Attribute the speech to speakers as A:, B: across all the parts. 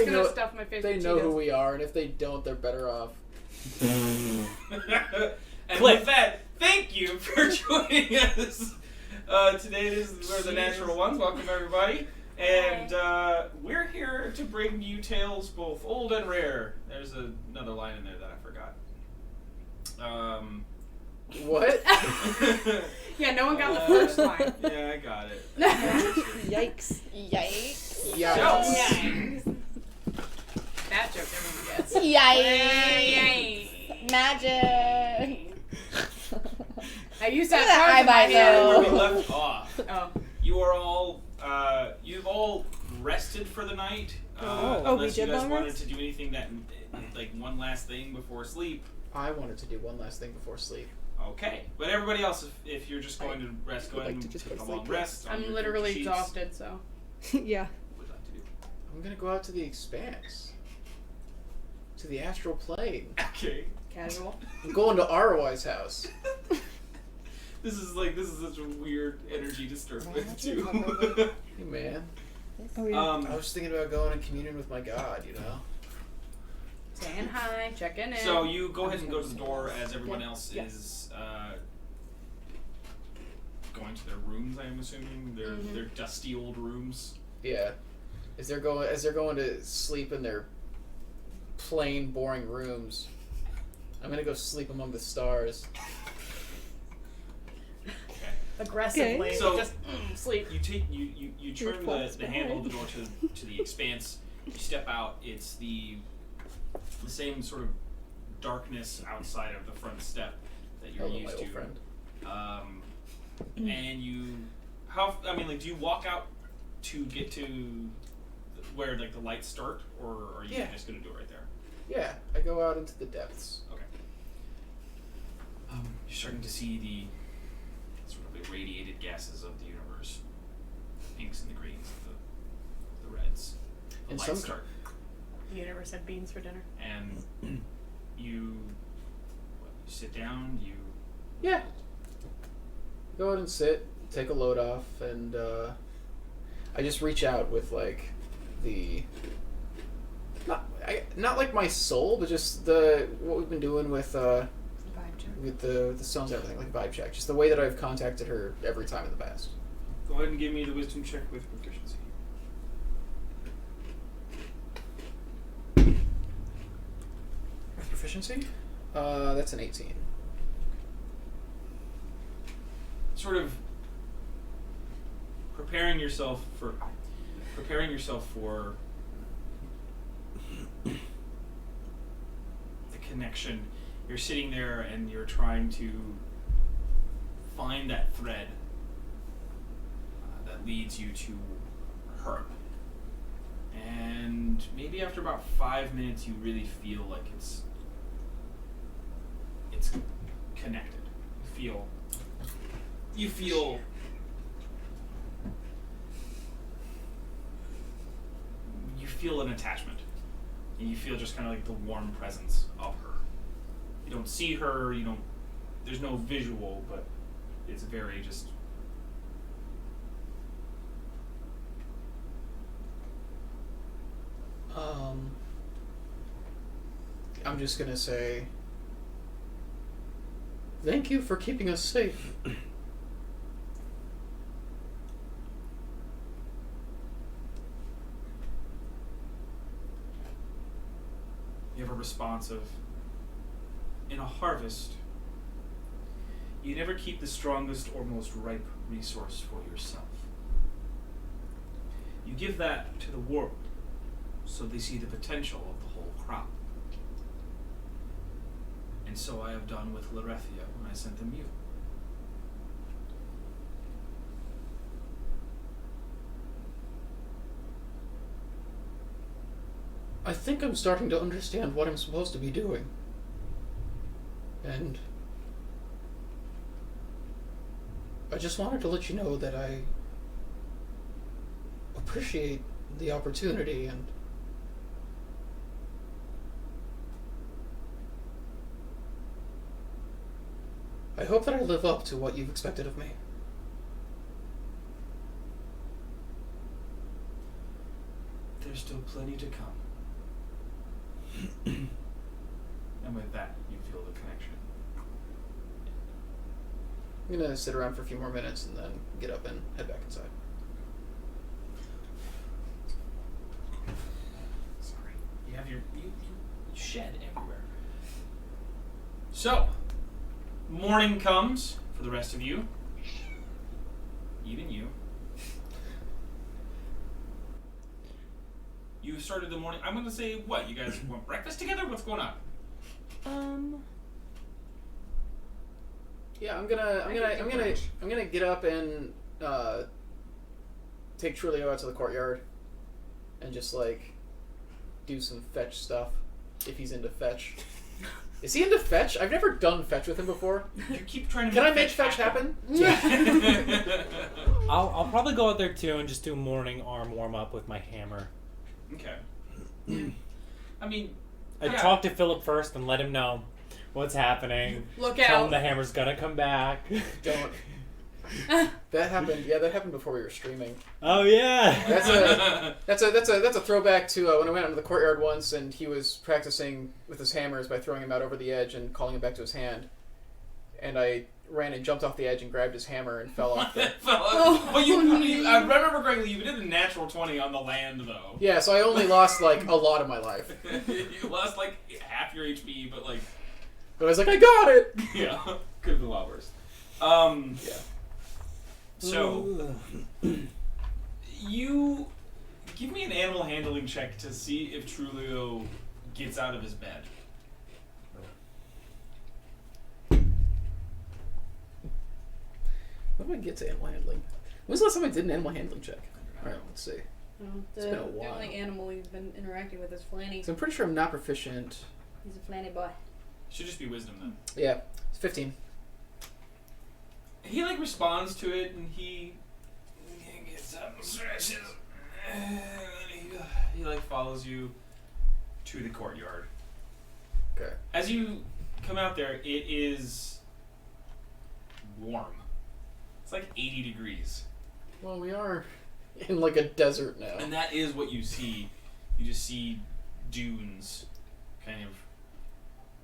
A: just gonna stuff my face
B: they
A: with
B: know
A: Cheetos.
B: who we are, and if they don't, they're better off.
C: And with that, thank you for joining us. Today we're the Natural Ones. Welcome everybody. And we're here to bring you tales both old and rare. There's another line in there that I forgot.
B: What?
A: Yeah, no one got the first line.
C: Yeah, I got it.
D: Yikes.
B: Yikes.
A: Yikes. That joke everyone gets.
D: Yikes.
A: Yikes.
D: Magic.
A: I used to
D: Look
A: have
D: at
A: cards in
D: that
A: my
D: eye
A: hand.
C: Where we left off.
A: Oh.
C: You are all, you've all rested for the night. Unless
D: we
C: you
D: did
C: guys
D: long
C: wanted
D: rest?
C: to do anything that, like one last thing before sleep.
B: I wanted to do one last thing before sleep.
C: Okay, but everybody else, if you're just going to rest, go
D: would
C: ahead
D: like
C: and
D: to just
C: take
D: go
C: a
D: to
C: long
D: sleep.
C: rest. on
A: I'm
C: your
A: literally
C: sheets.
A: exhausted, so.
D: Yeah.
C: What would you like to do?
B: I'm gonna go out to the expanse. To the astral plane.
C: Okay.
A: Casual.
B: I'm going to Arwai's house.
C: This is such a weird energy to start with too.
B: Hey man.
D: Oh, yeah.
B: I was thinking about going in communion with my God, you know?
A: Saying hi, checking in.
C: So you go ahead and go to the door as everyone else
D: Yeah.
C: is going to their rooms. I'm assuming their dusty old rooms.
B: Yeah. As they're going to sleep in their plain, boring rooms, I'm gonna go sleep among the stars.
C: Okay.
A: Aggressively.
D: Okay.
C: So-
A: just sleep.
C: You take you turn the handle of the door to the expanse. You step out. It's the same sort of darkness outside of the front step that you're
B: Hello,
C: used
B: my
C: to.
B: old friend.
C: And you, do you walk out to get to where like the lights start, or are you
B: Yeah.
C: just gonna do it right there?
B: Yeah, I go out into the depths.
C: Okay. You're starting to see the sort of irradiated gases of the universe, the pinks and the greens, the reds. The
B: And
C: lights
B: some
C: start,
A: The universe had beans for dinner.
C: and you sit down. You
B: Yeah. Go out and sit, take a load off, and I just reach out with like the not like my soul, but just what we've been doing with
A: Vibe check.
B: the stones and everything, like vibe check. Just the way that I've contacted her every time in the past.
C: go ahead and give me the wisdom check with proficiency.
B: With proficiency? That's an 18.
C: Sort of preparing yourself for the connection. You're sitting there and you're trying to find that thread that leads you to her. And maybe after about 5 minutes, you really feel like it's connected. You feel an attachment, and you feel just kind of like the warm presence of her. You don't see her, there's no visual, but it's very just
B: I'm just gonna say thank you for keeping us safe.
C: you have a response of, in a harvest, you never keep the strongest or most ripe resource for yourself. You give that to the world, so they see the potential of the whole crop. And so I have done with Lorethia when I sent them you.
B: I think I'm starting to understand what I'm supposed to be doing. And I just wanted to let you know that I appreciate the opportunity, and I hope that I live up to what you've expected of me.
C: There's still plenty to come. And with that, you feel the connection.
B: I'm gonna sit around for a few more minutes and then get up and head back inside.
C: Sorry. You have you shed everywhere. So, morning comes for the rest of you. Even you. You started the morning. I'm gonna say what? You guys want breakfast together? What's going on?
B: Yeah, I'm gonna get up and take Trulio out to the courtyard and just like do some fetch stuff if he's into fetch. Is he into fetch? I've never done fetch with him before.
C: You keep trying to.
B: Can I make fetch happen?
E: I'll probably go out there too and just do morning arm warm up with my hammer.
C: Okay. I mean,
E: I talk to Philip first and let him know what's happening.
A: Look
E: Tell him
A: out.
E: the hammer's gonna come back.
B: Don't. That happened. Yeah, that happened before we were streaming.
E: Oh yeah.
B: That's a throwback to when I went out into the courtyard once and he was practicing with his hammers by throwing him out over the edge and calling him back to his hand, and I ran and jumped off the edge and grabbed his hammer and fell off.
C: But I remember correctly, you did a natural 20 on the land though.
B: Yeah, so I only lost like a lot of my life.
C: You lost like half your HP, but like.
B: But I was like, I got it.
C: Yeah, could have been a lot worse.
B: Yeah.
C: So, you give me an animal handling check to see if Trulio gets out of his bed.
B: When do I get to animal handling? When's the last time I did an animal handling check? Alright, let's see. It's been a
A: The
B: while.
A: only animal he's been interacting with is Flanny.
B: So I'm pretty sure I'm not proficient.
A: He's a Flanny boy.
C: Should just be wisdom then.
B: Yeah, it's 15.
C: He like responds to it and he gets up and stretches. And he like follows you to the courtyard.
B: Okay.
C: As you come out there, it is warm. It's like 80 degrees.
B: Well, we are in like a desert now.
C: And that is what you see. You just see dunes kind of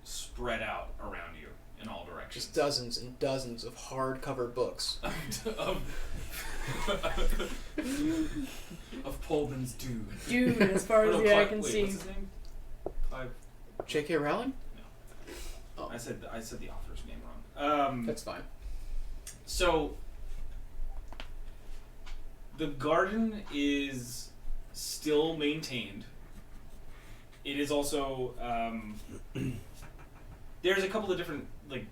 C: spread out around you in all directions.
B: Just dozens and dozens of hardcover books.
C: of Polden's Dune.
A: Dude, as far as the eye can see.
C: What's his name? Clive.
B: J.K. Rowling?
C: Oh. I said the author's name wrong.
B: That's fine.
C: So the garden is still maintained. It is also there's a couple of different like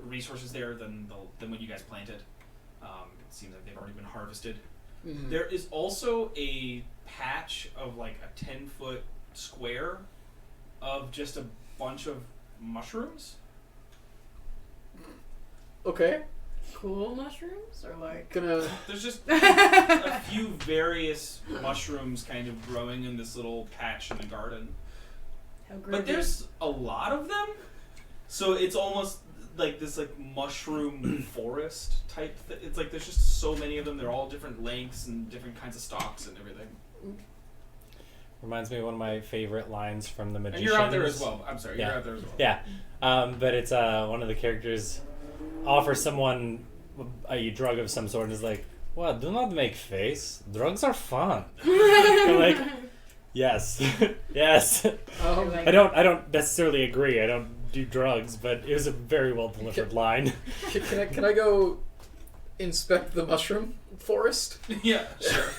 C: resources there than when you guys planted. It seems like they've already been harvested.
B: Mm-hmm.
C: There is also a patch of like a 10-foot square of just a bunch of mushrooms.
B: Okay.
A: Cool mushrooms? Or like...
B: Gonna...
C: There's just a few various mushrooms kind of growing in this little patch in the garden.
A: How
C: But there's a lot of them, so it's almost like this like mushroom forest type thing. It's like there's just so many of them. They're all different lengths and different kinds of stalks and everything.
E: Reminds me of one of my favorite lines from The
C: And
E: Magicians.
C: you're out there as well. I'm sorry,
E: Yeah.
C: you're out there as well.
E: Yeah, but it's one of the characters offers someone a drug of some sort and is like, "Well, do not make face. Drugs are fun." I'm like, yes, yes. I don't necessarily agree. I don't do drugs, but it was a very well delivered line.
B: Can I go inspect the mushroom forest?
C: Yeah, sure.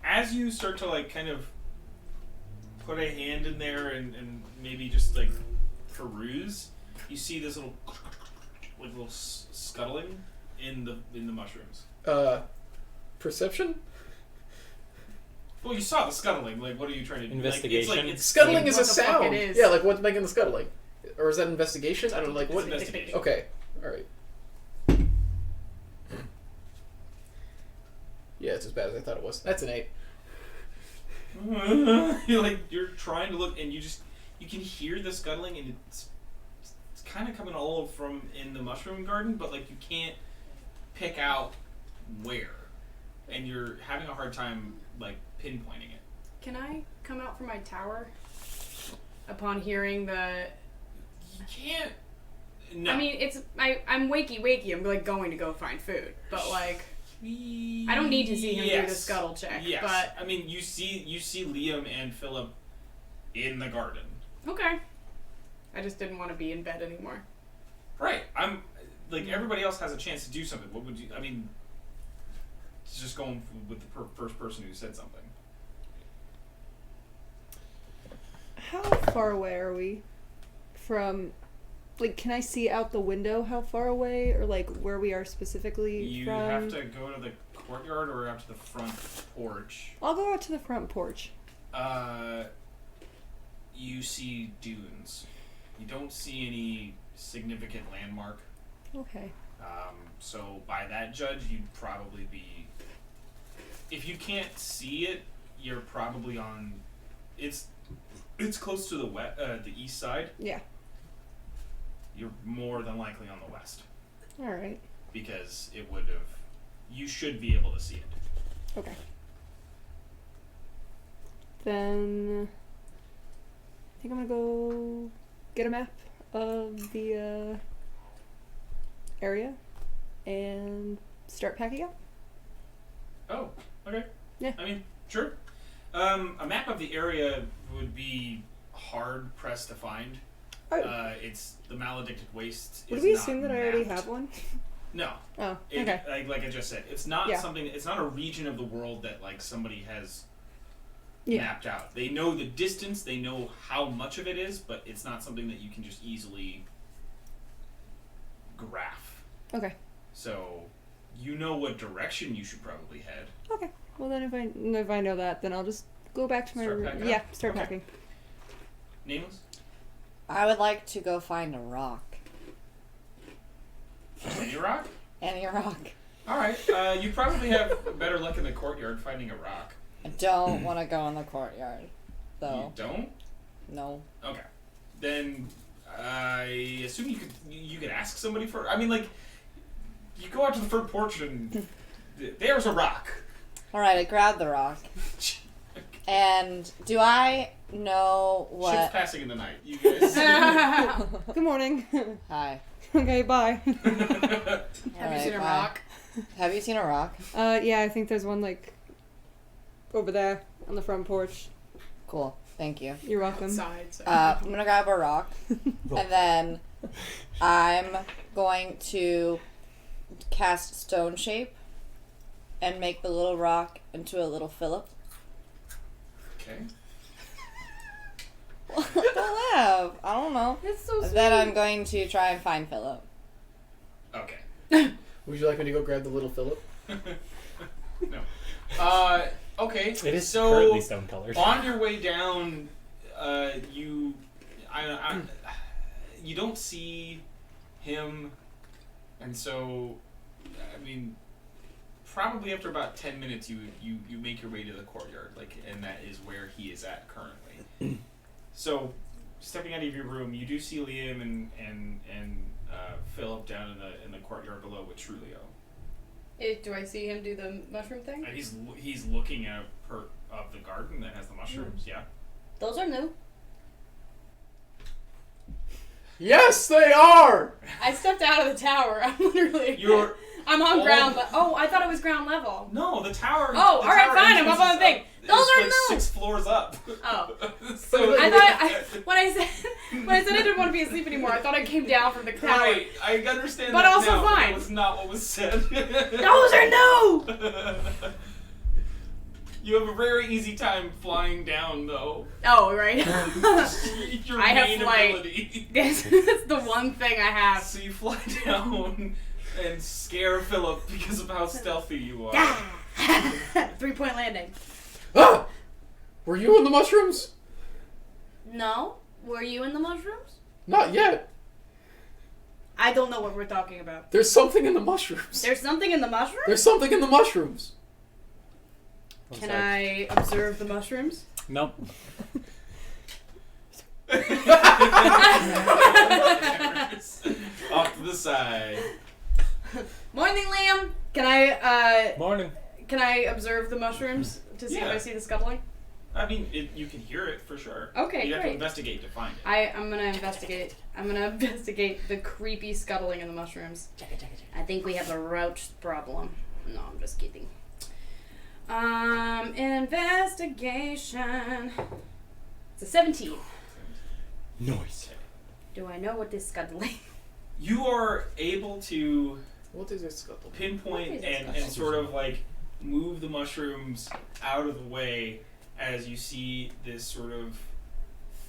C: As you start to like kind of put a hand in there and maybe just like peruse, you see this little scuttling in the mushrooms.
B: Perception?
C: Well, you saw the scuttling. Like, what are you trying to do?
E: Investigation.
C: Like, it's
B: Scuttling is a
A: what the fuck
B: sound.
A: it is.
B: Yeah, like what's making the scuttling? Or is that investigation? I don't know, like
C: It's
B: what.
C: investigation.
B: Okay, all right. Yeah, it's as bad as I thought it was. That's an 8.
C: You're trying to look, and you can hear the scuttling, and it's kind of coming all from in the mushroom garden, but like you can't pick out where. and you're having a hard time like pinpointing it.
A: Can I come out from my tower upon hearing the?
C: You can't. No.
A: I mean, I'm wakey. I'm like going to go find food, but like I don't need to see him do the scuttle check.
C: Yes.
A: But
C: I mean, you see Liam and Philip in the garden.
A: okay. I just didn't want to be in bed anymore.
C: Right. I'm like everybody else has a chance to do something. What would you? I mean, it's just going with the first person who said something.
D: How far away are we from? Like, can I see out the window how far away, or like where we are specifically
C: You
D: from?
C: have to go to the courtyard or out to the front porch.
D: I'll go out to the front porch.
C: You see dunes. You don't see any significant landmark.
D: Okay.
C: So by that judge, you'd probably be. If you can't see it, you're probably on. It's close to the east side.
D: Yeah.
C: You're more than likely on the west
D: All right.
C: because it would have. You should be able to see it.
D: Okay. Then I think I'm gonna go get a map of the area and start packing up.
C: Oh, okay.
D: Yeah.
C: I mean, sure. A map of the area would be hard pressed to find.
D: Oh.
C: It's the Maledicted Waste.
D: Would
C: is
D: we
C: not
D: assume that I already
C: mapped.
D: have one?
C: No.
D: Oh, okay.
C: Like I just said, it's not
D: Yeah.
C: something. It's not a region of the world that like somebody has
D: Yeah.
C: mapped out. They know the distance. They know how much of it is, but it's not something that you can just easily graph.
D: Okay.
C: So you know what direction you should probably head.
D: Okay. Well, then if I know that, then I'll just go back to my
C: Start
D: room.
C: packing
D: Yeah,
C: up?
D: start
C: Okay.
D: packing.
C: Nameless.
F: I would like to go find a rock.
C: Any rock?
F: Any rock.
C: All right. You probably have better luck in the courtyard finding a rock.
F: I don't want to go in the courtyard,
C: You
F: though.
C: don't?
F: No.
C: Okay. Then I assume you could ask somebody for. I mean, like, you go out to the front porch and there's a rock.
F: All right, I grabbed the rock. And do I know
C: Ship's
F: what?
C: passing in the night. You guys.
D: Good morning.
F: Hi.
D: Okay, bye.
A: Have you seen a rock?
F: Have you seen a rock?
D: Yeah, I think there's one like over there on the front porch.
F: Cool. Thank you.
D: You're welcome.
A: Outside, so.
F: I'm gonna grab a rock, and then I'm going to cast Stone Shape and make the little rock into a little Philip.
C: Okay.
F: Don't laugh. I don't know.
A: It's so sweet.
F: Then I'm going to try and find Philip.
C: Okay.
B: Would you like me to go grab the little Philip?
C: No. Okay.
E: It is
C: so
E: currently stone colored.
C: on your way down, you don't see him, and so I mean, probably after about 10 minutes, you make your way to the courtyard, like, and that is where he is at currently. So, stepping out of your room, you do see Liam and Philip down in the courtyard below with Trulio.
A: Do I see him do the mushroom thing?
C: And he's looking at a part of the garden that has the mushrooms. Yeah.
A: Those are new.
B: Yes, they are!
A: I stepped out of the tower. I'm literally.
C: You're.
A: I'm on
C: Oh.
A: ground, but I thought it was ground level.
C: No, the tower.
A: Oh,
C: the
A: alright,
C: tower
A: fine, I'm
C: entrance
A: up on
C: is
A: the thing.
C: up-
A: Those
C: is
A: are
C: like
A: new.
C: 6 floors up.
A: Oh.
C: So
A: I thought when I said I didn't want to be asleep anymore, I thought I came down from the tower.
C: Right, I understand
A: But
C: that
A: also
C: now,
A: fine.
C: That was not what was said.
A: Those are new.
C: You have a very easy time flying down, though.
A: Oh, right.
C: Your
A: I have
C: main
A: flight.
C: ability.
A: That's the one thing I have.
C: So you fly down and scare Philip because of how stealthy you are.
A: 3-point landing.
B: Ah! Were you in the mushrooms?
A: No. Were you in the mushrooms?
B: Not yet.
A: I don't know what we're talking about.
B: There's something in the mushrooms.
A: There's something in the mushrooms?
B: There's something in the mushrooms.
A: Can I observe the mushrooms?
E: Nope.
C: Off to the side.
A: Morning, Liam. Can I
E: Morning.
A: Can I observe the mushrooms to see if
C: Yeah.
A: I see the scuttling?
C: I mean, you can hear it for sure.
A: Okay,
C: You have to
A: great.
C: investigate to find it.
A: I'm gonna investigate. I'm gonna investigate the creepy scuttling in the mushrooms. I think we have a roach problem. No, I'm just kidding. Investigation. It's a 17.
E: Noise.
A: Do I know what this scuttling?
C: You are able to
B: What is this scuttle?
C: pinpoint
A: What is
C: and
A: it?
C: sort of like move the mushrooms out of the way as you see this sort of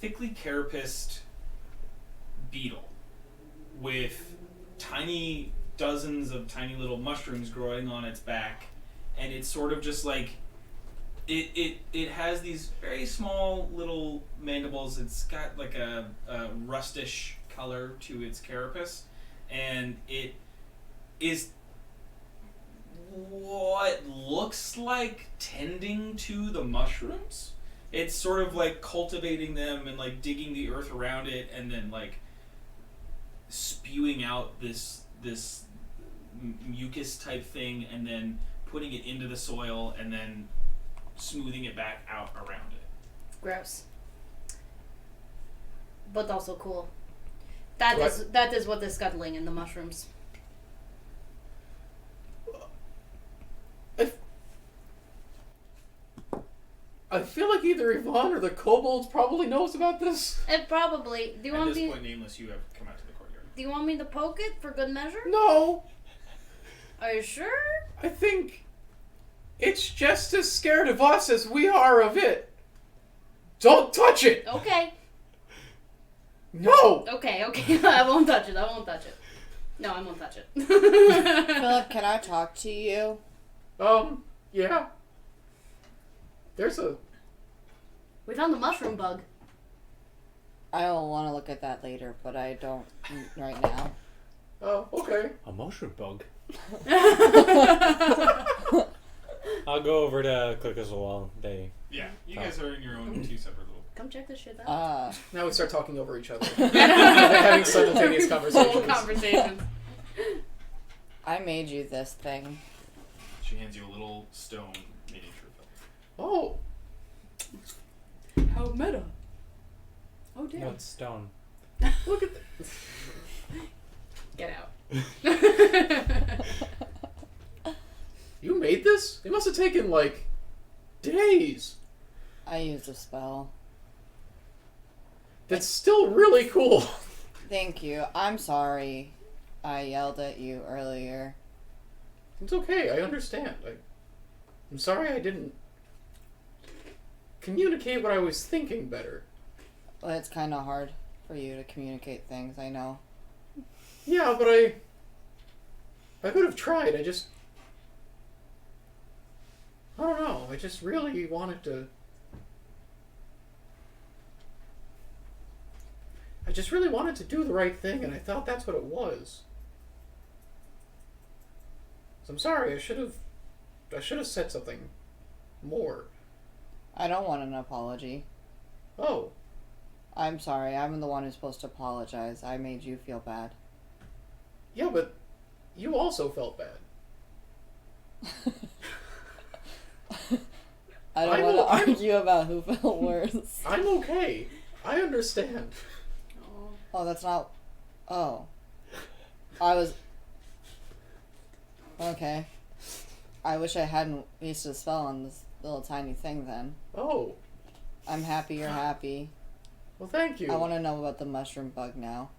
C: thickly carapaced beetle with tiny dozens of tiny little mushrooms growing on its back, and it's sort of just like it has these very small little mandibles. It's got like a rustish color to its carapace, and it is what looks like tending to the mushrooms. It's sort of like cultivating them and like digging the earth around it, and then like spewing out this mucus type thing, and then putting it into the soil, and then smoothing it back out around it.
A: Gross. But also cool. That
B: What?
A: is what the scuttling in the mushrooms.
B: I feel like either Yvonne or the kobolds probably knows about this.
A: It probably. Do you
C: At
A: want
C: this
A: me?
C: point, Nameless, you have come out to the courtyard.
A: Do you want me to poke it for good measure?
B: No,
A: Are you sure?
B: I think it's just as scared of us as we are of it. Don't touch it!
A: Okay.
B: No!
A: Okay. I won't touch it. No, I won't touch it.
F: Philip, can I talk to you?
B: Yeah. There's a...
A: We found the mushroom bug.
F: I'll want to look at that later, but I don't right now.
B: Oh, okay.
E: A mushroom bug. I'll go over to Clickers while they.
C: Yeah, you guys are in your own two separate little.
A: Come check this shit out.
B: Now we start talking over each other. Having simultaneous
A: Whole
B: conversations.
A: conversation.
F: I made you this thing.
C: She hands you a little stone miniature.
B: Oh,
A: How meta. Oh damn.
E: No, it's stone.
B: look at that.
A: Get out.
B: You made this? It must have taken, like, days.
F: I used a spell.
B: That's still really cool.
F: Thank you. I'm sorry I yelled at you earlier.
B: It's okay, I understand. I'm sorry I didn't communicate what I was thinking better.
F: Well, it's kind of hard for you to communicate things, I know.
B: Yeah, but I could have tried. I don't know. I just really wanted to. I just really wanted to do the right thing, and I thought that's what it was. So I'm sorry. I should have said something more.
F: I don't want an apology.
B: Oh,
F: I'm sorry. I'm the one who's supposed to apologize. I made you feel bad.
B: yeah, but you also felt bad.
F: I don't want to argue about who felt worse.
B: I'm okay. I understand.
F: Oh, that's not... Oh. I was... Okay. I wish I hadn't wasted a spell on this little tiny thing then.
B: Oh,
F: I'm happy you're happy.
B: well, thank you.
F: I want to know about the mushroom bug now.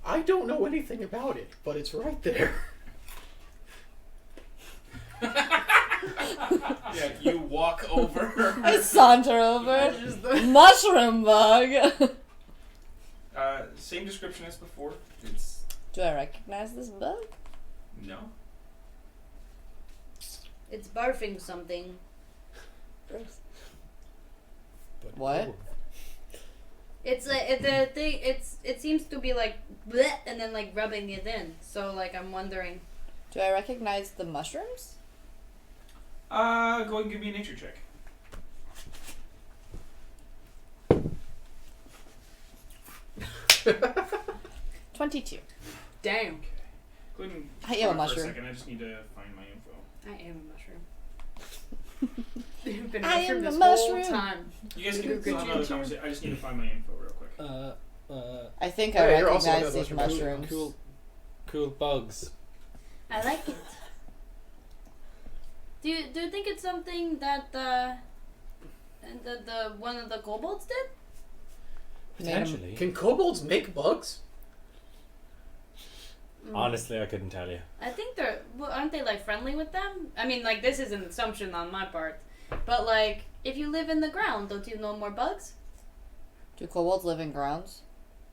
B: I don't know anything about it, but it's right there.
C: Yeah, you walk over.
F: I saunter over. Mushroom bug!
C: Same description as before. It's
F: Do I recognize this bug?
C: no.
A: It's barfing something.
F: Gross.
E: But
F: What?
E: cool.
A: It's the thing. It seems to be like bleh, and then like rubbing it in. So like I'm wondering.
F: Do I recognize the mushrooms?
C: Go ahead and give me a nature check.
F: 22.
A: Damn.
C: Go ahead and
F: I am a
C: hold on for
F: mushroom.
C: second. I just need to find my info.
A: I am a mushroom. You've been
F: I am
A: mushroom
F: a
A: this
F: mushroom.
A: whole time.
C: You guys
A: Good
C: can have another
A: teacher.
C: conversation. I just need to find my info real quick.
F: I think
B: Oh,
F: I
B: yeah, you're also
F: recognize
B: one of
F: these
B: those
F: mushrooms.
E: Cool bugs.
A: I like it. Do you think it's something that the one of the kobolds did?
E: Potentially.
B: Can kobolds make bugs?
E: Honestly, I couldn't tell you.
A: I think they're aren't they like friendly with them? I mean, like this is an assumption on my part, but like if you live in the ground, don't you know more bugs?
F: Do kobolds live in grounds?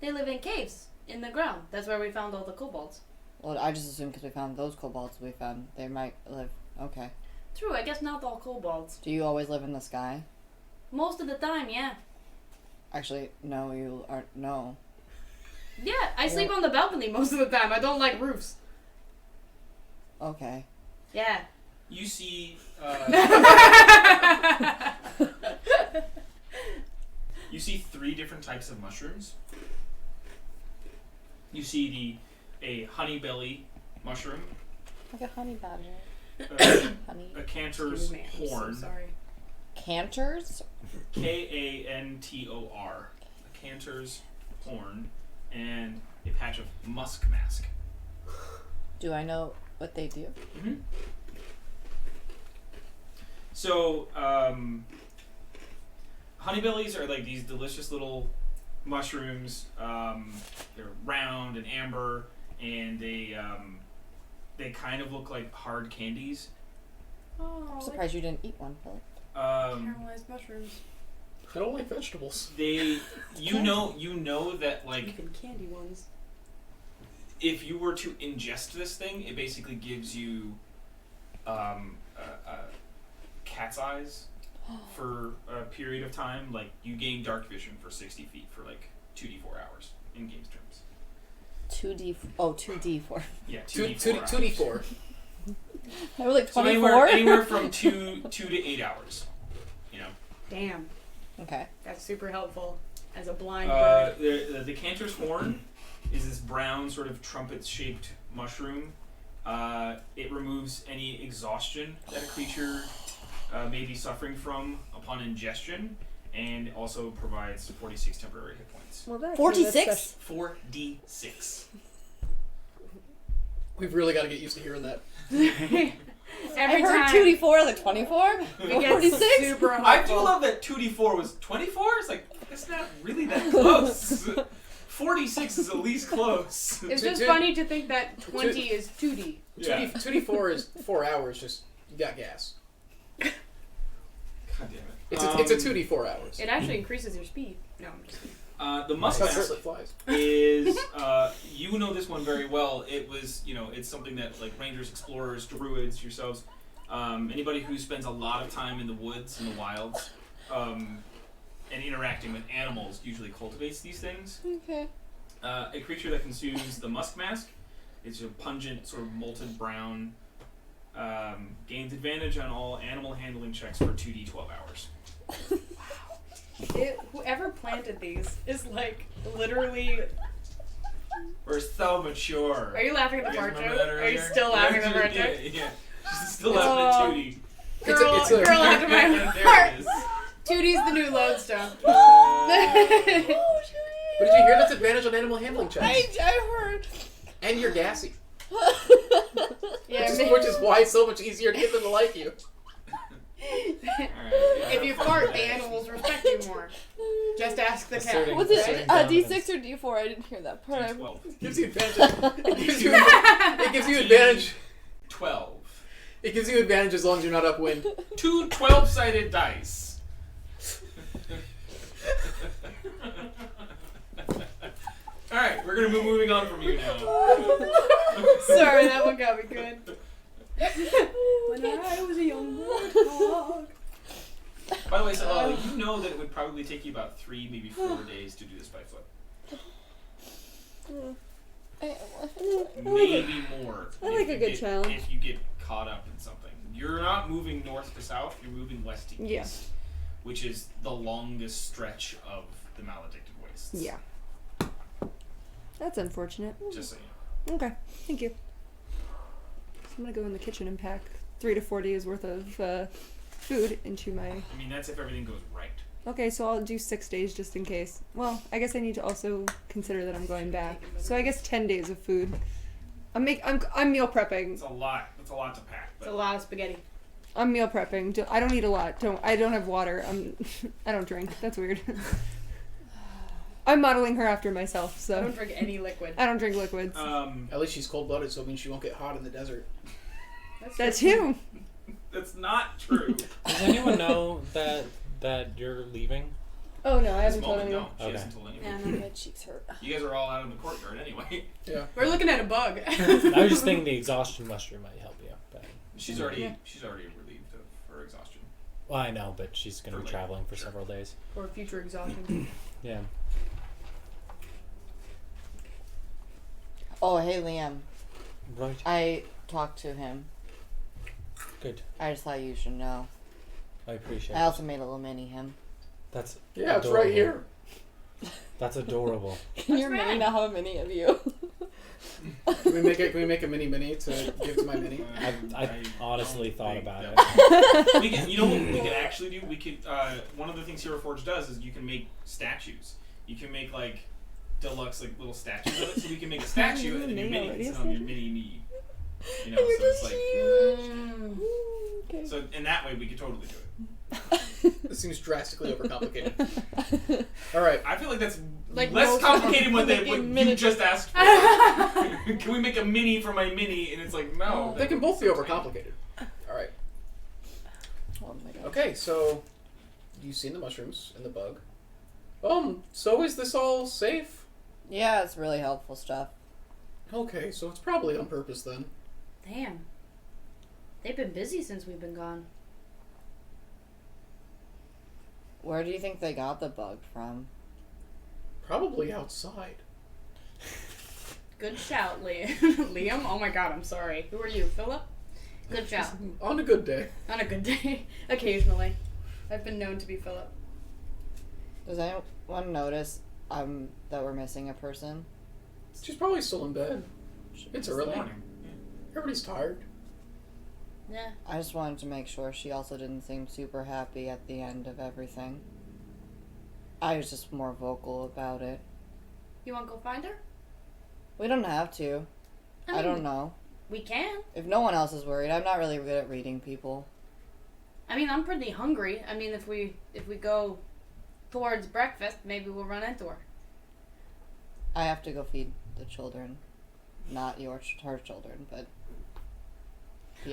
A: They live in caves in the ground. That's where we found all the kobolds.
F: Well, I just assumed because we found those kobolds we found, they might live. Okay.
A: True, I guess not all kobolds.
F: Do you always live in the sky?
A: Most of the time, yeah.
F: Actually, no, you aren't. No.
A: Yeah, I sleep on the balcony most of the time. I don't like roofs.
F: Okay.
A: Yeah.
C: You see, you see 3 different types of mushrooms. You see a honey belly mushroom,
F: Like a honey badger. Honey.
C: a cantor's
A: Excuse me, I'm
C: horn,
A: so sorry.
F: Cantors?
C: Kantor, a cantor's horn, and a patch of musk mask.
F: Do I know what they do?
C: Mm-hmm. So, honeybellies are like these delicious little mushrooms. They're round and amber, and they kind of look like hard candies.
A: Oh,
F: I'm surprised you didn't eat one, Philip.
A: caramelized mushrooms.
B: I don't like vegetables.
C: You know that like
A: Even candy ones.
C: if you were to ingest this thing, it basically gives you cat's eyes for a period of time. Like you gain dark vision for 60 feet for like 2d4 hours in games terms.
F: 2D4.
C: Yeah,
B: 2d4.
C: 2d4.
F: I was like
C: So
F: 24.
C: anywhere from 2 to 8 hours. You know.
A: Damn,
F: Okay.
A: that's super helpful as a blind bird.
C: The cantor's horn is this brown sort of trumpet-shaped mushroom. It removes any exhaustion that a creature may be suffering from upon ingestion, and also provides 46 temporary hit points.
D: Well, that
F: 46?
C: 4d6.
B: We've really got to get used to hearing that.
A: Every
F: I heard
A: time
F: 2D4, like 24?
A: it gets
F: 46?
A: super helpful.
C: I do love that 2d4 was 24. It's like, it's not really that close. 46 is at least close.
A: It's
B: Two-
A: just
B: two-
A: funny to think that 20 is 2D.
C: Yeah.
B: 2d4 is 4 hours, just you got gas.
C: God damn it.
B: It's a 2d4 hours.
A: It actually increases your speed. No, I'm just kidding.
C: The musk
B: That's how
C: mask
B: Turtlet flies.
C: is you know this one very well. It was it's something that like rangers, explorers, druids, yourselves, anybody who spends a lot of time in the woods and the wilds, and interacting with animals usually cultivates these things.
F: Okay.
C: A creature that consumes the musk mask is a pungent sort of molten brown. Gains advantage on all animal handling checks for 2d12 hours.
A: Whoever planted these is like literally.
C: We're so mature.
A: Are you laughing at the
C: You guys
A: fart
C: remember
A: joke?
C: that
A: Are you
C: earlier?
A: still laughing at the fart
C: Yeah,
A: joke?
C: yeah. She's still laughing at Tootie.
A: Girl,
B: It's a-
A: girl after my
C: There
A: heart.
C: it is.
A: Tootie's the new lodestone.
F: Oh,
B: But did you hear that's advantage on animal handling checks?
F: I heard.
B: And you're gassy.
A: Yeah,
B: Which is why it's so much easier to get them to like you.
C: Alright, yeah,
A: if you
C: fuck
A: fart,
C: that.
A: the animals respect you more. Just ask the cat.
E: Asserting-
F: Was
E: Asserting
F: it
E: dominance.
F: D6 or D4? I didn't hear that part.
C: D12.
B: Gives you advantage. It gives you advantage.
C: 12.
B: It gives you advantage as long as you're not upwind.
C: 2 12-sided dice. Alright, we're gonna be moving on from you now.
A: Sorry, that one got me good. When I was a young dog.
C: By the way, so you know that it would probably take you about 3, maybe 4 days to do this by foot. Maybe more.
D: I like
C: if
D: a
C: you
D: good
C: get-
D: challenge.
C: If you get caught up in something. You're not moving north to south, you're moving west to east.
D: Yeah.
C: Which is the longest stretch of the Maledicted Wastes.
D: Yeah. That's unfortunate.
C: Just so you know.
D: Okay, thank you. So I'm gonna go in the kitchen and pack 3 to 4 days worth of food into my.
C: I mean, that's if everything goes right.
D: Okay, so I'll do 6 days just in case. Well, I guess I need to also consider that I'm going back. So I guess 10 days of food. I'm meal prepping.
C: It's a lot. It's a lot to pack.
A: It's a
C: But
A: lot of spaghetti.
D: I'm meal prepping. I don't eat a lot. I don't have water. I don't drink. That's weird. I'm modeling her after myself,
A: I
D: so
A: don't drink any liquid.
D: I don't drink liquids.
B: At least she's cold-blooded, so it means she won't get hot in the desert.
D: That's you.
C: that's not true.
E: Does anyone know that you're leaving?
D: Oh no, I
C: At this
D: haven't told
C: moment,
D: anyone.
C: no. She
E: Okay.
C: hasn't told anyone.
A: Yeah, no.
F: My cheeks hurt.
C: You guys are all out in the courtyard anyway.
B: Yeah.
A: We're looking at a bug.
E: I was just thinking the exhaustion mushroom might help you. But,
C: She's already relieved of her exhaustion.
E: well, I know, but she's going to be
C: For later,
E: traveling for
C: sure.
E: several days.
A: Or future exhaustion.
E: Yeah.
F: Oh, hey, Liam.
E: Right.
F: I talked to him.
E: Good.
F: I just thought you should know.
E: I appreciate
F: I
E: it.
F: also made a little mini him.
E: That's
B: Yeah, it's
E: adorable.
B: right here.
E: That's adorable.
F: Can your
A: rad.
F: mini not have a mini of you?
B: Can we make a mini to give to my mini?
E: I honestly
C: don't
E: thought
C: think
E: about
C: that-
E: it.
C: we can, you know what we could actually do? We could. One of the things Hero Forge does is you can make statues. You can make like deluxe like little statues of it. So we can make a statue and then your mini can sit on your mini me. You know, so it's like
A: Mm.
F: Okay.
C: so in that way we could totally do it.
B: This seems drastically overcomplicated. All right.
C: I feel like that's
A: Like
C: less
A: most
C: complicated when
F: making
C: you
F: miniatures.
C: just asked for. Can we make a mini for my mini? And it's like no.
B: They can both be overcomplicated. All right.
F: Oh my god.
B: Okay, so you've seen the mushrooms and the bug. So is this all safe?
F: Yeah, it's really helpful stuff.
B: Okay, so it's probably on purpose then.
A: Damn. They've been busy since we've been gone.
F: Where do you think they got the bug from?
B: Probably outside.
A: Good shout, Liam. Liam? Oh my god, I'm sorry. Who are you, Philip? Good shout.
B: On a good day.
A: On a good day. Occasionally. I've been known to be Philip.
F: Does anyone notice that we're missing a person?
B: She's probably still in bed. It's early.
C: Morning.
B: Everybody's tired.
A: Yeah.
F: I just wanted to make sure she also didn't seem super happy at the end of everything. I was just more vocal about it.
A: You want to go find her?
F: We don't have to. I don't know.
A: We can.
F: If no one else is worried, I'm not really good at reading people.
A: I mean, I'm pretty hungry. I mean, if we go towards breakfast, maybe we'll run into her.
F: I have to go feed the children. Not her children, but...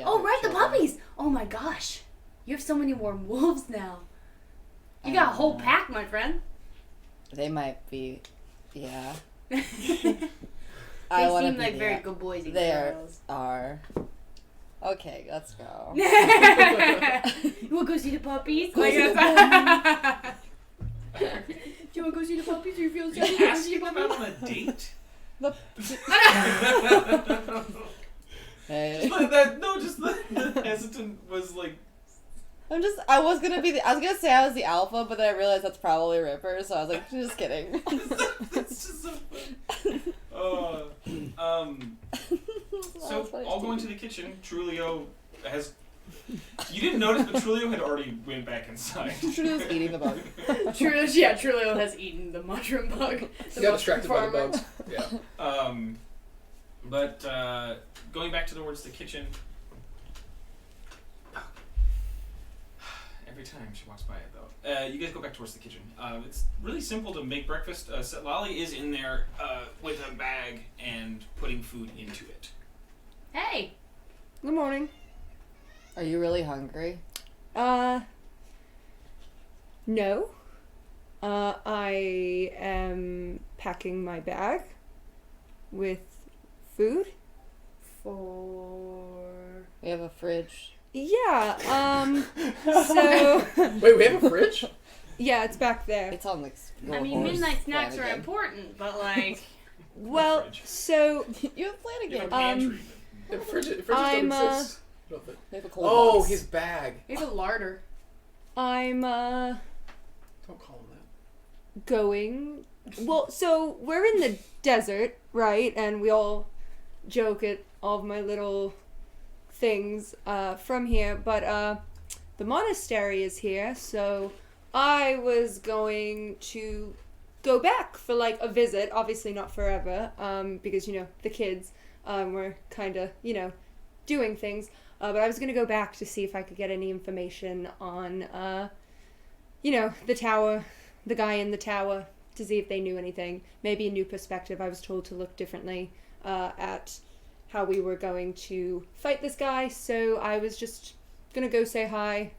A: Oh,
F: other
A: right, the
F: children.
A: puppies! Oh my gosh. You have so many more wolves now. You got a whole pack, my friend.
F: They might be... Yeah.
A: They
F: I wanna
A: seem
F: be
A: like
F: the-
A: very good boys and
F: There
A: girls.
F: are... Okay, let's go.
A: You want to go see the puppies?
F: Go
A: Like,
F: see the
A: that's- Do you want to go see the puppies or you feel
C: Did
A: sorry?
C: you ask him about on a date?
F: The- Hey.
C: Just the hesitant was like.
F: I was gonna say I was the alpha, but then I realized that's probably Ripper, so I was like, just kidding.
C: It's just so funny. So all going to the kitchen. Trulio has. You didn't notice, but Trulio had already went back inside.
F: Trulio's eating the bug.
A: Trulio has eaten the mushroom bug. The
B: Got
A: mushroom
B: distracted by the
A: farmer.
B: bugs. Yeah.
C: But going back towards the kitchen. Every time she walks by it, though. You guys go back towards the kitchen. It's really simple to make breakfast. Lolly is in there with a bag and putting food into it.
A: Hey!
D: Good morning.
F: Are you really hungry?
D: No. I am packing my bag with food.
F: We have a fridge.
D: Yeah, so...
B: Wait, we have a fridge?
D: Yeah, it's back there.
F: It's on the.
A: I mean, midnight snacks are important, but like...
D: Well,
C: Fridge.
D: so...
F: You have
C: You have a
F: Flanagan.
C: pantry.
B: The fridges
D: I'm,
B: don't exist. I don't think.
F: We have a cold
B: Oh,
F: box.
B: his bag.
A: We have a larder.
D: I'm,
B: Don't call him that.
D: going... Well, so we're in the desert, right? And we all joke at all of my little things from here, but the monastery is here, so I was going to go back for like a visit. Obviously not forever, because the kids were kind of doing things. But I was gonna go back to see if I could get any information on the tower, the guy in the tower, to see if they knew anything. Maybe a new perspective. I was told to look differently at how we were going to fight this guy, so I was just gonna go say hi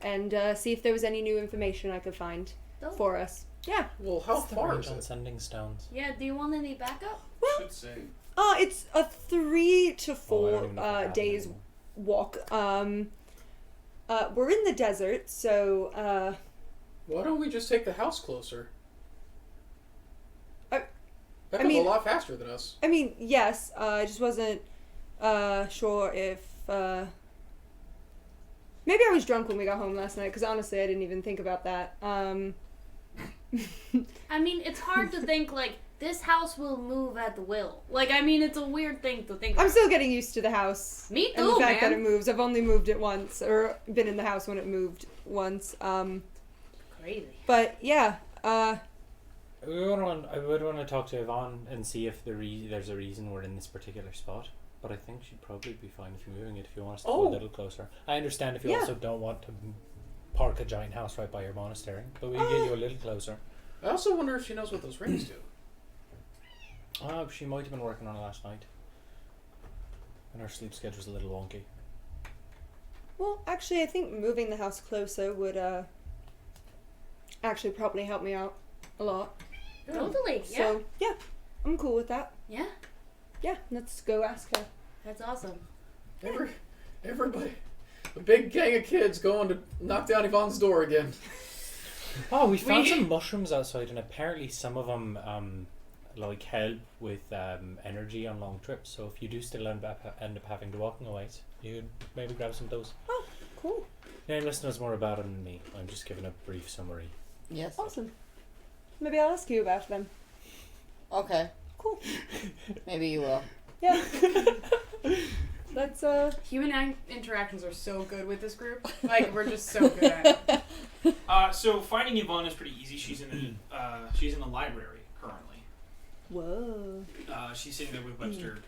D: and see if there was any new information I could find for us. Yeah.
B: Well, how
E: What's the
B: far
E: range
B: is
E: on
B: it?
E: sending stones?
A: Yeah, do you want any backup?
C: Should say.
D: It's a 3 to
E: Oh, I
D: 4
E: don't even know if I have
D: days
E: any.
D: walk. We're in the desert, so
B: Why don't we just take the house closer?
D: I
B: That comes
D: mean-
B: a lot faster than us.
D: I mean, yes. I just wasn't sure if maybe I was drunk when we got home last night. Because honestly, I didn't even think about that.
A: I mean, it's hard to think, like, this house will move at the will. Like, I mean, it's a weird thing to think
D: I'm
A: about.
D: still getting used to the house.
A: Me
D: And the
A: too,
D: fact that it
A: man.
D: moves. I've only moved it once, or been in the house when it moved once.
A: Crazy.
D: But yeah.
E: I would want to talk to Yvonne and see if there's a reason we're in this particular spot. But I think she'd probably be fine if you're moving it if you want us to go a
B: Oh.
E: little closer. I understand if you
D: Yeah.
E: also don't want to park a giant house right by your monastery, but we can get you a little closer.
B: I also wonder if she knows what those rings do.
E: She might have been working on it last night. And her sleep schedule's a little wonky.
D: Well, actually, I think moving the house closer would actually probably help me out a lot.
A: Totally, yeah.
D: So yeah, I'm cool with that.
A: Yeah,
D: Yeah, let's go ask her.
A: that's awesome.
B: Everybody, a big gang of kids going to knock down Yvonne's door again.
E: Oh, we found some mushrooms outside, and apparently some of them like help with energy on long trips. So if you do still end up having to walk away, you could maybe grab some of those.
D: Oh, cool.
E: Nameless knows more about it than me. I'm just giving a brief summary.
F: Yes.
D: Awesome. Maybe I'll ask you about them.
F: Okay.
D: Cool.
F: Maybe you will.
D: Yeah. Let's
A: Human interactions are so good with this group. Like, we're just so good at it.
C: So finding Yvonne is pretty easy. She's in the library currently.
D: Whoa.
C: She's sitting there with Webster.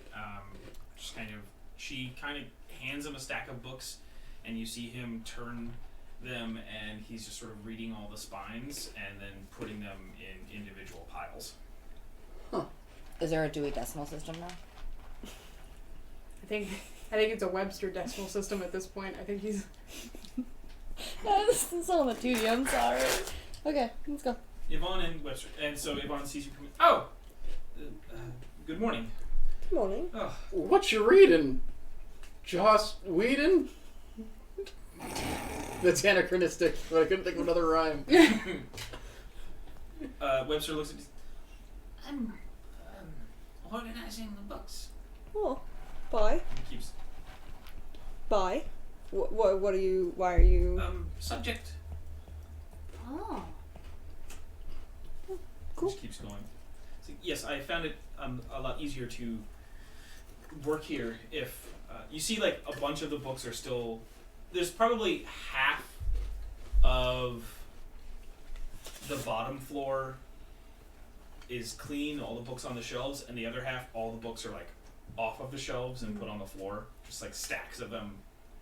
C: She kind of hands him a stack of books, and you see him turn them, and he's just sort of reading all the spines and then putting them in individual piles.
F: Is there a Dewey Decimal System now?
A: I think it's a Webster decimal system at this point. I think he's...
F: This is on the 2D, I'm sorry. Okay, let's go.
C: Yvonne and Webster, and so Yvonne sees you coming. Oh, good morning.
D: Good morning.
C: Oh,
B: What you reading, Joss Whedon? That's anachronistic, but I couldn't think of another rhyme.
C: Webster looks at. I'm organizing the books.
D: Oh, bye.
C: He keeps
D: Bye. What are you? Why are you?
C: subject.
A: Oh.
D: Cool.
C: Just keeps going. So, yes, I found it a lot easier to work here if you see like a bunch of the books are still. There's probably half of the bottom floor is clean, all the books on the shelves, and the other half, all the books are like off of the shelves and put on the floor, just like stacks of them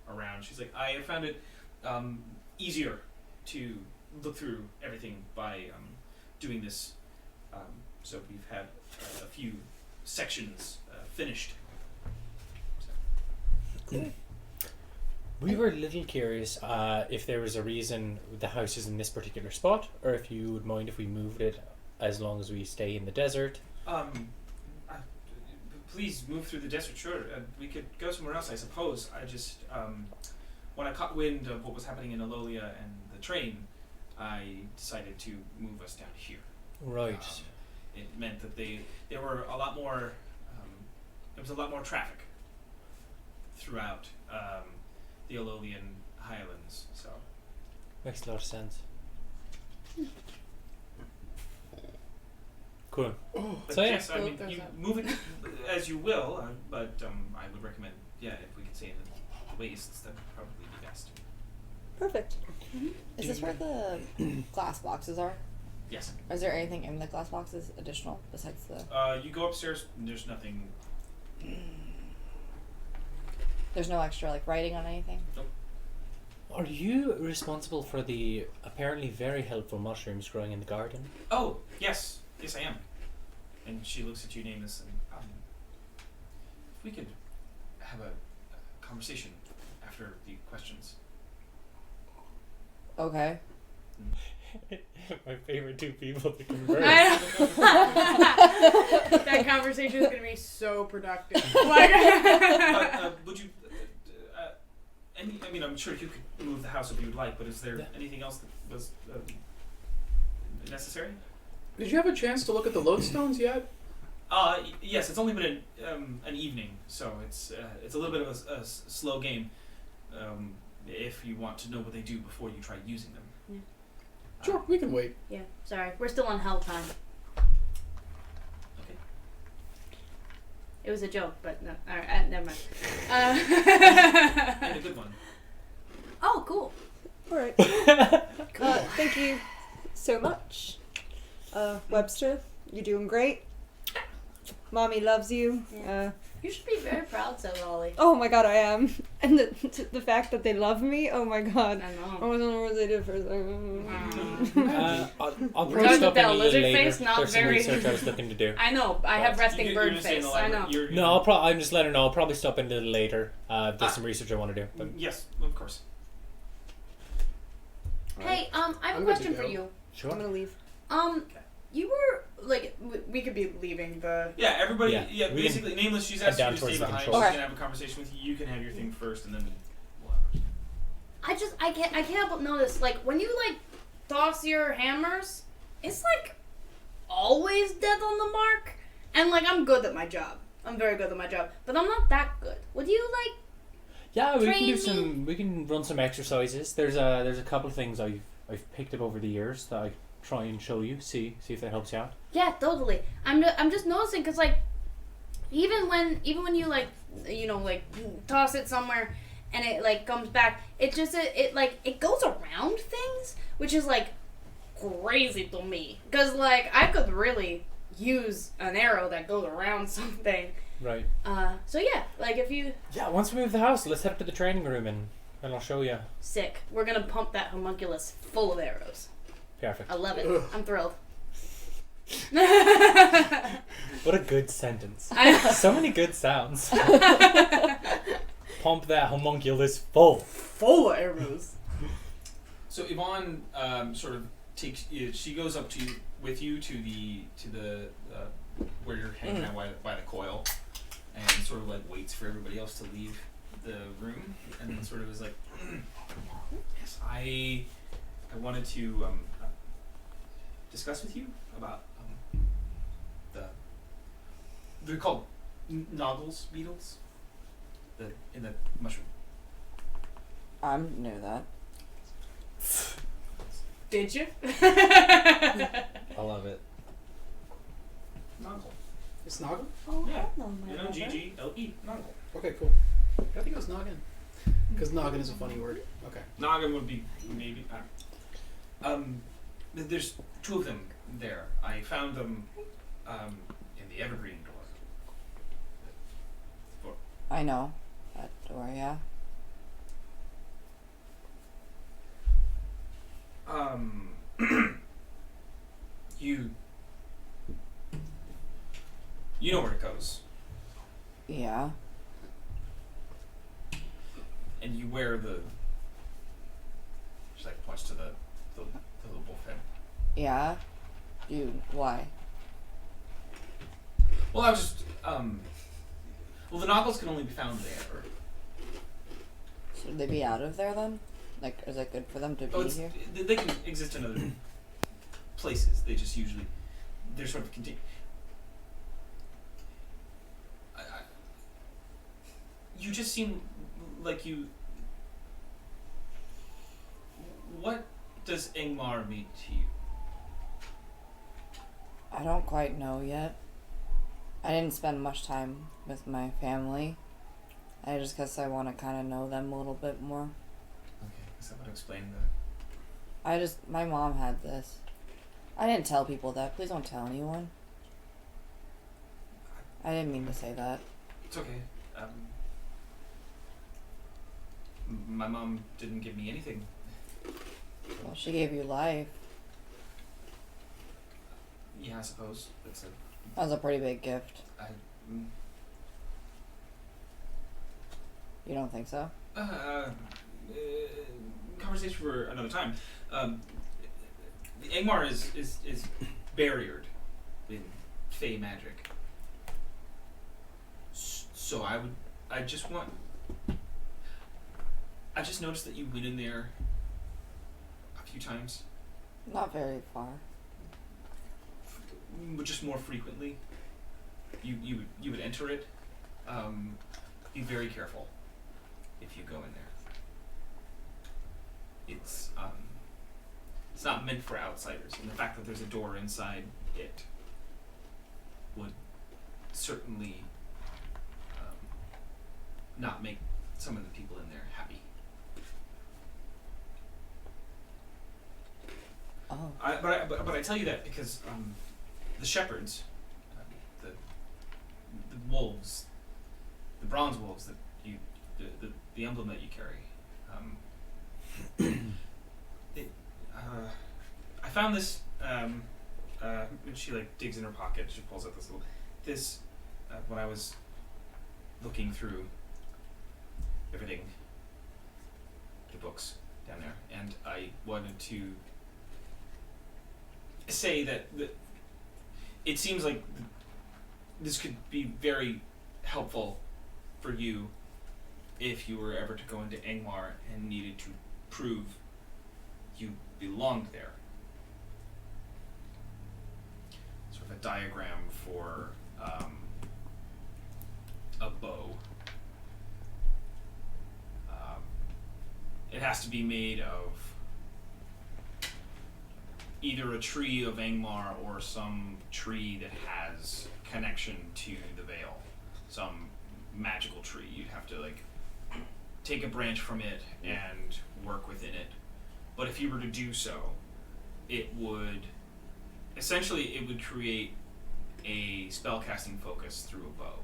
C: around. She's like, I found it easier to look through everything by doing this. So we've had a few sections finished.
E: We were a little curious if there was a reason the house is in this particular spot, or if you would mind if we moved it as long as we stay in the desert.
C: Please move through the desert, sure. We could go somewhere else, I suppose. I just, when I caught wind of what was happening in Alolia and the train, I decided to move us down here.
E: Right.
C: It meant that there were a lot more, there was a lot more traffic throughout the Alolian Highlands, so.
E: Makes a lot of sense. Cool.
C: But
E: So, yeah.
C: yes, I mean,
A: There's
C: you
A: that.
C: move it as you will, but I would recommend, if we could say in wastes, that would probably be best.
D: Perfect.
F: Is this where the glass boxes are?
C: Yes.
F: Is there anything in the glass boxes additional besides the?
C: You go upstairs. And there's nothing.
F: There's no extra like writing on anything.
E: Are you responsible for the apparently very helpful mushrooms growing in the garden?
C: Oh yes, yes I am. And she looks at you, Nameless, and if we could have a conversation after the questions.
F: Okay.
E: My favorite two people to converse.
A: That conversation is going to be so productive.
C: Would you? I mean, I'm sure you could move the house if you would like, but is there anything else that was necessary?
B: Did you have a chance to look at the lodestones yet?
C: Yes, it's only been an evening, so it's a little bit of a slow game. If you want to know what they do before you try using them.
A: Yeah.
B: Sure, we can wait.
A: Yeah, sorry. We're still on hell time.
C: Okay.
A: It was a joke, but no. Alright, never mind.
C: And a good one.
A: Oh, cool.
D: All right. Thank you so much, Webster. You're doing great. Mommy loves you.
A: Yeah. You should be very proud, so Ollie.
D: Oh my god, I am. And the fact that they love me, oh my god.
A: I
D: I
A: know.
D: wasn't know what they did for a second.
E: I'll
A: We're
E: probably
A: going
E: stop
A: to
E: in a
A: Bell.
E: little
A: Lizard
E: later.
A: face, not
E: There's some
A: very-
E: research I was looking to do.
A: I know. I have resting
C: You're
A: bird
C: gonna stay in
A: face.
C: the
A: I
C: library.
A: know.
C: You're
E: No, I'm just letting her know. I'll probably stop in a little later. There's some research I want to do. But
C: Yes, of course.
A: Hey, I have
B: I'm
A: a
B: good
A: question
B: to
A: for
B: go.
A: you.
D: I'm
E: sure.
D: gonna leave.
A: You were like, we could be leaving the.
C: Yeah, everybody.
E: Yeah,
C: Yeah,
E: we
C: basically, Nameless. She's
E: head
C: asked you
E: down
C: to stay
E: towards the
C: behind. She's
E: controls.
C: gonna have a conversation with you. You can have your thing first, and then
A: I can't help but notice, like, when you like toss your hammers, it's like always dead on the mark. And like, I'm good at my job. I'm very good at my job, but I'm not that good. Would you like?
E: Yeah, we can do
A: Training.
E: some. We can run some exercises. There's a couple of things I've picked up over the years that I try and show you. See if that helps you out.
A: Yeah, totally. I'm just noticing because like, even when you like, you know, like toss it somewhere, and it like comes back, it just it goes around things, which is like crazy to me. Because like I could really use an arrow that goes around something.
E: Right.
A: So yeah, like if you
E: Yeah. Once we move the house, let's head up to the training room and I'll show you.
A: sick, we're gonna pump that homunculus full of arrows.
E: Perfect.
A: I love it.
B: Ugh.
A: I'm thrilled.
E: What a good sentence.
A: I-
E: So many good sounds. Pump that homunculus full.
A: Full of arrows.
C: So Yvonne sort of takes. She goes up to you, with you to the where you're hanging out by the coil, and sort of like waits for everybody else to leave the room, and then sort of is like, yes, I wanted to discuss with you about they're called noggles beetles, in the mushroom.
F: I knew that.
A: Did you?
E: I love it.
C: Noggle.
B: It's Noggin?
A: Oh,
C: Yeah.
A: hello, my lover.
C: N-O-G-G-L-E. Noggle.
B: Okay, cool. I think it was Noggin. Because Noggin is a funny word. Okay.
C: Noggin would be maybe. There's two of them there. I found them in the evergreen door.
F: I know that door. Yeah.
C: You know where it goes,
F: Yeah.
C: and you wear the. She like points to the little wolf head.
F: Yeah. Why?
C: Well, I was just well, the noggles can only be found there.
F: Should they be out of there then? Like, is it good for them to
C: Oh,
F: be here?
C: they can exist in other places. They just usually they're sort of you just seem like you. What does Ingmar mean to you?
F: I don't quite know yet. I didn't spend much time with my family. I just guess I want to kind of know them a little bit more.
C: Okay, guess I would explain
F: My mom had this. I didn't tell people that. Please don't tell anyone. I didn't mean to say that.
C: It's okay. My mom didn't give me anything.
F: Well, she gave you life.
C: Yeah, I suppose. That's
F: That was a pretty big gift.
C: mm,
F: You don't think so?
C: conversation for another time. The Angmar is barriered in Fey magic. So I just noticed that you went in there a few times,
F: Not very far.
C: but just more frequently. You would enter it. Be very careful if you go in there. It's not meant for outsiders, and the fact that there's a door inside it would certainly not make some of the people in there happy.
F: Oh.
C: But I tell you that because the shepherds, the wolves, the bronze wolves that you, the emblem that you carry, I found this. When she like digs in her pocket, she pulls out this when I was looking through everything, the books down there, and I wanted to say that it seems like this could be very helpful for you if you were ever to go into Angmar and needed to prove you belonged there. Sort of a diagram for a bow. It has to be made of either a tree of Angmar or some tree that has connection to the Vale. Some magical tree. You'd have to like take a branch from it and work within it. But if you were to do so, it would create a spellcasting focus through a bow.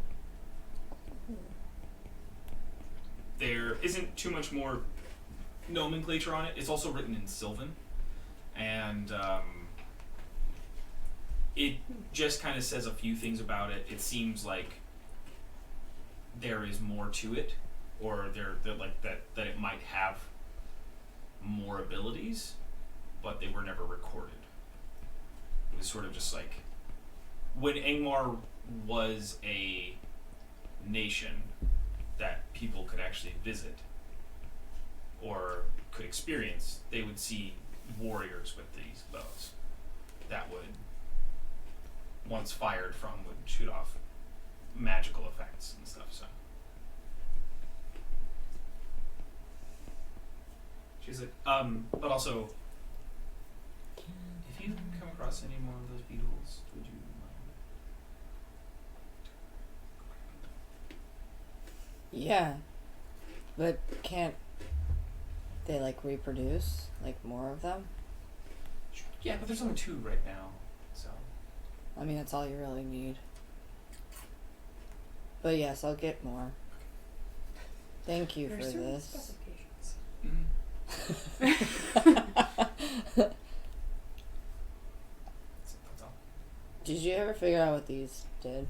C: There isn't too much more nomenclature on it. It's also written in Sylvan, and it just kind of says a few things about it. It seems like there is more to it, or that it might have more abilities, but they were never recorded. It was sort of just like when Angmar was a nation that people could actually visit or could experience, they would see warriors with these bows that would, once fired from, would shoot off magical effects and stuff. So she's like, but also, if you come across any more of those beetles, would you mind?
F: Yeah. But can't they like reproduce? Like more of them?
C: Yeah, but there's only 2 right now, so.
F: I mean, that's all you really need. But yes, I'll get more. Thank you for this.
C: That's all.
F: Did you ever figure out what these did?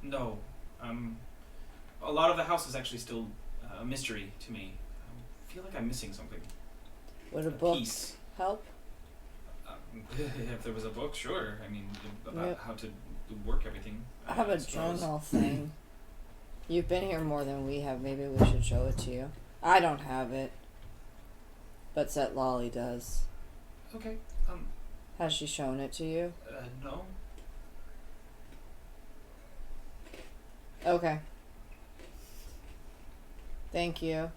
C: No. A lot of the house is actually still a mystery to me. I feel like I'm missing something.
F: Would a book
C: Piece.
F: help?
C: If there was a book, sure. I mean, about
F: Yep.
C: how to work everything.
F: I have a
C: suppose.
F: journal thing. You've been here more than we have. Maybe we should show it to you. I don't have it. But Set Lolly does.
C: Okay.
F: Has she shown it to you?
C: No.
F: Okay. Thank you.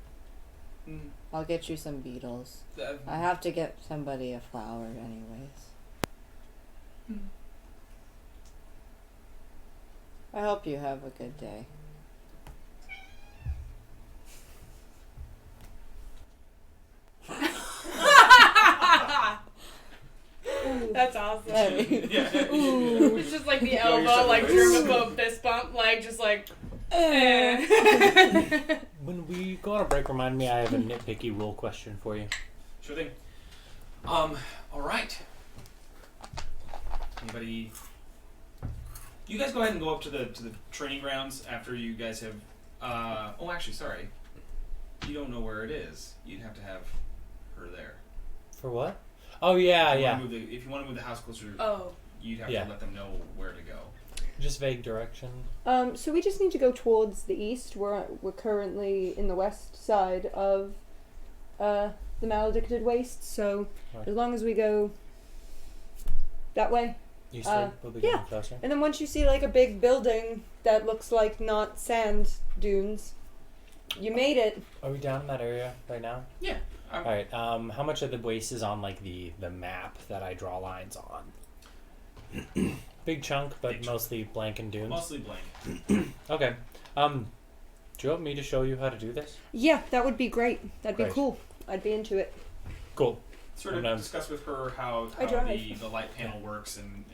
C: Mm,
F: I'll get you some beetles.
C: uh,
F: I have to get somebody a flower anyways.
C: mm.
F: I hope you have a good day.
A: That's awesome.
C: Yeah.
A: Ooh, it's just like the
C: Go your
A: elbow, like
C: separate ways.
A: germaphobe fist bump, like just like.
E: When we go on a break, remind me I have a nitpicky rule question for you.
C: Sure thing. All right. Anybody? You guys go ahead and go up to the training grounds after you guys have. Oh, actually, sorry. You don't know where it is. You'd have to have her there.
E: For what? Oh yeah,
C: If you
E: yeah.
C: wanna move if you want to move the house closer,
A: Oh.
C: you'd have
E: Yeah.
C: to let them know where to go.
E: Just vague direction.
D: So we just need to go towards the east. We're currently in the west side of the Maledicted Waste. So
E: Right.
D: as long as we go that way,
E: Eastward, we'll be
D: yeah.
E: getting closer.
D: and then once you see like a big building that looks like not sand dunes, you made it.
E: Are we down in that area right now?
C: Yeah.
E: All right. How much of the waste is on like the map that I draw lines on? Big chunk, but
C: Big chunk.
E: mostly blank and dunes.
C: Mostly blank.
E: Okay. Do you want me to show you how to do this?
D: Yeah, that would be great. That'd be
E: Great.
D: cool. I'd be into it.
E: Cool.
C: Sort of
E: And,
C: discuss with her how
D: I drive.
C: the light panel works and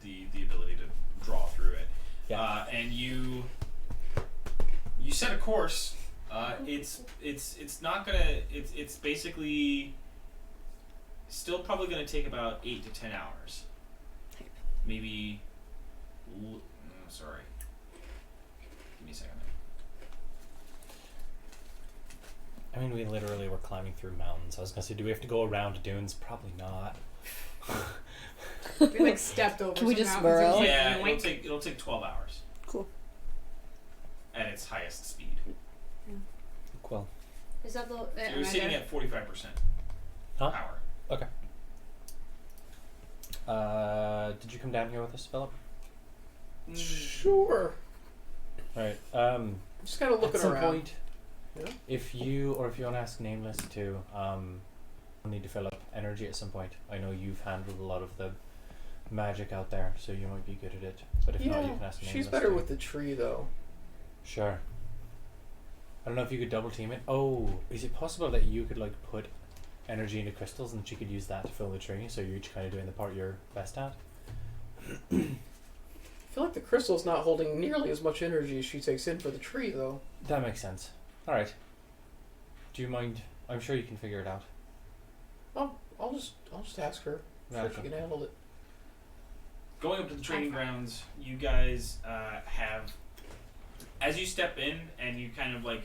C: the ability to draw through it.
E: Yeah.
C: And you set a course. It's not gonna. It's basically still probably gonna take about 8 to 10 hours. Maybe. Sorry. Give me a second.
E: I mean, we literally were climbing through mountains. I was gonna say, do we have to go around dunes? Probably not.
A: We like stepped over.
F: Can we
A: some
F: just
A: mountains. It was
F: burrow?
A: like,
C: Yeah,
A: yoink.
C: it'll take 12 hours.
D: Cool.
C: At its highest speed.
E: Cool.
A: Is that the?
C: So
A: am
C: you're
A: I
C: sitting
A: there?
C: at 45%
E: Huh?
C: power.
E: Did you come down here with us, Philip?
B: Sure.
E: Right.
B: Just kind of
E: At
B: looking
E: some
B: around.
E: point,
B: Yeah.
E: if you want to ask Nameless too, we'll need to fill up energy at some point. I know you've handled a lot of the magic out there, so you might be good at it. But if not, you can ask Nameless.
B: She's better
E: too.
B: with the tree though.
E: Sure. I don't know if you could double team it. Oh, is it possible that you could like put energy into crystals and she could use that to fill the tree? So you're each kind of doing the part you're best at.
B: I feel like the crystal's not holding nearly as much energy as she takes in for the tree though.
E: That makes sense. All right. Do you mind? I'm sure you can figure it out.
B: I'll just ask her. I'm
E: Yeah,
B: sure
E: okay.
B: she can handle it.
C: Going up to the training grounds, you guys have, as you step in and you kind of like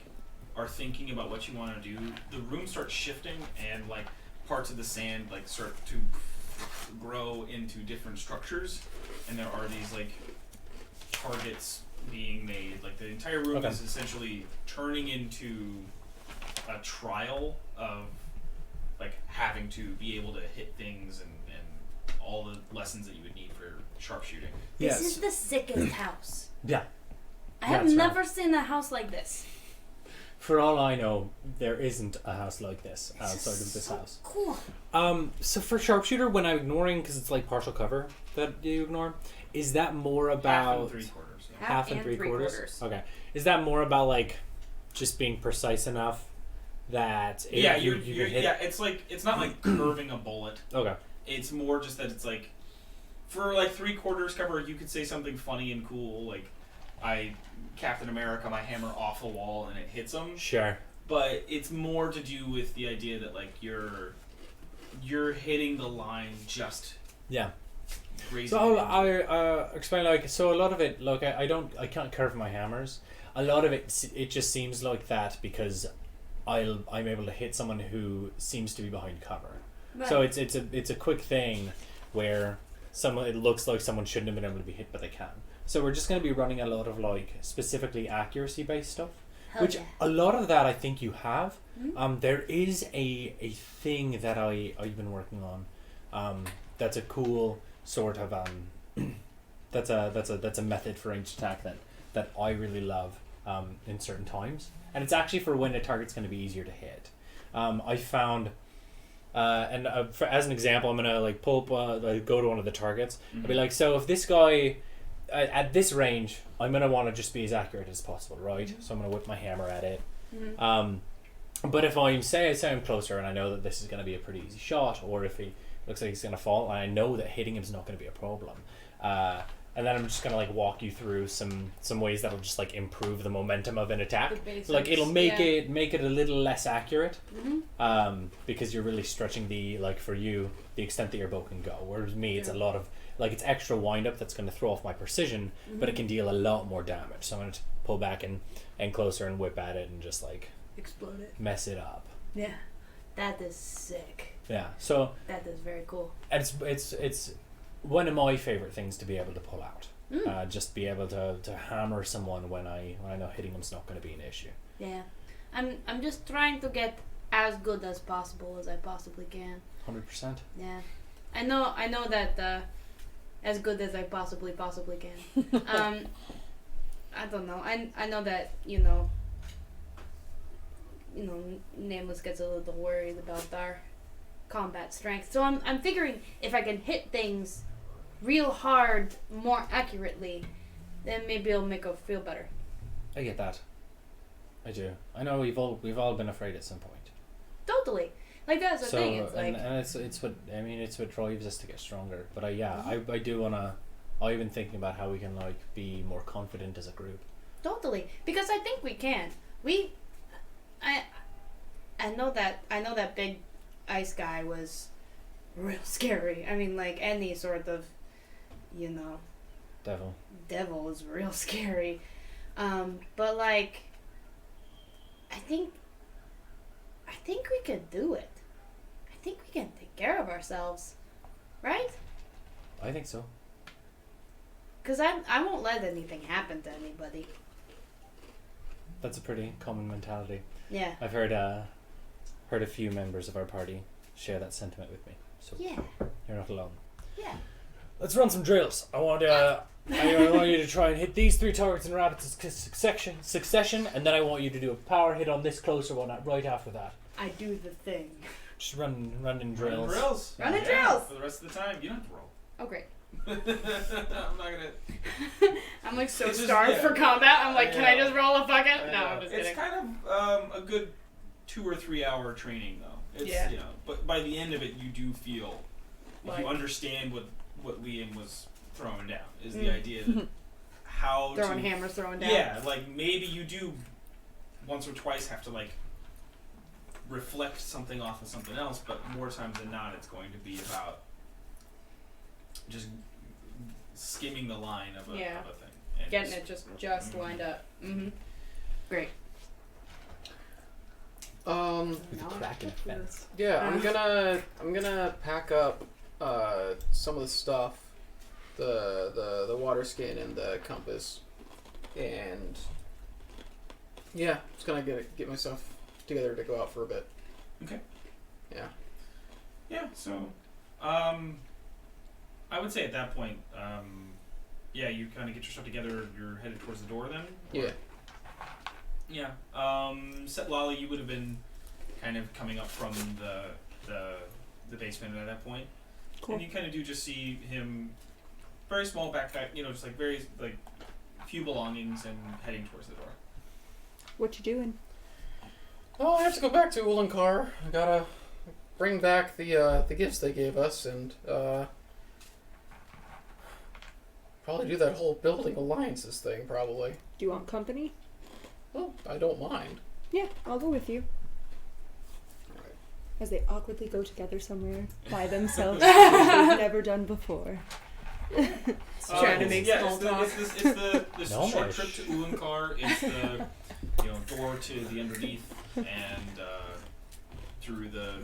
C: are thinking about what you want to do, the room starts shifting and like parts of the sand like start to grow into different structures, and there are these like targets being made. Like the entire room
E: Okay.
C: is essentially turning into a trial of like having to be able to hit things and all the lessons that you would need for sharpshooting.
A: This is the sickest house.
E: Yeah.
A: I have
E: That's right.
A: never seen a house like this.
E: For all I know, there isn't a house like this outside of this
A: so
E: house.
A: Cool.
E: So for sharpshooter, when I'm ignoring, because it's like partial cover that you ignore, is that more
C: Half
E: about
C: and 3/4. Yeah.
E: half and three quarters? Okay. Is that more about like just being precise enough that it,
C: Yeah,
E: you
C: you're
E: can hit?
C: yeah. It's like it's not like curving a bullet.
E: Okay.
C: It's more just that it's like for like 3/4 cover, you could say something funny and cool, like I Captain America my hammer off a wall and it hits him.
E: Sure.
C: But it's more to do with the idea that like you're hitting the line just
E: Yeah.
C: grazing.
E: So
C: it.
E: I'll explain like so a lot of it like I can't curve my hammers. A lot of it just seems like that because I'm able to hit someone who seems to be behind cover. So it's a quick thing where it looks like someone shouldn't have been able to be hit but they can. So we're just going to be running a lot of like specifically accuracy based stuff.
A: Hell
E: Which
A: yeah.
E: a lot of that I think you have.
A: Mhm.
E: There is a thing that I've been working on. That's a cool sort of that's a method for ranged attack that I really love in certain times, and it's actually for when a target's going to be easier to hit. I found. As an example, I'm gonna like pull up, go to one of the targets. I'll be like, so if this guy at this range, I'm gonna want to just be as accurate as possible, right? So I'm gonna whip my hammer at it.
A: Mhm.
E: But if I say I'm closer and I know that this is going to be a pretty easy shot, or if he looks like he's going to fall and I know that hitting him is not going to be a problem, and then I'm just going to like walk you through some ways that'll just like improve the momentum of an attack.
A: The basics,
E: Like it'll make
A: yeah.
E: it a little less accurate,
A: Mhm.
E: because you're really stretching the, like for you, the extent that your bow can go. Whereas me, it's a lot of like it's extra wind up that's going to throw off my precision, but it can deal a lot more damage. So I'm going to pull back and closer and whip at it and just like
A: Explode it.
E: mess it up.
A: Yeah. That is sick.
E: Yeah. So
A: That is very cool.
E: it's one of my favorite things to be able to pull out. Just be able to hammer someone when I know hitting them's not going to be an issue.
A: Yeah. I'm just trying to get as good as possible as I possibly can.
E: 100%.
A: Yeah. I know that as good as I possibly can. I don't know. I know that, Nameless gets a little worried about our combat strength. So I'm figuring if I can hit things real hard more accurately, then maybe it'll make us feel better.
E: I get that. I do. I know we've all been afraid at some point.
A: Totally. Like that's the thing. It's like
E: and it's what drives us to get stronger. But I do wanna. I've been thinking about how we can like be more confident as a group.
A: totally, because I think we can. I know that big ice guy was real scary. I mean, like any sort of, devil is real scary. But like, I think we could do it. I think we can take care of ourselves, right?
E: I think so.
A: Because I won't let anything happen to anybody.
E: That's a pretty common mentality.
A: Yeah.
E: I've heard a few members of our party share that sentiment with me. So
A: Yeah.
E: you're not alone.
A: Yeah.
E: Let's run some drills. I want you to try and hit these 3 targets in rapid succession, and then I want you to do a power hit on this closer one right after that.
A: I do the thing.
E: Just running drills.
C: Running drills.
A: Running
C: Yeah,
A: drills.
C: for the rest of the time. You don't have to roll.
A: Oh great.
C: I'm not gonna.
A: I'm like so
C: It's just-
A: starved
C: yeah.
A: for combat. I'm like, can I
C: Yeah.
A: just roll a fucking?
C: I
A: No,
C: know.
A: I'm just
C: It's
A: kidding.
C: kind of a good 2 or 3 hour training though. It's,
A: Yeah.
C: But by the end of it, you do feel like you
A: Like-
C: understand what Liam was throwing down. Is the idea that how
A: Throwing
C: to
A: hammers, throwing down.
C: yeah, like maybe you do once or twice have to like reflect something off of something else, but more times than not, it's going to be about just skimming the line of a,
A: Yeah.
C: of a thing. And
A: Getting it just lined up. Mm-hmm. Great.
E: With
A: Now
E: the
A: I'm
E: Kraken
A: up for
E: fence.
A: this.
B: Yeah, I'm gonna pack up some of the stuff, the water skin and the compass, and yeah, just gonna get myself together to go out for a bit.
C: Okay.
B: Yeah.
C: Yeah, so I would say at that point, yeah, you kind of get yourself together, you're headed towards the door then?
B: Yeah.
C: Yeah. Set Lolly, you would have been kind of coming up from the basement at that point.
D: Cool.
C: And you kind of do just see him, very small backpack, just like very, like, few belongings and heading towards the door.
D: What you doing?
B: Oh, I have to go back to Ulankar. I gotta bring back the gifts they gave us and probably do that whole building alliances thing. Probably.
D: Do you want company?
B: Well, I don't mind.
D: Yeah, I'll go with you.
B: Alright.
D: As they awkwardly go together somewhere by themselves, which they've never done before.
A: Trying to make small talk.
C: It's the
E: No
C: short
E: much.
C: trip to Ulankar. It's the door to the underneath and through the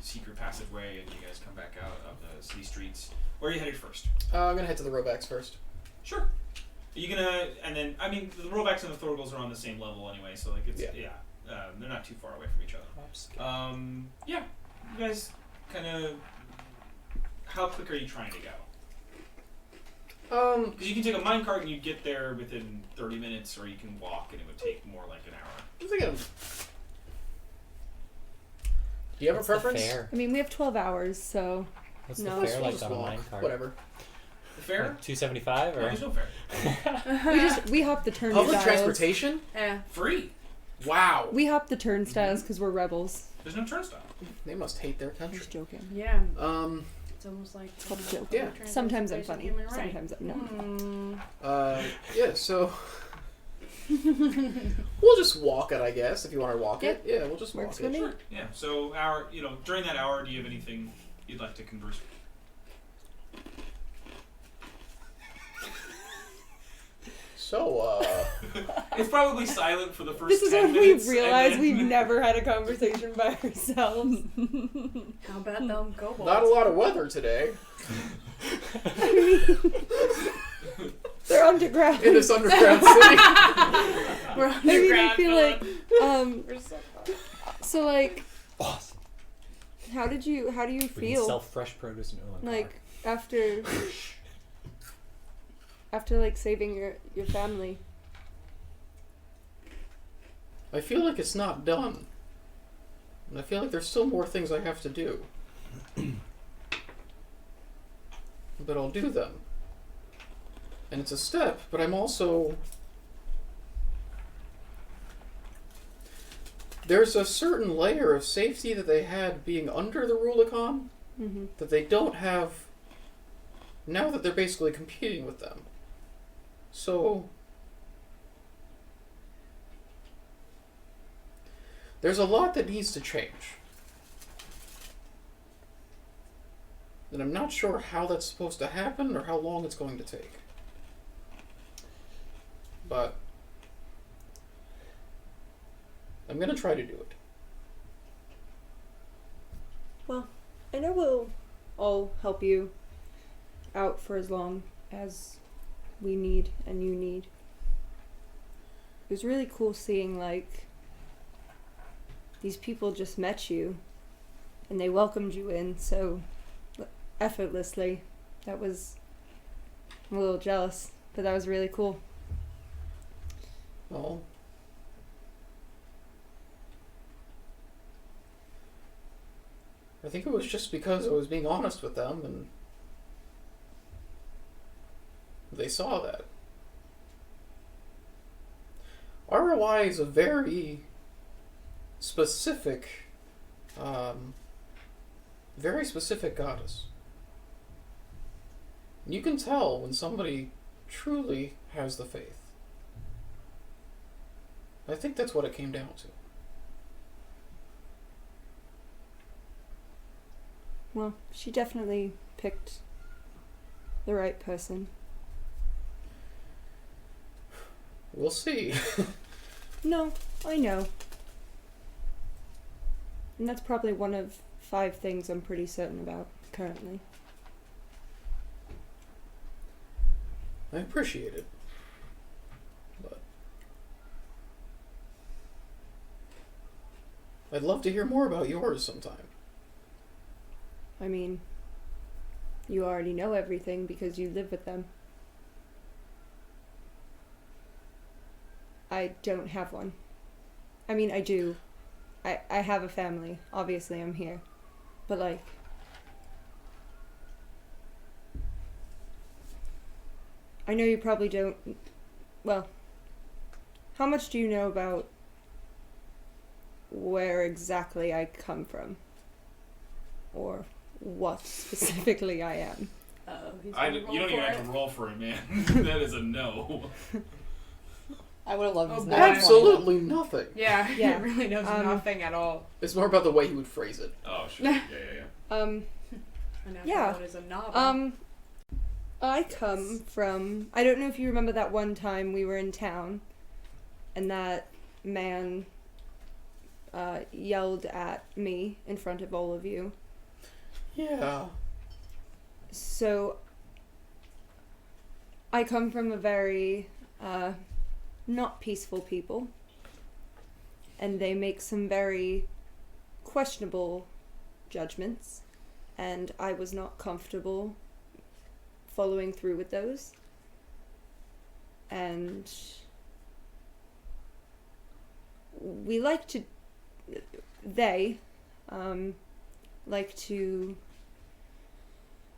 C: secret passageway, and you guys come back out of the city streets. Where are you headed first?
B: I'm gonna head to the Robacks first.
C: Sure. Are you gonna, and then I mean the Robacks and the Thorgals are on the same level anyway, so like it's they're not too far away from each other. Yeah, you guys kind of. How quick are you trying to go? Because you can take a minecart and you'd get there within 30 minutes, or you can walk and it would take more like an hour.
B: I'm thinking. Do you have
E: What's
B: a
E: the
B: preference?
E: fare?
D: I mean, we have 12 hours, so
E: What's
D: No,
E: the
D: it's
E: fare
B: We'll
E: like
B: just
E: on a
B: walk.
E: minecart?
B: Whatever.
C: The fare?
E: Like 275
C: No,
E: or
C: there's no fare.
D: we hop the turn
B: Public
D: dials.
B: transportation?
A: Yeah.
C: Free.
B: Wow.
D: We hop the turnstiles because we're rebels.
C: There's no turnstile.
B: They must hate their
D: I'm
B: country.
D: just joking.
A: Yeah.
B: Um,
A: It's almost like
D: It's called a joke.
B: Yeah.
D: Sometimes I'm funny. Sometimes I'm not.
B: yeah, so we'll just walk it, I guess, if you want to walk it. Yeah, we'll just
D: Works
B: walk
D: for
B: it.
D: me.
C: Sure. Yeah. So during that hour, do you have anything you'd like to converse?
B: So,
C: It's probably silent for the first.
D: This is
C: 10
D: when we
C: minutes, and
D: realize
C: then-
D: we've never had a conversation by ourselves.
A: How about them kobolds?
B: not a lot of weather today
D: They're underground.
B: in this underground city.
A: We're
D: I mean, I
A: underground.
D: feel like,
A: We're so far.
D: so like,
E: Awesome.
D: how do you
E: We can
D: feel
E: sell fresh produce in Ulan.
D: like after like saving your family?
B: I feel like it's not done. And I feel like there's still more things I have to do. But I'll do them. And it's a step, but I'm also... There's a certain layer of safety that they had being under the Rubicon
D: Mm-hmm.
B: that they don't have now that they're basically competing with them. So... There's a lot that needs to change. And I'm not sure how that's supposed to happen or how long it's going to take. But I'm going to try to do it.
D: Well, I know we'll all help you out for as long as we need and you need. It was really cool seeing like these people just met you and they welcomed you in so effortlessly. I'm a little jealous, but that was really cool.
B: Well, I think it was just because I was being honest with them and they saw that. ROI is a very specific goddess. You can tell when somebody truly has the faith. I think that's what it came down to.
D: Well, she definitely picked the right person.
B: We'll see.
D: No, I know. And that's probably one of 5 things I'm pretty certain about currently.
B: I appreciate it. But I'd love to hear more about yours sometime.
D: I mean, you already know everything because you live with them. I don't have one. I mean, I do. I have a family. Obviously, I'm here. But, like... I know you probably don't... Well, how much do you know about where exactly I come from? Or what specifically I am?
A: He's
C: You don't even have to roll for it, man. That is a no.
F: I would have loved this.
A: Oh,
F: nat
A: boy.
F: 20.
B: Absolutely nothing.
A: Yeah,
D: Yeah.
A: he really knows nothing at all.
B: It's more about the way he would phrase it.
C: Oh, sure. Yeah.
A: And
D: Yeah.
A: is a novel.
D: I come from... I don't know if you remember that one time we were in town and that man yelled at me in front of all of you.
B: Yeah.
D: So, I come from a very not peaceful people, and they make some very questionable judgments, and I was not comfortable following through with those. And we like to... They like to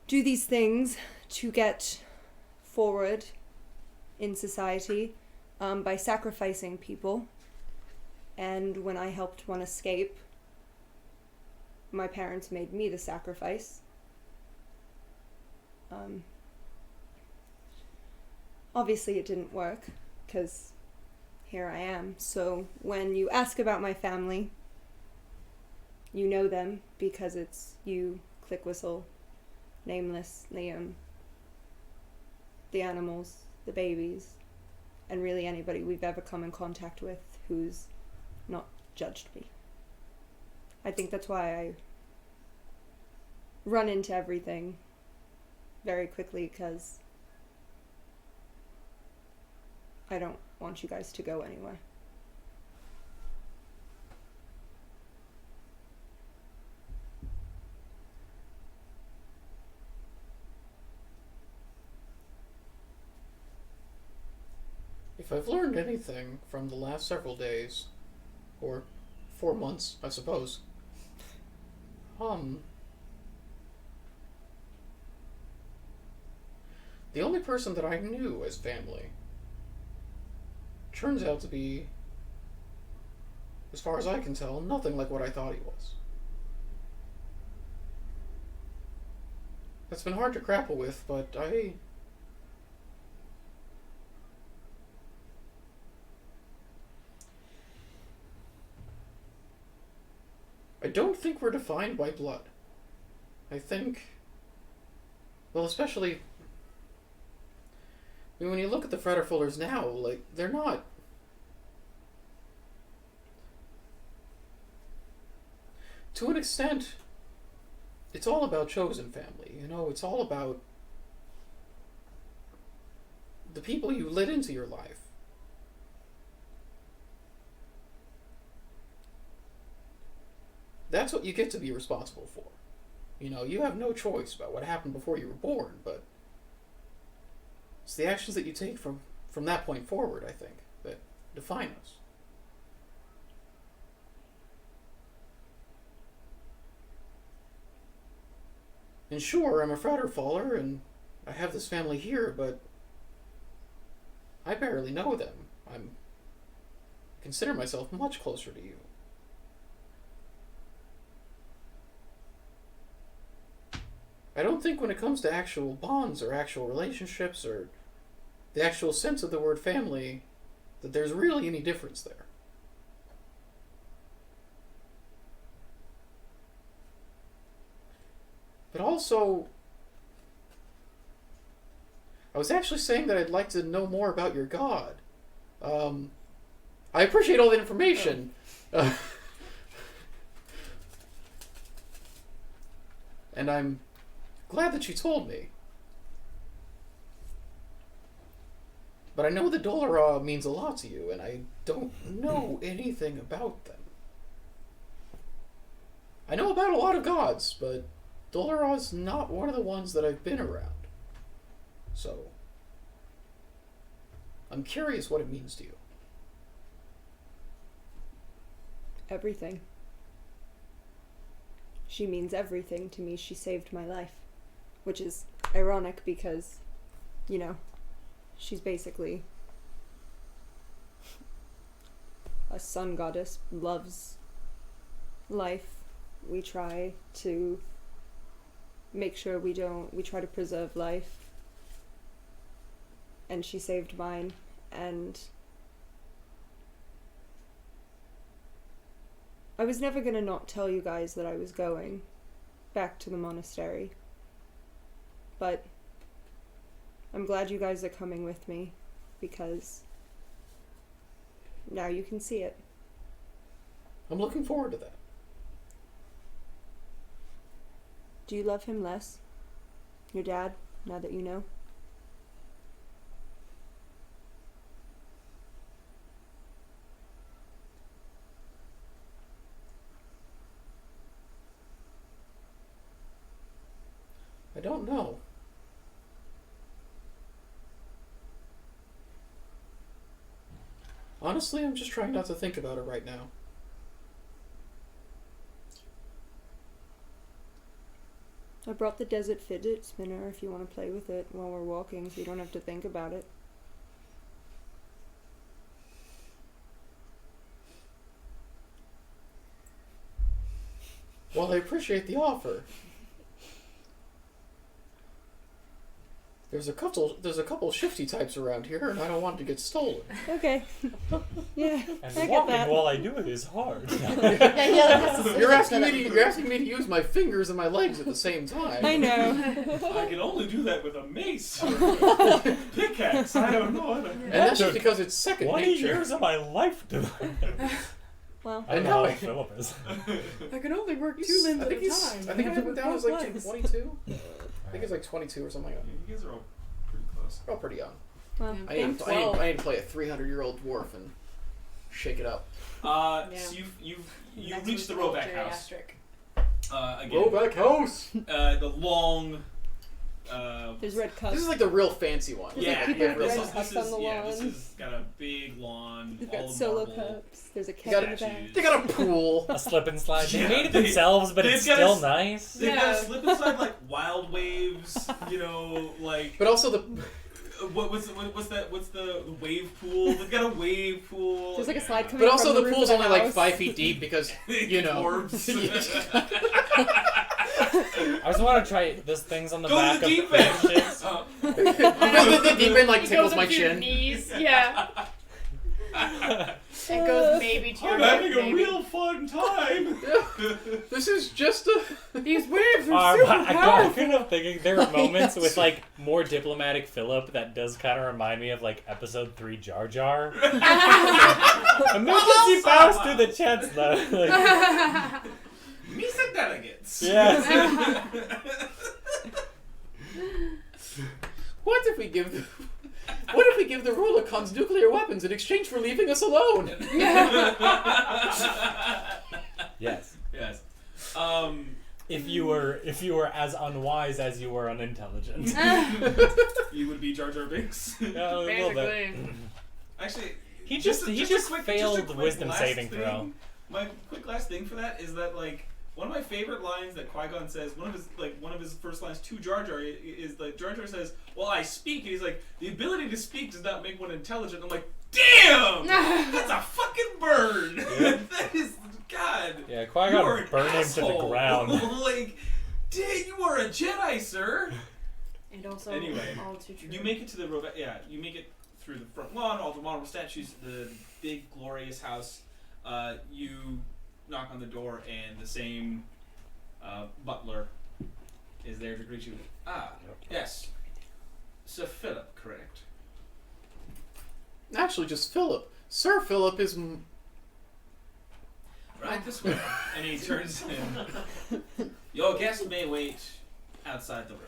D: do these things to get forward in society by sacrificing people And when I helped one escape, my parents made me the sacrifice. Obviously it didn't work, because here I am. So when you ask about my family, you know them because it's you, Click Whistle, Nameless, Liam, the animals, the babies, and really anybody we've ever come in contact with who's not judged me. I think that's why I run into everything very quickly, because I don't want you guys to go anywhere.
B: If I've learned anything from the last several days, or 4 months, I suppose, the only person that I knew as family turns out to be, as far as I can tell, nothing like what I thought he was. That's been hard to grapple with, but I don't think we're defined by blood. I think, well, especially when you look at the Fretterfullers now, like, they're not. To an extent, it's all about chosen family. You know, it's all about the people you let into your life. That's what you get to be responsible for. You know, you have no choice about what happened before you were born, but it's the actions that you take from that point forward, I think, that define us. And sure, I'm a Fratterfaller, and I have this family here, but I barely know them. I consider myself much closer to you. I don't think when it comes to actual bonds or actual relationships or the actual sense of the word family that there's really any difference there. But also, I was actually saying that I'd like to know more about your god. I appreciate all the information. And I'm glad that you told me. But I know the Dolorah means a lot to you, and I don't know anything about them. I know about a lot of gods, but Dolorah's not one of the ones that I've been around. So, I'm curious what it means to you.
D: Everything. She means everything to me. She saved my life. Which is ironic because, you know, she's basically a sun goddess, loves life. We try to make sure we try to preserve life. And she saved mine, and I was never gonna not tell you guys that I was going back to the monastery. But I'm glad you guys are coming with me, because now you can see it.
B: I'm looking forward to that.
D: Do you love him less? Your dad, now that you know?
B: I don't know. Honestly, I'm just trying not to think about it right now.
D: I brought the desert fidget spinner if you want to play with it while we're walking, so you don't have to think about it.
B: appreciate the offer. There's a couple shifty types around here, and I don't want to get stolen.
D: Okay. Yeah,
E: And
D: I get
E: walking
D: that.
E: while I do it is hard.
B: You're asking me to use my fingers and my legs at the same time.
D: I know.
C: I can only do that with a mace or a pickaxe. I don't know.
B: And that's just because it's second
E: 20
B: nature.
E: years of my life doing it.
D: Well,
E: I don't
B: And
E: know
B: now
E: how
B: I-
E: Philip is.
A: I can only work
B: I think he's. I think I took him down as like
D: Legs.
B: 22. I think he's like 22 or something like that.
C: You guys are all pretty close.
B: We're all pretty young.
D: well,
B: I need,
D: I'm
B: to,
D: 12.
B: I need to play a 300-year-old dwarf and shake it up.
C: So
A: Yeah.
C: you reached the Roback house. Again,
B: Roback house.
C: The long.
D: There's red cups.
B: This is like the real fancy one.
C: Yeah,
D: people
C: yeah,
D: with
C: this
D: red
C: is,
D: cups
C: this
D: on
C: is,
D: the
C: yeah, this
D: lawn.
C: has got a big lawn.
D: You've
C: all
D: got
C: of
D: solo
C: marble,
D: cups. There's a
B: got
D: cat in the back.
C: statues.
B: They got a pool.
E: A slip and slide. They
C: Yeah,
E: made it
C: they-
E: themselves, but
C: they've
E: it's
C: got
E: still
C: a-
E: nice.
C: They've got
A: Yeah.
C: a slip inside like wild waves, you know, like
B: But also the
C: what's the wave pool? They've got a wave pool.
D: There's like a
C: yeah.
D: slide coming
B: but also
D: from
B: the
D: roof
B: pool's
D: of the
B: only like
D: house.
B: 5 feet deep because you know.
C: Dwarves.
E: I just want to try those things on the
C: Go
E: back
C: to the
E: of
C: deep end.
E: ships.
C: Oh.
B: the deep end like
A: He
B: tickles
A: goes
B: my
A: up to your
B: chin.
A: knees. Yeah. It goes maybe to your
C: I'm
A: neck,
C: having a
A: maybe.
C: real fun time.
B: This is just a.
A: These waves are super
E: I
A: powerful.
E: kind of thinking there are moments with like more diplomatic Philip that does kind of remind me of like episode 3 Jar Jar. Emergency powers to the Chancellor. Like,
C: Misa delegates.
E: yes.
B: What if we give the. What if we give the Rulacons nuclear weapons in exchange for leaving us alone?
E: Yes.
C: Yes.
E: If you were as unwise as you were unintelligent.
C: You would be Jar Jar Binks.
E: Yeah, a little bit.
A: Basically.
C: Actually,
E: He just
C: a
E: failed
C: just a quick
E: wisdom
C: last
E: saving
C: thing.
E: throw.
C: My quick last thing for that is that like one of my favorite lines that Qui-Gon says, one of his first lines to Jar Jar is like Jar Jar says, "Well, I speak," and he's like, "The ability to speak does not make one intelligent." I'm like, "Damn, that's a fucking burn." That is God.
E: Yeah,
C: You're
E: Qui-Gon
C: an
E: burned him to
C: asshole.
E: the ground.
C: Like, dude, you are a Jedi, sir.
A: And also,
C: Anyway,
A: all too true.
C: You make it to the Roback. Yeah, you make it through the front lawn, all the marble statues, the big glorious house. You knock on the door, and the same butler is there to greet you. Ah, yes, Sir Philip, correct?
B: Actually, just Philip. Sir Philip is.
C: Right this way. And he turns in. Your guest may wait outside the room.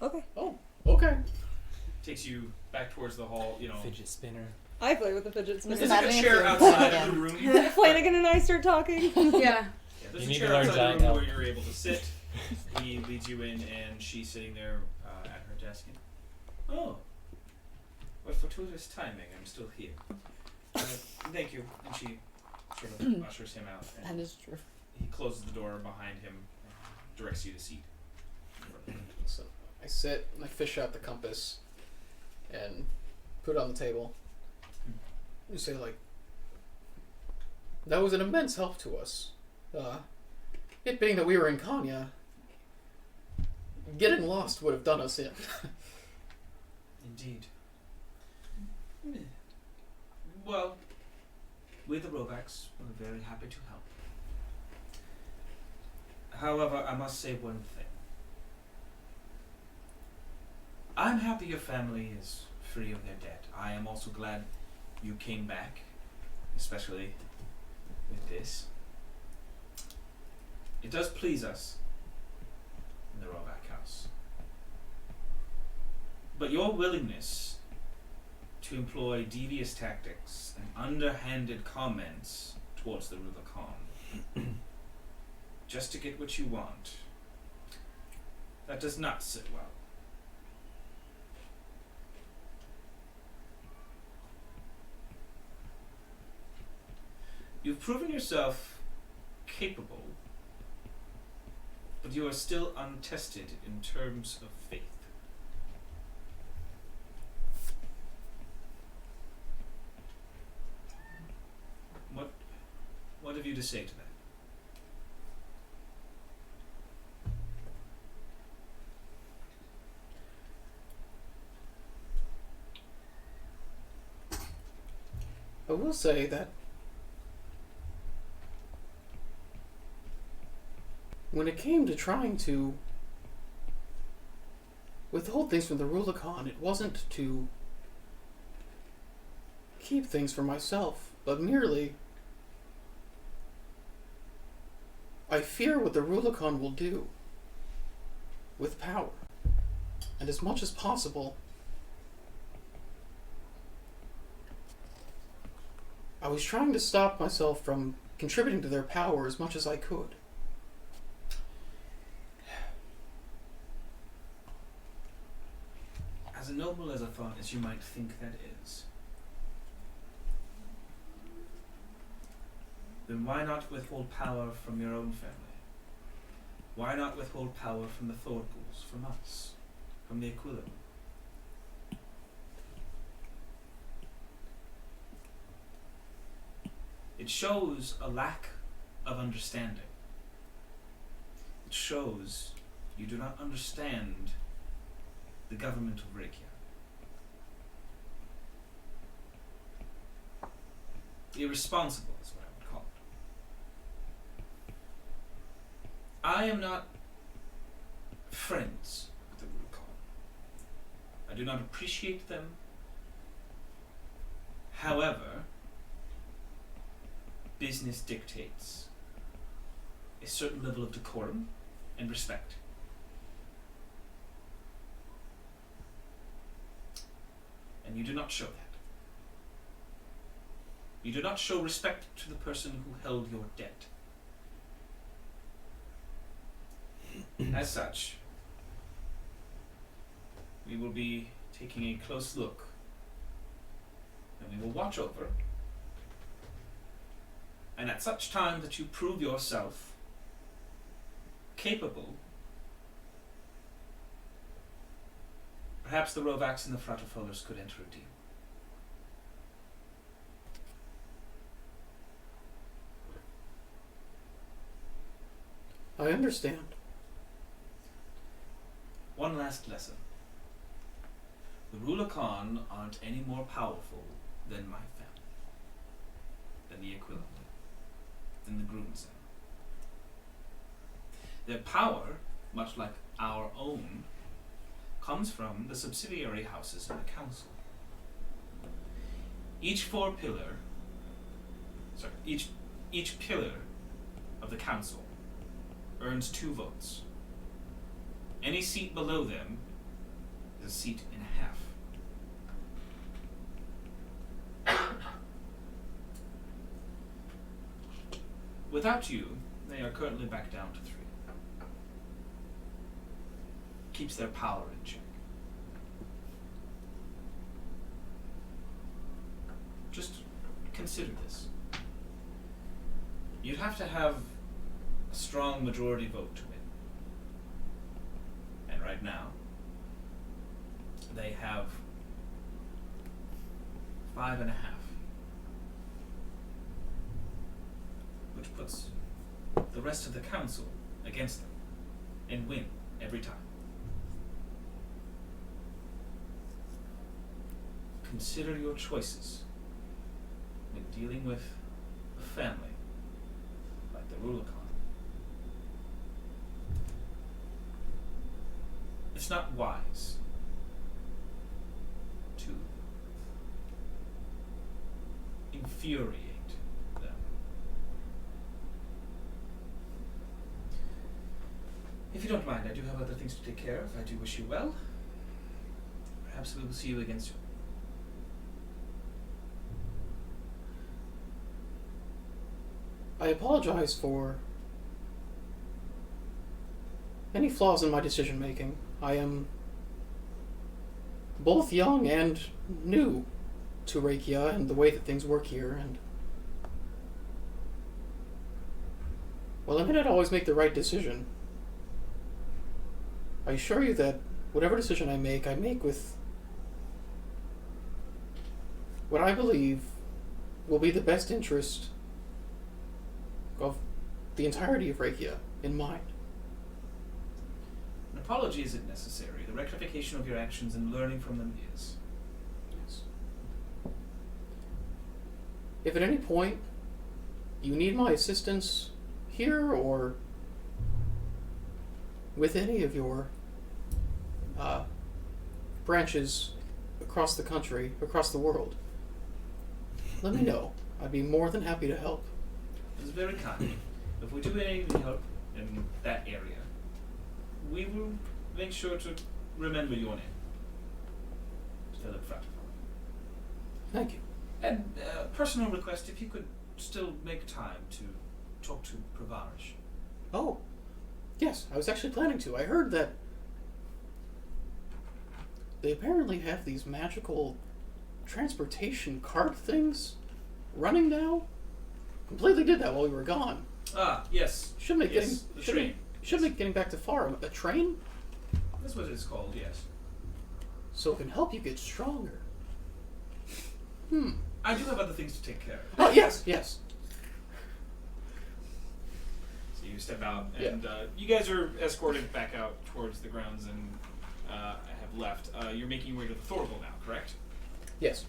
D: Okay.
B: Oh, okay.
C: Takes you back towards the hall. You know,
E: Fidget spinner.
D: I play with the fidget spinner.
C: there's like a
F: Imagining
C: chair
F: if
C: outside
F: you're
C: of the room.
D: Flanagan and I start talking.
A: Yeah.
C: Yeah, there's
E: You
C: a
E: need
C: chair
E: to learn
C: outside
E: giant
C: the room
E: elf.
C: where you're able to sit. He leads you in, and she's sitting there at her desk. And, oh, what fortuitous timing! I'm still here. Thank you. And she sort of ushers him out.
F: That
C: And
F: is true.
C: he closes the door behind him and directs you to seat.
B: So I sit and I fish out the compass and put it on the table. You say like, that was an immense help to us. It being that we were in Kanya, getting lost would have done us in.
C: Indeed. Well, we the Robacks are very happy to help. However, I must say one thing. I'm happy your family is free of their debt. I am also glad you came back, especially with this. It does please us in the Roback house. But your willingness to employ devious tactics and underhanded comments towards the Ruler Khan just to get what you want, that does not sit well. You've proven yourself capable, but you are still untested in terms of faith. What have you to say to that?
B: will say that when it came to trying to withhold things from the Rubicon, it wasn't to keep things for myself, but merely I fear what the Rubicon will do with power. And as much as possible, I was trying to stop myself from contributing to their power as much as I could.
C: As noble as a thought as you might think that is, then why not withhold power from your own family? Why not withhold power from the Thorgulls, from us, from the Aquila? It shows a lack of understanding. It shows you do not understand the government of Rakia. Irresponsible is what I would call it. I am not friends with the Rubicon. I do not appreciate them. However, business dictates a certain level of decorum and respect. And you do not show that. You do not show respect to the person who held your debt. As such, we will be taking a close look, and we will watch over. And at such time that you prove yourself capable, perhaps the Rovaks and the Fratofollers could enter a deal.
B: I understand.
C: One last lesson. The Rubicon aren't any more powerful than my family, than the Aquila, than the Grunzen. Their power, much like our own, comes from the subsidiary houses in the council. Each pillar of the council earns 2 votes. Any seat below them is a seat and a half. Without you, they are currently back down to 3. Keeps their power in check. Just consider this. You'd have to have a strong majority vote to win. And right now, they have 5.5. Which puts the rest of the council against them and win every time. Consider your choices when dealing with a family like the Rubicon. It's not wise to infuriate them. If you don't mind, I do have other things to take care of. I do wish you well. Perhaps we will see you again soon.
B: I apologize for any flaws in my decision making. I am both young and new to Rakia and the way that things work here, and while I may not always make the right decision, I assure you that whatever decision I make with what I believe will be the best interest of the entirety of Rakia in mind.
C: An apology isn't necessary. The rectification of your actions and learning from them is.
B: Yes. if at any point you need my assistance here or with any of your branches across the country, across the world, let me know. I'd be more than happy to help.
C: It's very kind. If we do any help in that area, we will make sure to remember your name. Still up front.
B: Thank you.
C: And personal request, if you could still make time to talk to Pravarish.
B: Oh, yes, I was actually planning to. I heard that they apparently have these magical transportation cart things running now. Completely did that while we were gone.
C: Ah, yes.
B: Should make
C: Yes, the train.
B: Should make getting back to Farum a train,
C: That's what it's called, yes.
B: so it can help you get stronger.
C: I do have other things to take care of.
B: Oh yes, yes.
C: So you step out, and you guys are escorted back out towards the grounds and have left. You're making your way to the Thorville now, correct?
B: Yes.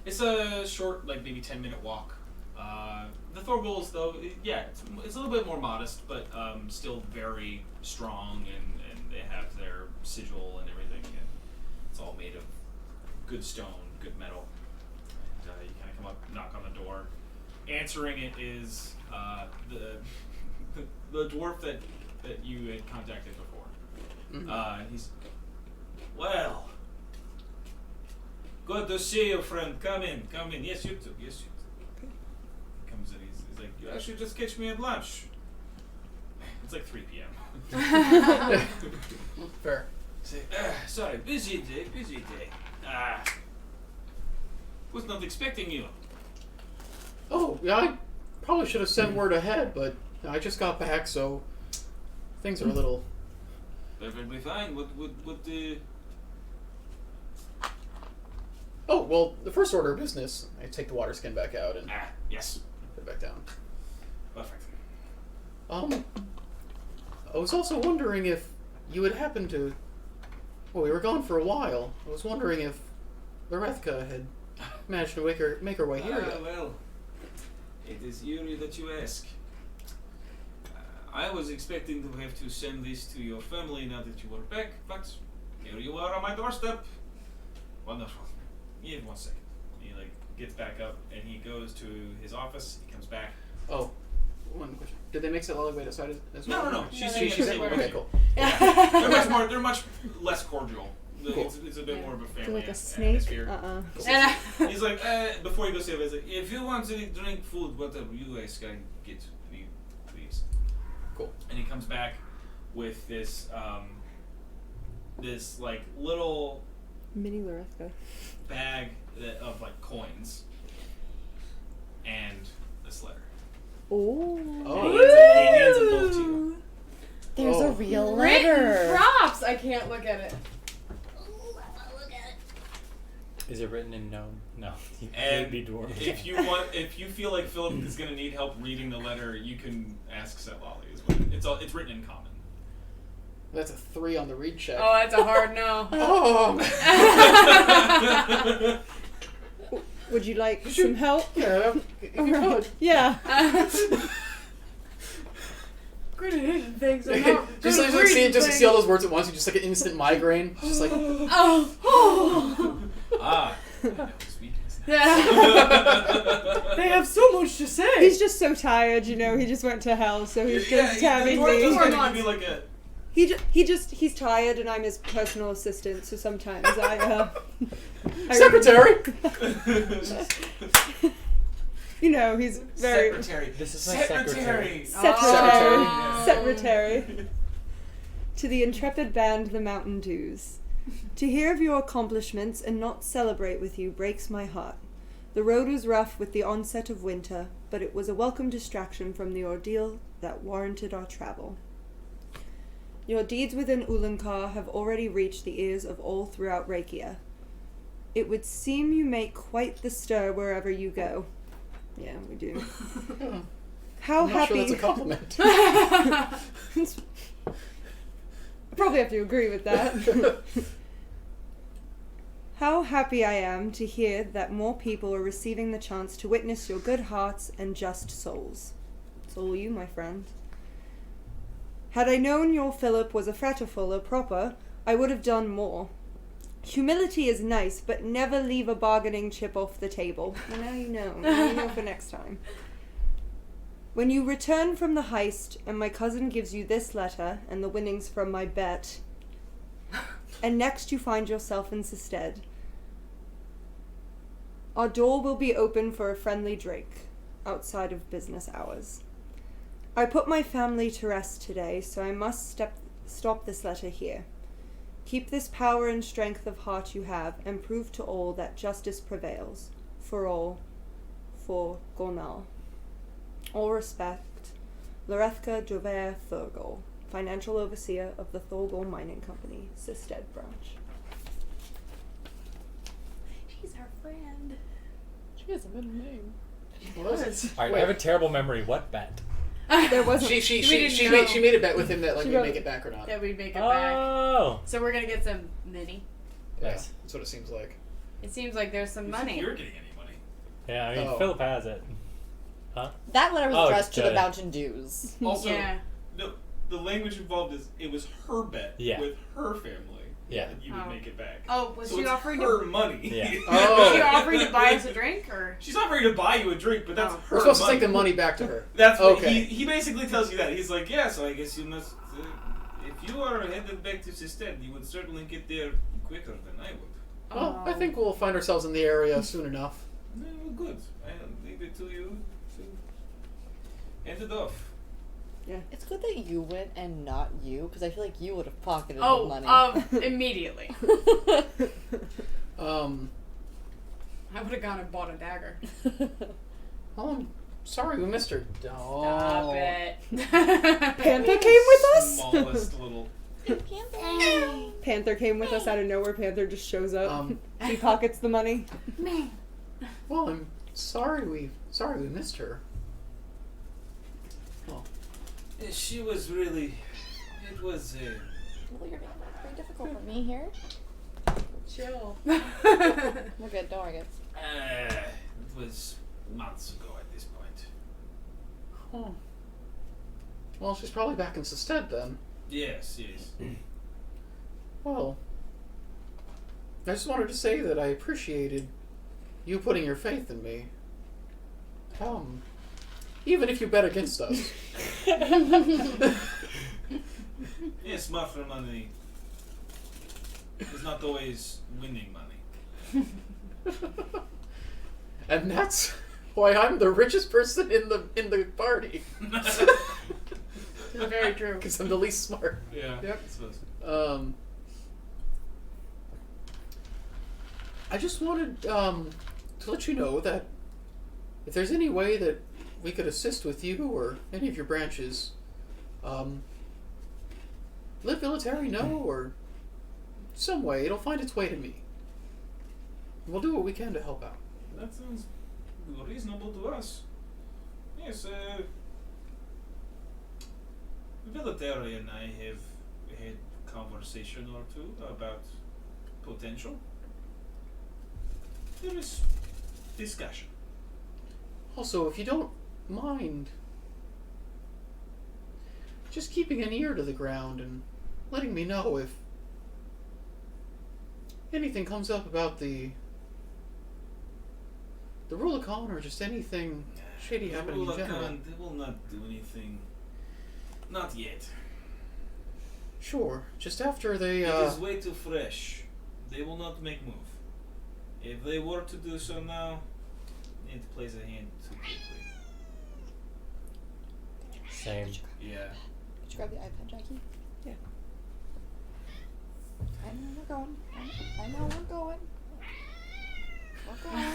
C: It's a short, like maybe 10-minute walk. The Thorvilles, though, it's a little bit more modest, but still very strong, and they have their sigil and everything, and it's all made of good stone, good metal. And you kind of come up, knock on the door. Answering it is the dwarf that you had contacted before. And he's, well, good to see you, friend. Come in. Yes, you too. He comes in. He's like, you actually just catch me at lunch. It's like 3 p.m.
B: Fair.
C: Say, sorry, busy day. Was not expecting you.
B: Oh, yeah, I probably should have sent word ahead, but I just got back, so things are a little...
C: Perfectly fine. What the...
B: Oh, well, the first order of business, I take the water skin back out and
C: Yes.
B: put it back down.
C: Perfect.
B: I was also wondering if you had happened to... Well, we were gone for a while. I was wondering if Lorethka had managed to make her way here yet.
C: Well, it is eerie that you ask. I was expecting to have to send this to your family now that you are back, but here you are on my doorstep. Wonderful. Give me 1 second. He gets back up and he goes to his office. He comes back.
B: Oh, one question. Did they make Salali wait outside as well?
C: No. She's sitting at
B: She's
C: the table.
B: okay, cool.
C: They're much less cordial.
B: Cool.
C: It's a bit more of a
D: Feel
C: family
D: like a snake.
C: atmosphere.
A: And
C: He's like, before he goes to he's like, if you want to drink food, whatever you guys can get, please.
B: Cool.
C: And he comes back with this, this like little
D: Mini Lorethka.
C: bag of like coins and this letter.
D: Oh.
B: Oh.
C: He hands them both to you.
F: There's
B: Oh.
F: a real
A: written
F: letter.
A: props. I can't look at it.
E: Is it written in gnome? No.
C: And
E: Maybe dwarf.
C: if you feel like Philip is gonna need help reading the letter, you can ask Setlali as well. It's written in common.
B: That's a 3 on the read check.
A: Oh, that's a hard no.
B: Oh!
D: Would you like some help?
B: Yeah, if you could.
D: Yeah.
A: Good at hitting things. I'm
B: just
A: not good at
B: like see
A: reading
B: just
A: things.
B: see all those words at once, you just like an instant migraine. Just like
A: Oh.
C: Ah, that was weakness.
A: They have so much to say.
D: He's just so tired, you know. He just went to hell, so he's just having
C: the dwarf
D: me.
C: does
A: Four
C: kinda
A: months.
C: give you like a
D: He's tired, and I'm his personal assistant. So sometimes I
B: secretary.
D: you know, he's very
C: secretary.
E: This is my secretary.
D: secretary.
A: Oh.
D: Secretary. To the intrepid band, the Mountain Dews. To hear of your accomplishments and not celebrate with you breaks my heart. The road was rough with the onset of winter, but it was a welcome distraction from the ordeal that warranted our travel. Your deeds within Ulankar have already reached the ears of all throughout Rakia. It would seem you make quite the stir wherever you go. Yeah, we do. How
B: I'm not
D: happy...
B: sure that's a compliment.
D: I probably have to agree with that. How happy I am to hear that more people are receiving the chance to witness your good hearts and just souls. It's all you, my friend. Had I known your Philip was a Fretterfuller proper, I would have done more. Humility is nice, but never leave a bargaining chip off the table. Well, now you know. Now you know for next time. When you return from the heist, and my cousin gives you this letter and the winnings from my bet, and next you find yourself in Sested, our door will be open for a friendly drink outside of business hours. I put my family to rest today, so I must stop this letter here. Keep this power and strength of heart you have, and prove to all that justice prevails. For all. For Gornal. All respect. Lorethka Jover Thurgol, Financial Overseer of the Thorgol Mining Company, Sested Branch.
A: She's our friend.
F: She has a middle name.
B: What was it?
E: Alright, I have a terrible memory. What bet?
D: There wasn't.
B: She
A: didn't
B: made a bet with him that like
D: She
B: we'd
D: wrote-
B: make it back or not.
A: That we'd make it back.
E: Oh!
A: So we're gonna get some money.
B: Yeah,
E: Nice.
B: that's what it seems like.
A: It seems like there's some
C: You think
A: money.
C: you're getting any money?
E: Yeah, I mean,
B: Oh.
E: Philip has it.
F: That letter was
E: Oh,
F: addressed to the
E: okay.
F: Mountain Dews.
C: Also,
A: Yeah.
C: the language involved is it was her bet
E: Yeah.
C: with her family
E: Yeah.
C: that you would
A: Oh.
C: make it back.
A: Oh, was
C: so
A: she
C: it's
A: offering
C: her
A: to?
C: money.
E: Yeah.
B: Oh.
A: Was she offering to buy us a drink, or?
C: She's offering to buy you a drink, but that's
A: Oh.
C: her
B: We're supposed
C: money.
B: to take the money back to her.
C: That's what
B: Okay.
C: he basically tells you that. He's like, yeah, so I guess you must. If you are headed back to Sested, you would certainly get there quicker than I would.
B: Well, I think we'll find ourselves in the area soon enough.
C: Well, good. I'll leave it to you to end it off.
F: It's good that you went and not you, because I feel like you would have pocketed the money.
A: Immediately. I would have gone and bought a dagger.
B: Oh, I'm sorry we missed her.
A: Stop it.
D: Panther came with us?
C: Smallest little.
D: Panther came with us out of nowhere. Panther just shows up.
B: Um,
D: He pockets the money.
B: well, I'm sorry we missed her.
C: She was really. It was.
F: Well, you're making it very difficult for me here.
A: Chill.
F: We're good, don't worry, guys.
C: It was months ago at this point.
B: Oh. Well, she's probably back in Sested then.
C: Yes.
B: Well, I just wanted to say that I appreciated you putting your faith in me. Even if you bet against us.
C: Yes, mafia money is not always winning money.
B: And that's why I'm the richest person in the party.
A: Very true.
B: Because I'm the least smart.
C: Yeah.
B: Yep.
C: I suppose.
B: I just wanted to let you know that if there's any way that we could assist with you or any of your branches, let Military know or some way. It'll find its way to me. We'll do what we can to help out.
C: That sounds reasonable to us. Yes, Military and I have had conversation or two about potential. There is discussion.
B: Also, if you don't mind, just keeping an ear to the ground and letting me know if anything comes up about the Rulacan or just anything shady happening in general.
C: They will not do anything. Not yet.
B: Sure, just after they,
C: It is way too fresh. They will not make move. If they were to do so now, it plays a hand too quickly.
E: Same.
C: Yeah.
F: Did you grab the iPad, Jackie?
D: Yeah.
F: I know we're going. I know we're going. We're going.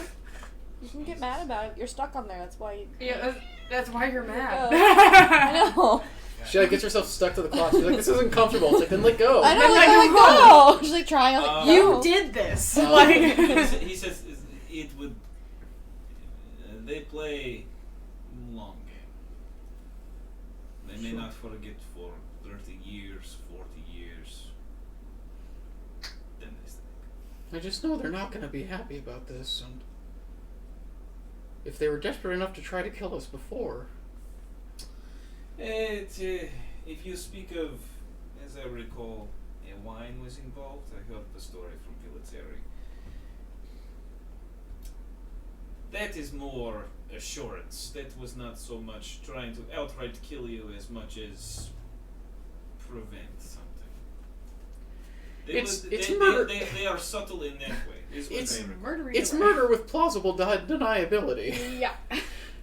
F: You can get mad about it. You're stuck on there. That's why you.
A: Yeah, that's why you're mad.
F: I know.
B: she like gets herself stuck to the clock. She's like, "This isn't comfortable." It's like, then let go.
F: I know.
A: Then
F: Like,
A: let
F: I'm like, no. She's like trying. I'm like,
A: You
F: no.
A: did this.
C: He
A: Like.
C: he says it would. They play long game. They may
B: Sure.
C: not forget for 30 years, 40 years. Then they stay.
B: I just know they're not going to be happy about this, and if they were desperate enough to try to kill us before...
C: If you speak of, as I recall, wine was involved, I heard the story from Villateri. That is more assurance. That was not so much trying to outright kill you as much as prevent something.
B: It's murder.
C: They are subtle in that way. Is what
B: It's
C: I recall.
A: Murder.
B: It's murder with plausible deniability.
A: Yeah.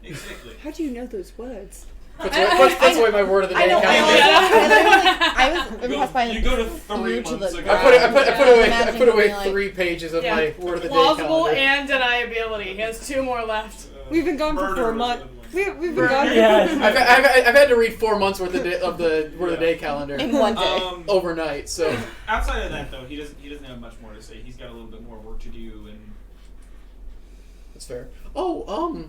C: Exactly.
D: How do you know those words?
B: Puts away my word of the day
F: I know.
B: calendar.
F: I was impressed by
C: You go to 3
F: to
C: months
F: the
C: ago.
B: I put away
F: Imagine
B: 3 pages of
A: Yeah.
B: my word of the day
A: Plausible
B: calendar.
A: and deniability. He has 2 more left.
D: We've been gone for
C: Murder
D: 4
C: was
D: months.
C: the one.
D: We've been gone for
E: Yeah.
B: I've had to read 4 months worth of the word of the day calendar
F: in one day.
B: overnight. So
C: Outside of that, though, he doesn't have much more to say. He's got a little bit more work to do, and
B: that's fair. Oh,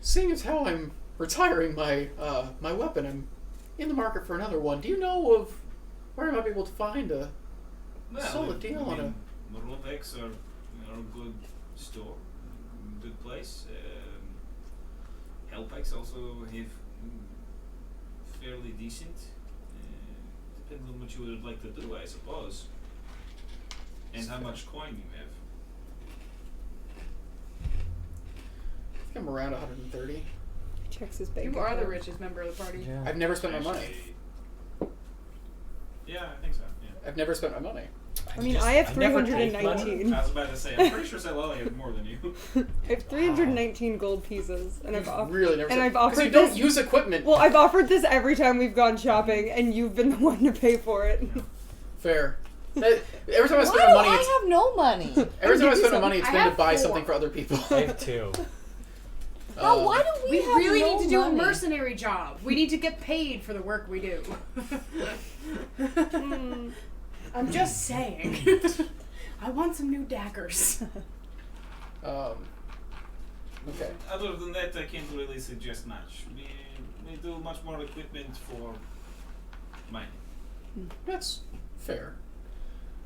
B: seeing as how I'm retiring my my weapon, I'm in the market for another one. Do you know of where I might be able to find a solid deal on a...
C: Rolex are a good store, good place. Hellpikes also have fairly decent. Depends on what you would like to do, I suppose, and how much coin you have.
B: I think I'm around 130.
D: Checks his bank
A: You are the
D: account.
A: richest member of the party.
E: Yeah.
B: I've never spent my money.
C: Actually, yeah, I think so. Yeah.
B: I've never spent my money.
D: I mean, I have
E: never take
D: 319.
C: I was about to say, I'm pretty sure Salali has more than you.
D: I have 319 gold pieces, and I've offered.
B: Really never.
D: And I've
B: because you
D: offered
B: don't
D: this.
B: use equipment.
D: Well, I've offered this every time we've gone shopping, and you've been the one to pay for it.
B: Fair. Every time I
F: Why
B: spend
F: do
B: my money,
F: I
B: it's,
F: have no money?
B: every time I
D: give you
B: spend my
D: some.
B: money, it's
A: I
B: been to
A: have
B: buy
A: 4.
B: something for other people.
E: I have 2.
F: Bro, why do
A: We
F: have
A: really
F: no
A: need to do
F: money?
A: a mercenary job. We need to get paid for the work we do. I'm just saying. I want some new daggers.
B: Okay.
C: Other than that, I can't really suggest much. We do much more equipment for mining.
B: That's fair.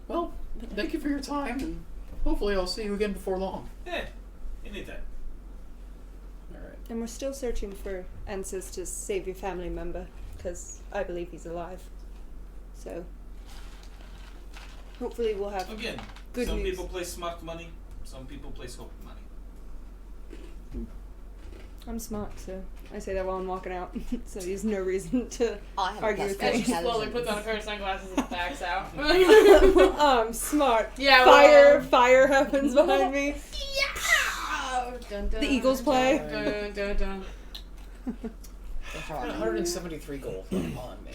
B: Well, thank you for your time, and hopefully I'll see you again before long.
C: Yeah, anytime.
B: Alright.
D: And we're still searching for answers to save your family member, because I believe he's alive. So, hopefully we'll have
C: Again,
D: good
C: some
D: news.
C: people place smart money, some people place hope money.
D: I'm smart, so I say that while I'm walking out. So there's no reason to
F: I have
D: argue
F: a
D: with
F: plus
D: me.
A: She slowly puts on a pair of sunglasses and backs out.
D: I'm smart.
A: Yeah,
D: Fire happens behind me.
A: Yeah! Dun, dun,
D: The Eagles play.
A: Dun, dun, dun.
B: I got 173 gold on me.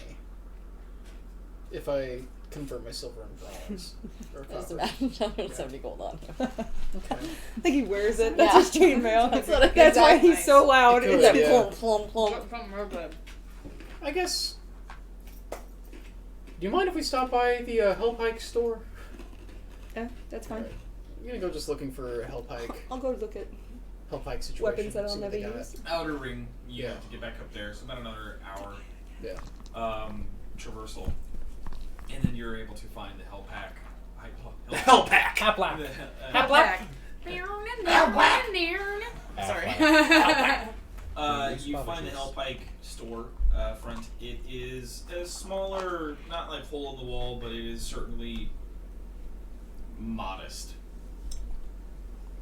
B: If I convert my silver and bronze. Or
F: Just
B: copper.
F: imagine 170 gold on him.
B: Okay.
D: I think he wears it. That's
F: Yeah.
D: his chainmail.
F: That's what I think.
D: That's why
F: Exactly.
D: he's so loud.
B: It could,
F: Yeah,
B: yeah.
F: plump, plump, plump.
A: Something real good.
B: I guess. Do you mind if we stop by the Hellpike store?
D: Yeah, that's fine.
B: Alright. I'm gonna go just looking for a Hellpike
D: I'll go look at
B: situation.
D: weapons that I'll
B: see what
D: never
B: they got.
D: use.
C: Outer ring, you
B: Yeah.
C: have to get back up there, so about another hour
B: Yeah.
C: traversal. And then you're able to find the Hellpack.
B: Hellpack!
E: Haplak.
A: Hellpack. Sorry.
C: You find the Hellpike store front. It is a smaller, not like hole in the wall, but it is certainly modest.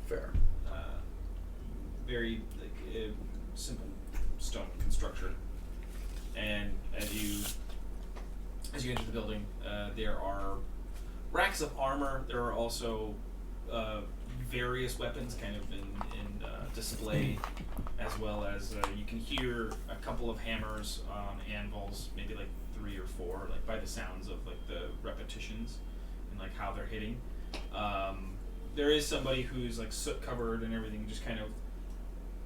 B: Fair.
C: Very like simple stone construction. And as you enter the building, there are racks of armor. There are also various weapons kind of in display, as well as you can hear a couple of hammers on anvils, maybe like 3 or 4, like by the sounds of like the repetitions and like how they're hitting. There is somebody who's like soot covered and everything, just kind of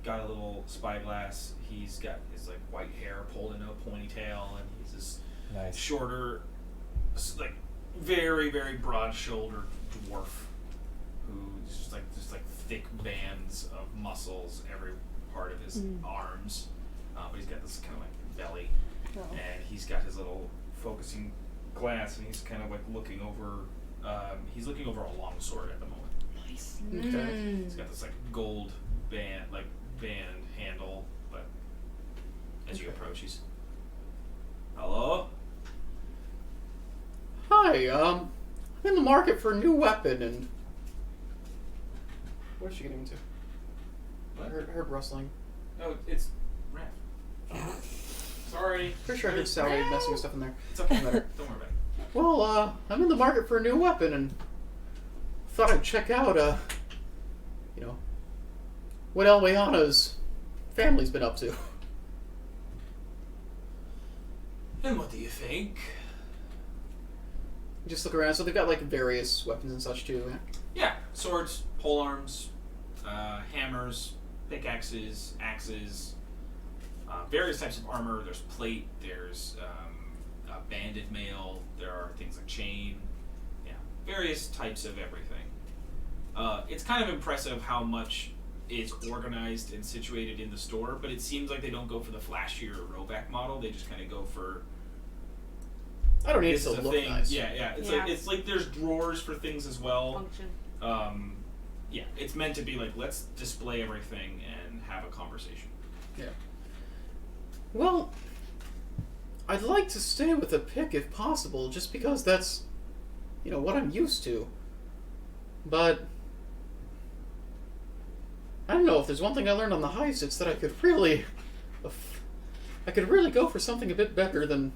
C: got a little spyglass. He's got his like white hair pulled into a ponytail, and he's this
E: Nice.
C: shorter, like very very broad-shouldered dwarf who's just like thick bands of muscles every part of his arms, but he's got this kind of like belly,
D: Oh.
C: and he's got his little focusing glass, and he's kind of like looking over He's looking over a long sword at the moment.
D: Nice.
B: Okay.
C: It's got this like gold band handle, but as you approach, he's hello.
B: Hi, I'm in the market for a new weapon, and where's she getting into? I heard rustling.
C: Oh, it's Raph. Sorry.
B: Pretty sure I heard Sally messing with stuff in there.
C: It's okay.
B: Better.
C: Don't worry about it.
B: Well, I'm in the market for a new weapon, and thought I'd check out, what Elwayana's family's been up to.
C: And what do you think?
B: Just look around. So they've got like various weapons and such too.
C: Yeah, swords, polearms, hammers, pickaxes, axes, various types of armor. There's plate. There's banded mail. There are things like chain. Yeah, various types of everything. It's kind of impressive how much is organized and situated in the store, but it seems like they don't go for the flashier Roback model. They just kind of go for.
B: I don't need it
C: This
B: to
C: is a
B: look
C: thing.
B: nice.
C: Yeah.
A: Yeah.
C: It's like there's drawers for things as well.
A: Function.
C: Yeah, it's meant to be like let's display everything and have a conversation.
B: Yeah. Well, I'd like to stay with a pick if possible, just because that's, what I'm used to. But I don't know, if there's one thing I learned on the heist, it's that I could really go for something a bit better than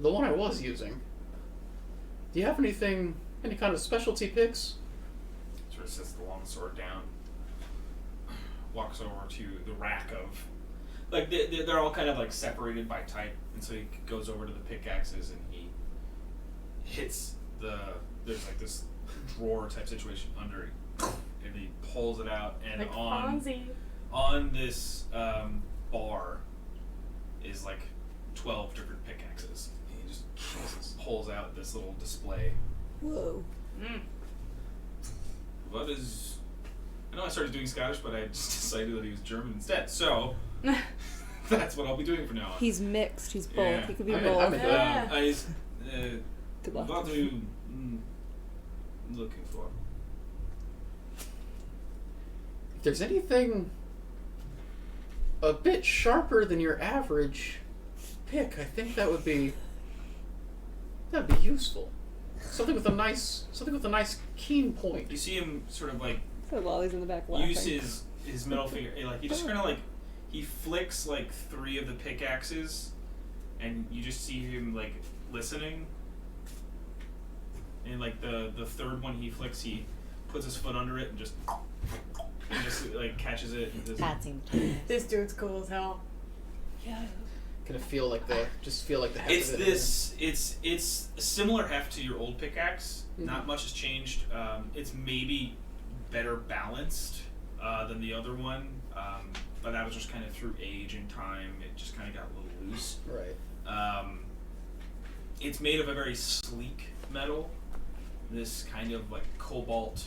B: the one I was using. Do you have any kind of specialty picks?
C: Sort of sets the long sword down, walks over to the rack of, like they're all kind of like separated by type, and so he goes over to the pickaxes and he hits there's like this drawer type situation under it, and he pulls it out, and
A: Like
C: on
A: Fonzie.
C: this bar is like 12 different pickaxes. And he just pulls out this little display.
D: Whoa.
C: What is... I know I started doing Scottish, but I just decided that he was German instead. So, that's what I'll be doing from now on.
D: He's mixed. He's both.
C: Yeah.
D: He could be
B: I'm
D: both.
B: in-
A: Yeah.
D: Good luck.
C: What are you looking for?
B: If there's anything a bit sharper than your average pick, I think that'd be useful. Something with a nice keen point.
C: You see him sort of like
D: So Wally's in the back laughing.
C: use his middle finger, like he just kind of like he flicks like 3 of the pickaxes, and you just see him like listening. And like the third one he flicks, he puts his foot under it and just like catches it. And just,
A: This dude's cool as hell.
D: Yeah.
B: Kind of feel like the heft
C: it's
B: of it.
C: it's a similar heft to your old pickaxe.
B: Mhm.
C: Not much has changed. It's maybe better balanced than the other one, but that was just kind of through age and time. It just kind of got a little loose.
B: Right.
C: It's made of a very sleek metal. This kind of like cobalt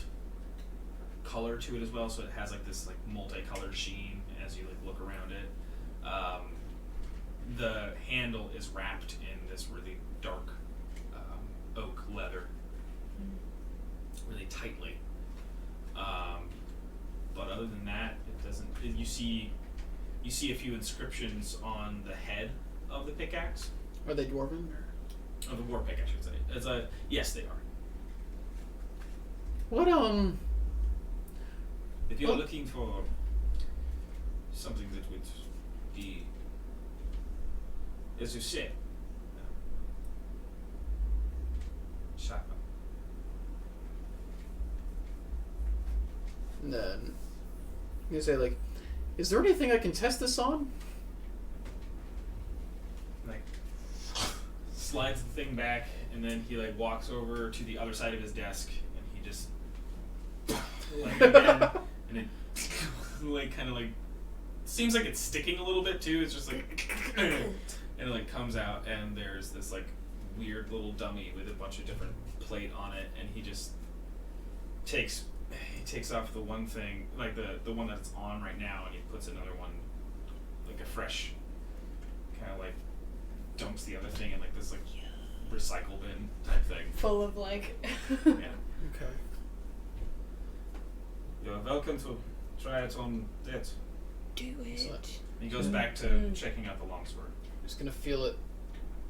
C: color to it as well, so it has like this like multicolored sheen as you like look around it. The handle is wrapped in this really dark oak leather, really tightly. But other than that, it doesn't. You see a few inscriptions on the head of the pickaxe,
B: Are they dwarven?
C: of the war pick, I should say. Yes, they are.
B: What
C: If you're
B: Well-
C: looking for something that would be, as you say, sharper.
B: And then you say like, is there anything I can test this on?
C: Like slides the thing back, and then he like walks over to the other side of his desk, and he just like again, and it like kind of like seems like it's sticking a little bit too. It's just like and it like comes out, and there's this like weird little dummy with a bunch of different plate on it, and he just takes off the one thing, like the one that's on right now, and he puts another one, like a fresh kind of like dumps the other thing in like this like recycle bin type thing.
A: Full of like.
C: Yeah.
B: Okay.
C: You're welcome to try it on that.
D: Do
B: Excellent.
D: it.
C: He goes back to checking out the longsword.
B: Just gonna feel it.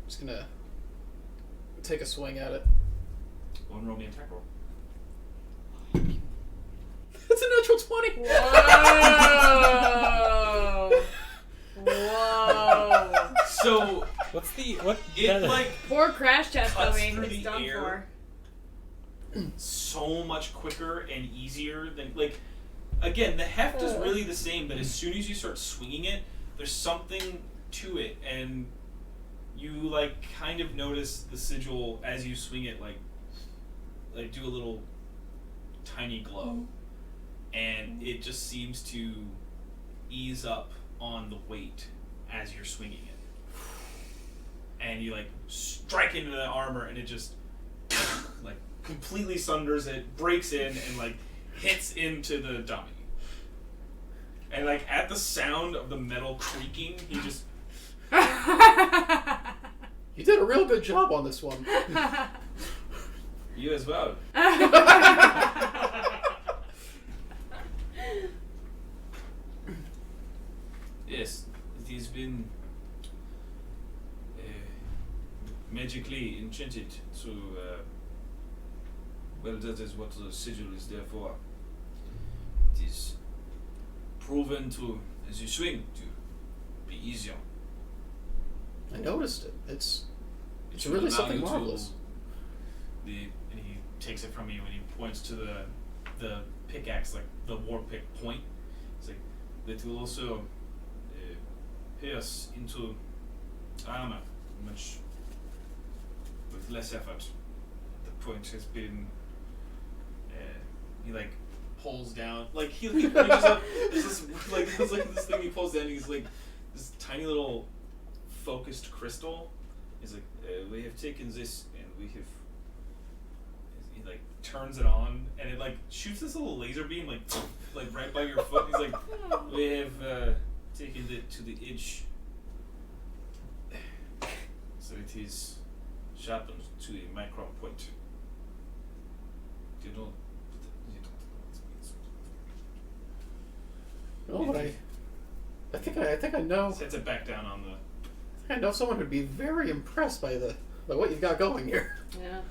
B: Just gonna take a swing at it.
C: Go and roll me an attack roll.
B: It's a natural 20.
A: Whoa! Whoa!
C: So
E: What's the what?
C: it like
A: Poor crash test
C: Cuts
A: dummy.
C: through
A: It's
C: the
A: done
C: air.
A: for.
C: so much quicker and easier than like. Again, the heft is really the same, but as soon as you start swinging it, there's something to it, and you like kind of notice the sigil as you swing it, like do a little tiny glow, and it just seems to ease up on the weight as you're swinging it, and you like strike into the armor, and it just like completely sunders it, breaks in, and like hits into the dummy. And like at the sound of the metal creaking, he just
B: You did a real good job on this one.
C: you as well. Yes, it has been magically enchanted to. Well, that is what the sigil is there for. It is proven to, as you swing, to be easier.
B: I noticed it. It's
C: It
B: really
C: should allow
B: something
C: you to
B: marvelous.
C: And he takes it from you and he points to the pickaxe, like the war pick point. It's like that will also pierce into armor much with less effort. The point has been. He like pulls down, like he reaches up. There's this thing he pulls down. And he's like this tiny little focused crystal. He's like, we have taken this and we have. He like turns it on and it like shoots this little laser beam like right by your foot. He's like, we have taken it to the edge, so it is sharpened to a micron point. You don't.
B: No, but I think I know.
C: Sets it back down on the.
B: I know someone would be very impressed by what you've got going here.
A: Yeah.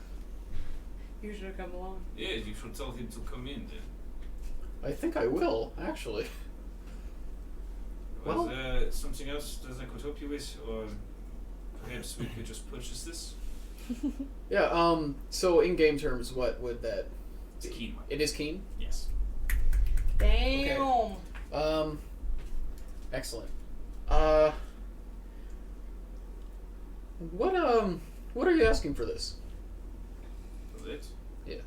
A: You should have come along.
C: Yeah, you should tell him to come in then.
B: I think I will, actually.
C: Was
B: Well-
C: there something else that I could help you with, or perhaps we could just purchase this?
B: Yeah. So in game terms, what would that?
C: It's a keen one.
B: It is keen.
C: Yes.
A: Damn.
B: Excellent. What are you asking for this?
C: Was it?
B: Yes.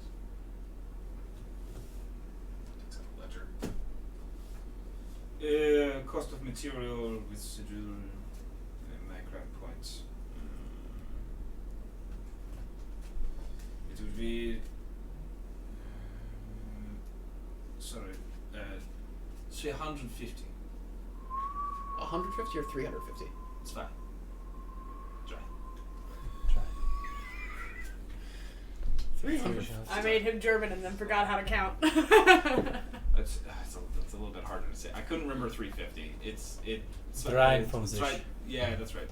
C: Takes out a ledger. Cost of material with sigil and micron points. It would be. Sorry. 350.
B: 150 or 350?
C: It's fine. Try.
E: Try.
B: 300.
A: I made him German and then forgot how to count.
C: That's a little bit harder to say. I couldn't remember 350. It's
E: 53.
C: Yeah, that's right.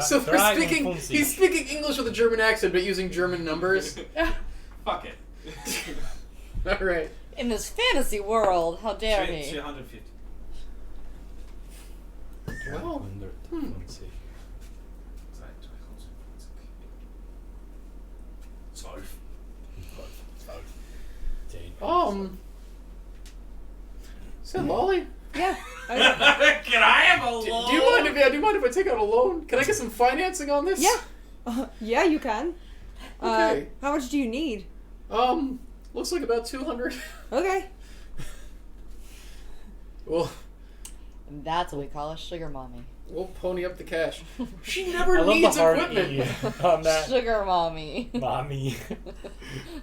B: So for speaking,
E: 53.
B: he's speaking English with a German accent, but using German numbers.
C: Fuck it.
B: All right.
F: In this fantasy world, how dare he?
C: 350.
B: Well,
E: 120.
B: Is that Lolly?
D: Yeah.
C: Can I have a
B: Do
C: loan?
B: you mind if I take out a loan? Can I get some financing on this?
D: Yeah. Yeah, you can.
B: Okay.
D: How much do you need?
B: Looks like about 200.
D: Okay.
B: Well,
F: That's what we call a sugar mommy.
B: we'll pony up the cash. She
E: I
B: never
E: love the
B: needs
E: hard
B: equipment.
E: E on that.
F: Sugar mommy.
E: Mommy.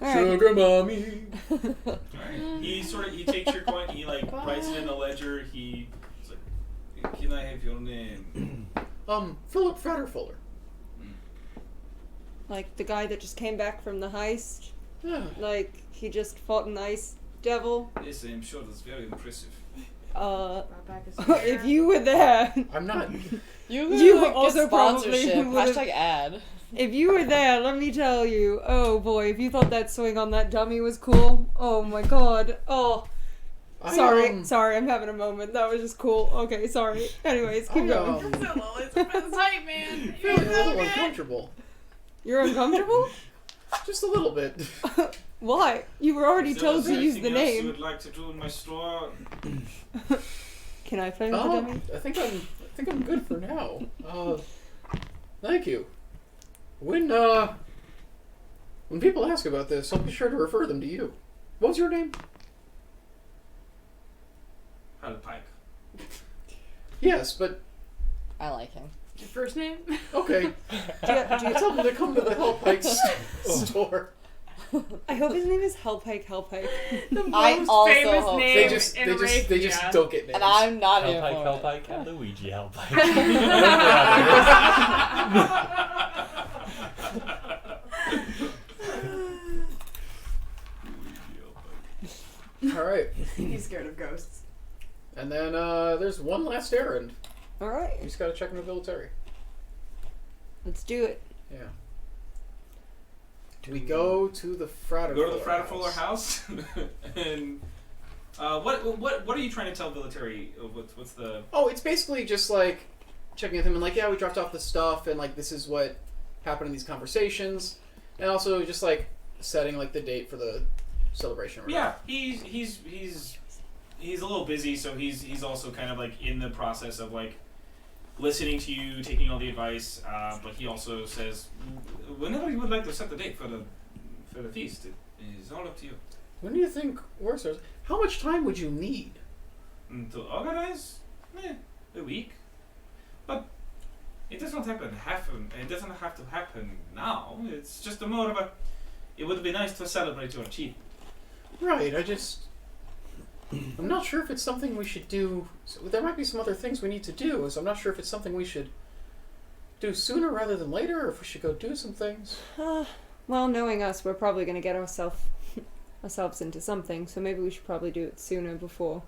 D: All right.
B: Sugar mommy.
C: Alright. He takes your coin, he like writes it in the ledger, he's like, can I have your name?
B: Philip Fratterfuller.
D: Like the guy that just came back from the heist.
B: Yeah.
D: Like he just fought an ice devil.
C: Yes, I'm sure that's very impressive.
A: Brought back his
D: If you were there,
B: I'm not.
D: You
F: like,
D: also
F: get
D: probably
F: sponsorship.
D: would've-
F: Hashtag ad.
D: if you were there, let me tell you. Oh boy, if you thought that swing on that dummy was cool, oh my god. Oh, sorry, I'm having a moment. That was just cool. Okay, sorry. Anyways, keep going.
A: It's tight, man.
B: Feeling a little uncomfortable.
D: You're uncomfortable?
B: Just a little bit.
D: Why? You were already
C: Is there
D: told to use
C: anything
D: the
C: else you
D: name.
C: would like to do in my store?
D: Can I play with the dummy?
B: I think I'm good for now. Thank you. When people ask about this, I'll be sure to refer them to you. What's your name?
C: Hal Pike.
B: Yes, but
F: I like him.
A: Your first name?
B: okay.
D: Do you,
B: Tell them to come to the Hellpike's store.
D: I hope his name is Hellpike. Hellpike.
A: The
F: I
A: most
F: also
A: famous
F: hope-
A: name
B: They just
A: in
B: don't get names.
F: And I'm not here
E: Hellpike,
F: for
E: Hellpike, and Luigi Hellpike.
B: All right,
A: He's scared of ghosts.
B: and then there's one last errand.
D: All
B: You
D: right,
B: just gotta check in the military.
D: let's do it.
B: Yeah. We go to the Fraterfuller.
C: Go to the Fraterfuller house, and what are you trying to tell Military? What's the?
B: Oh, it's basically just like checking with him and like, yeah, we dropped off the stuff and like this is what happened in these conversations, and also just like setting like the date for the celebration. Or
C: Yeah, he's a little busy, so he's also kind of like in the process of like listening to you, taking all the advice. But he also says, whenever you would like to set the date for the feast, it is all up to you.
B: When do you think works? How much time would you need?
C: To organize, a week, but it doesn't happen. It doesn't have to happen now. It's just a more of a. It would be nice to celebrate your achievement.
B: Right. I'm not sure if it's something we should do. There might be some other things we need to do, so I'm not sure if it's something we should do sooner rather than later, or if we should go do some things.
D: Well, knowing us, we're probably going to get ourselves into something, so maybe we should probably do it sooner before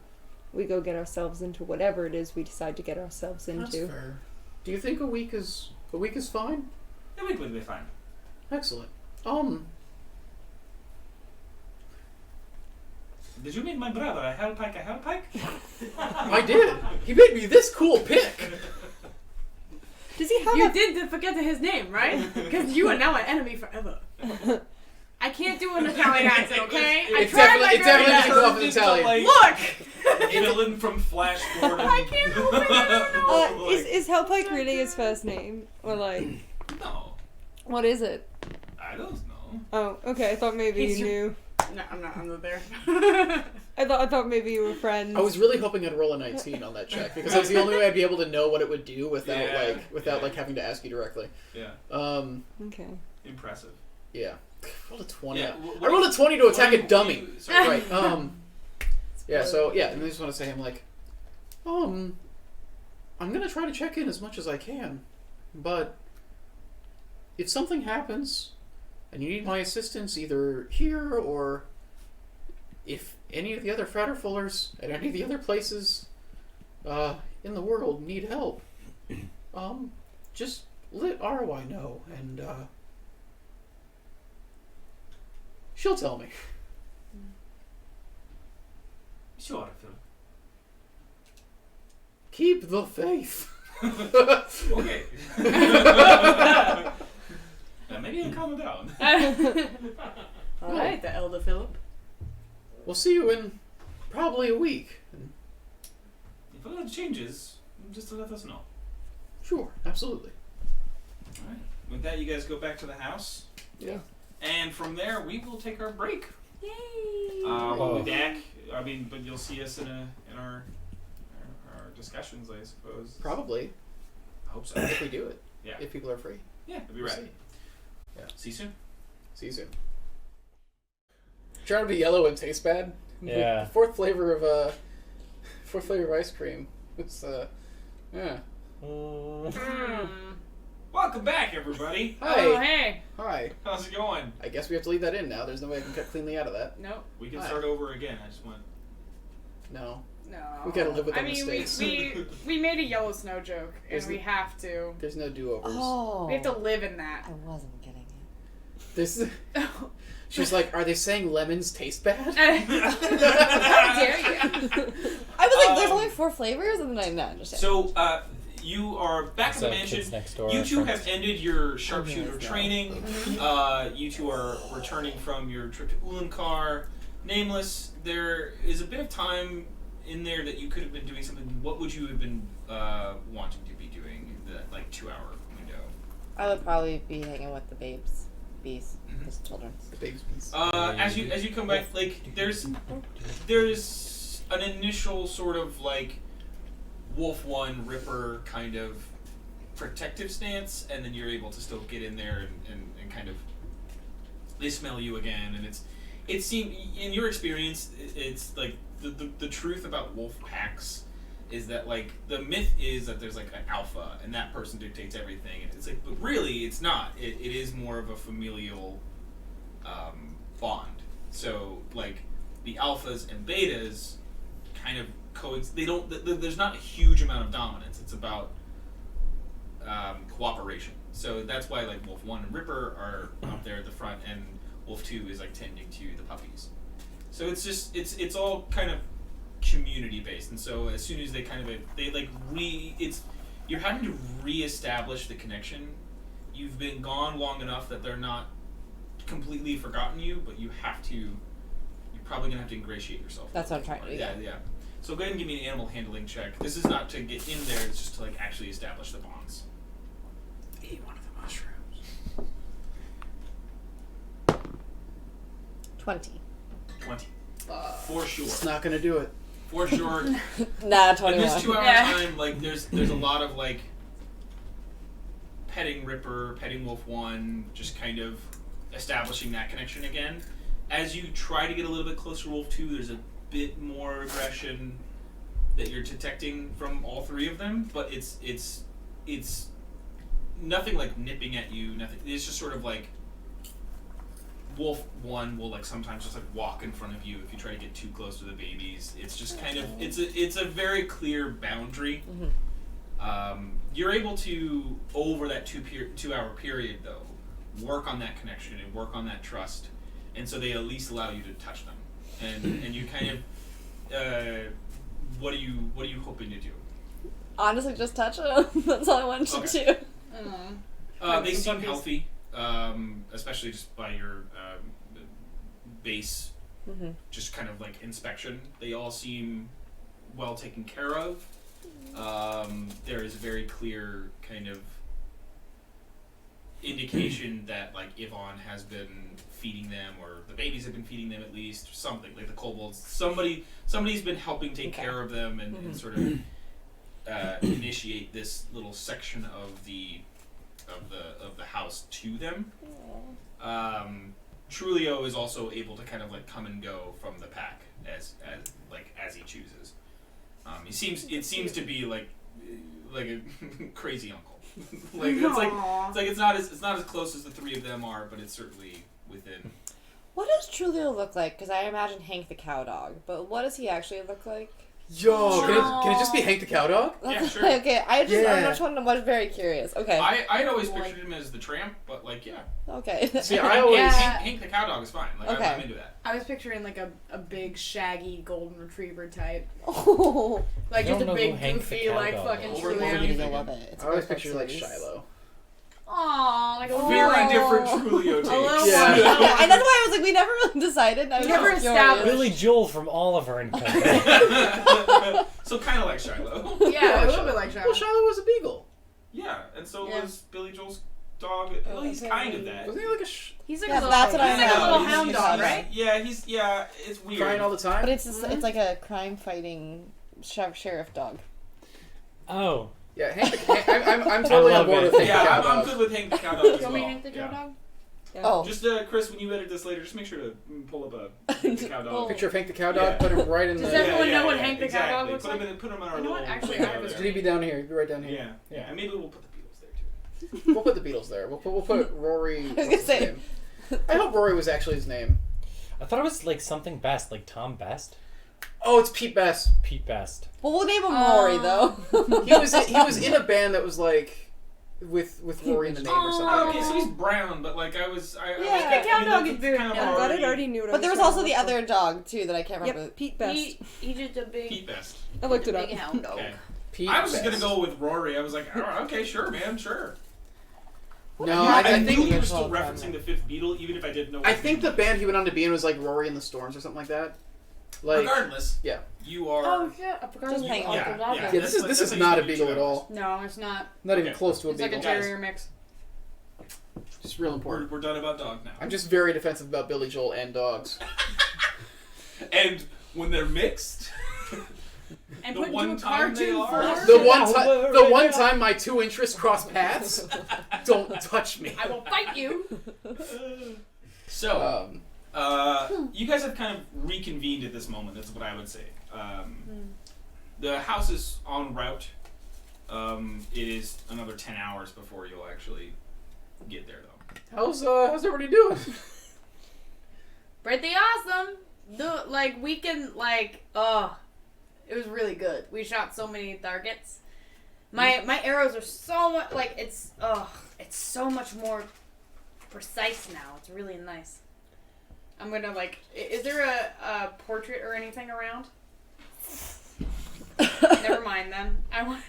D: we go get ourselves into whatever it is we decide to get ourselves
B: That's
D: into.
B: fair. Do you think a week is fine?
C: A week would be fine.
B: Excellent.
C: Did you meet my brother, a Hellpike?
B: I did. He made me this cool pick.
D: Does he have
A: You
D: a...
A: did forget his name, right? Because you are now an enemy forever. I can't do an Italian accent, okay? I
B: It
A: tried my
B: definitely
A: very
B: comes off
A: best.
B: as Italian.
A: Look!
C: Villain from Flash Gordon.
A: I can't help it, I don't know.
D: is Hellpike really his first name? Or like,
C: No,
D: what is it?
C: I don't know.
D: Oh, okay, I thought maybe
A: He's
D: you
A: your-
D: knew.
A: No, I'm not there.
D: I thought maybe you were friends.
B: I was really hoping I'd roll a 19 on that check because that's the only way I'd be able to know what it would do without having to ask you directly.
C: Yeah,
D: Okay.
C: impressive.
B: Yeah. Rolled a 20.
C: Yeah,
B: I rolled a 20 to attack
C: what
B: a
C: do
B: dummy.
C: you- sorry.
B: Right. Yeah. So yeah, and I just want to say, I'm like, I'm gonna try to check in as much as I can, but if something happens and you need my assistance either here or if any of the other Fraterfullers at any of the other places in the world need help, just let ROI know and she'll tell me.
C: Sure, Phil.
B: Keep the faith.
C: Okay. Maybe you'll calm down.
A: All right, the Elder Philip.
B: We'll see you in probably a week.
C: If a lot changes, just to let us know.
B: Sure, absolutely.
C: Alright. With that, you guys go back to the house.
B: Yeah.
C: And from there, we will take our break.
A: Yay!
C: We'll be back. I mean, but you'll see us in our discussions, I suppose.
B: Probably,
C: I hope so.
B: if we do it.
C: Yeah.
B: If people are free.
C: Yeah, we'll be
B: We'll
C: right.
B: see. Yeah.
C: See you soon.
B: See you soon. Trying to be yellow and taste bad.
E: Yeah.
B: The fourth flavor of ice cream. It's yeah.
E: Mm.
A: Mm.
C: Welcome back, everybody.
B: Hi.
A: Oh, hey.
B: Hi.
C: How's it going?
B: I guess we have to leave that in now. There's no way I can cut cleanly out of that.
A: Nope.
C: We can
B: Hi.
C: start over again. I just want.
B: No.
A: No.
B: We gotta live with
A: I
B: our
A: mean,
B: mistakes.
A: we made a Yellow Snow joke, and
B: There's
A: we
B: n-
A: have to.
B: There's no do-overs.
F: Oh.
A: We have to live in that.
F: I wasn't getting it.
B: This. She's like, are they saying lemons taste bad?
A: How dare you?
F: I was like, there's only 4 flavors, and then I didn't understand.
C: So, you are back at
E: So
C: the mansion.
E: kids next door
C: You
E: are
C: two
E: friends.
C: have ended your sharpshooter
F: yes, no.
C: training. You two are returning from your trip to Ulankar. Nameless, there is a bit of time in there that you could have been doing something. What would you have been wanting to be doing in that, 2-hour window?
F: I would probably be hanging with the babes. Bees.
C: Mhm.
F: Just children.
B: The baby's piece.
C: As you come back, there's an initial sort of Wolf 1 Ripper kind of protective stance, and then you're able to still get in there and kind of they smell you again, and it seems in your experience it's like the truth about wolf packs is that the myth is that there's an alpha and that person dictates everything, and it's but really it's not. It is more of a familial bond. So the alphas and betas kind of they don't. There's not a huge amount of dominance. It's about cooperation. So that's why Wolf 1 and Ripper are out there at the front, and Wolf 2 is tending to the puppies. So it's just it's all kind of community based, and so as soon as they you're having to reestablish the connection. You've been gone long enough that they're not completely forgotten you, but you're probably gonna have to ingratiate yourself.
F: That's what I'm trying to do.
C: Yeah. So go ahead and give me an animal handling check. This is not to get in there, it's just to actually establish the bonds. Eat one of the mushrooms.
F: 20.
C: 20. For sure.
B: It's not gonna do it.
C: For sure.
F: Nah,
C: In
F: 21.
C: this 2-hour
A: Yeah.
C: time, there's a lot of petting Ripper, petting Wolf 1, just kind of establishing that connection again. As you try to get a little bit closer to Wolf 2, there's a bit more aggression that you're detecting from all 3 of them, but it's nothing nipping at you, nothing. It's just sort of Wolf 1 will sometimes just walk in front of you if you try to get too close to the babies. It's just kind of it's a very clear boundary.
F: Mhm.
C: You're able to, over that 2-hour period though, work on that connection and work on that trust, and so they at least allow you to touch them, and you kind of what are you hoping to do?
F: Honestly, just touch them. That's all I wanted to
C: Okay.
F: do.
C: They seem
A: Puppies.
C: healthy, especially just by your base,
F: Mm-hmm.
C: just kind of inspection. They all seem well taken care of. There is a very clear kind of indication that Yvonne has been feeding them, or the babies have been feeding them at least, or something the kobolds. Somebody's been helping take
F: Okay.
C: care of them and sort of initiate this little section of the house to them. Trulio is also able to kind of come and go from the pack as he chooses. It seems to be like a crazy uncle. It's not as close as the 3 of them are, but it's certainly within.
F: What does Trulio look like? Because I imagine Hank the cow dog, but what does he actually look like?
B: Yo, can it just be Hank the cow dog?
C: Yeah, sure.
F: Okay, I'm
B: Yeah.
F: just very curious. Okay.
C: I'd always pictured him as the tramp, but yeah.
F: Okay.
B: See, I always.
A: Yeah.
C: Hank the cow dog is fine.
F: Okay.
C: I'm into that.
A: I was picturing a big shaggy golden retriever type,
F: Oh.
E: I
A: just
E: don't
A: a
E: know
A: big
E: who Hank the
A: goofy
E: cow
A: like
E: dog
A: fucking
E: is.
C: Over
F: You're
C: Trulio.
F: gonna love it. It's
B: I always
F: a great
B: picture like
F: series.
B: Shiloh.
A: Aww, like a
C: Very
A: little-
C: different Trulio takes.
A: A little
B: Yeah.
A: one.
F: Yeah, and that's why I was like, we never really decided. I was
A: Never
F: just
A: established.
F: curious.
E: Billy Joel from Oliver and Company.
C: So kind of like Shiloh.
A: Yeah, a little bit like Shiloh.
B: Well, Shiloh was a beagle.
C: Yeah, and so
A: Yeah.
C: was Billy Joel's dog. Well, he's
F: Okay.
C: kind of that.
B: Wasn't he like a
A: He's like
F: Yeah,
A: a little,
F: that's what I
A: he's like a
F: know.
A: little
F: He's-
A: hound
F: he's-
A: dog,
F: he's-
A: right?
C: Yeah, it's weird.
B: crying all the time?
F: But it's like a crime fighting sheriff dog.
E: Oh,
B: Yeah, I'm totally
E: I
B: on
E: love
B: board
E: it.
B: with Hank
C: Yeah,
B: the cow
C: I'm
B: dog.
C: good with Hank the cow dog
A: You
C: as
A: want
C: well.
A: me to Hank the cow
C: Yeah.
A: dog?
F: Oh.
C: Just Chris, when you edit this later, just make sure to pull up a Hank the cow dog.
B: Picture of Hank the cow dog,
C: Yeah.
B: put him right in
A: Does
B: the.
A: everyone know what Hank the cow
C: exactly.
A: dog looks
C: put
A: like?
C: Him in, put him on our
A: You know what?
C: little
A: Actually,
C: thing
A: I have
C: over
A: his
C: there.
B: He'd be down here. He'd be right down here.
C: Yeah, and maybe we'll put the Beatles there
B: We'll put the Beatles there. We'll put Rory.
F: gonna
B: what's his
F: say-
B: name? I hope Rory was actually his name.
E: I thought it was like something Best, like Tom Best,
B: Oh, it's Pete Best.
E: Pete Best.
F: Well, we'll name him Rory though.
B: He was in a band that was like with Rory in the name or something.
C: Oh, okay, so he's brown, but like I
F: Yeah.
C: was
F: The
A: cow dog
C: that's
A: is very
C: kind of
A: brown.
D: I thought
C: already
D: I already knew what I
F: But there was
D: trying
F: also
D: to
F: the
D: look
F: other dog too that I can't
D: for.
F: remember.
D: Yep, Pete Best.
A: He just a big,
C: Pete Best.
D: I looked it up.
A: big hound dog.
C: Okay.
B: Pete
C: I was just
B: Best.
C: gonna go with Rory. I was like, oh, okay, sure, man, sure.
B: No,
C: I
B: I
C: knew
B: think
C: he was still
F: All the time,
C: referencing the Fifth Beatle, even if I didn't know.
B: I
C: what
B: think
C: the
B: the band he went on to be in was like Rory and the Storms or something like that. Like
C: regardless,
B: yeah.
C: you are.
A: Oh shit! I forgot
F: Just
A: you
F: hang
A: called
F: on.
A: the
C: Yeah,
A: dog.
C: yeah.
B: Yeah, this
C: That's
B: is
C: how
B: not a
C: you
B: beagle at
C: choose.
B: all.
A: No, it's not.
B: Not even
C: Okay.
B: close to a
A: It's like a
B: beagle.
A: terrier mix.
B: Just real important.
C: We're done about dog now.
B: I'm just very defensive about Billy Joel and dogs.
C: And when they're mixed,
A: And
C: The
A: put
C: one
A: into a
C: time they
A: cartoon
C: are.
A: form.
B: The one time my two interests cross paths, don't touch me.
A: I will fight you.
C: so
B: Um,
C: you guys have kind of reconvened at this moment. That's what I would say. The house is en route. It is another 10 hours before you'll actually get there, though.
B: how's everybody doing?
A: Pretty awesome. We can it was really good. We shot so many targets. My arrows are so much it's so much more precise now. It's really nice. I'm gonna is there a portrait or anything around? Never mind then. I wanted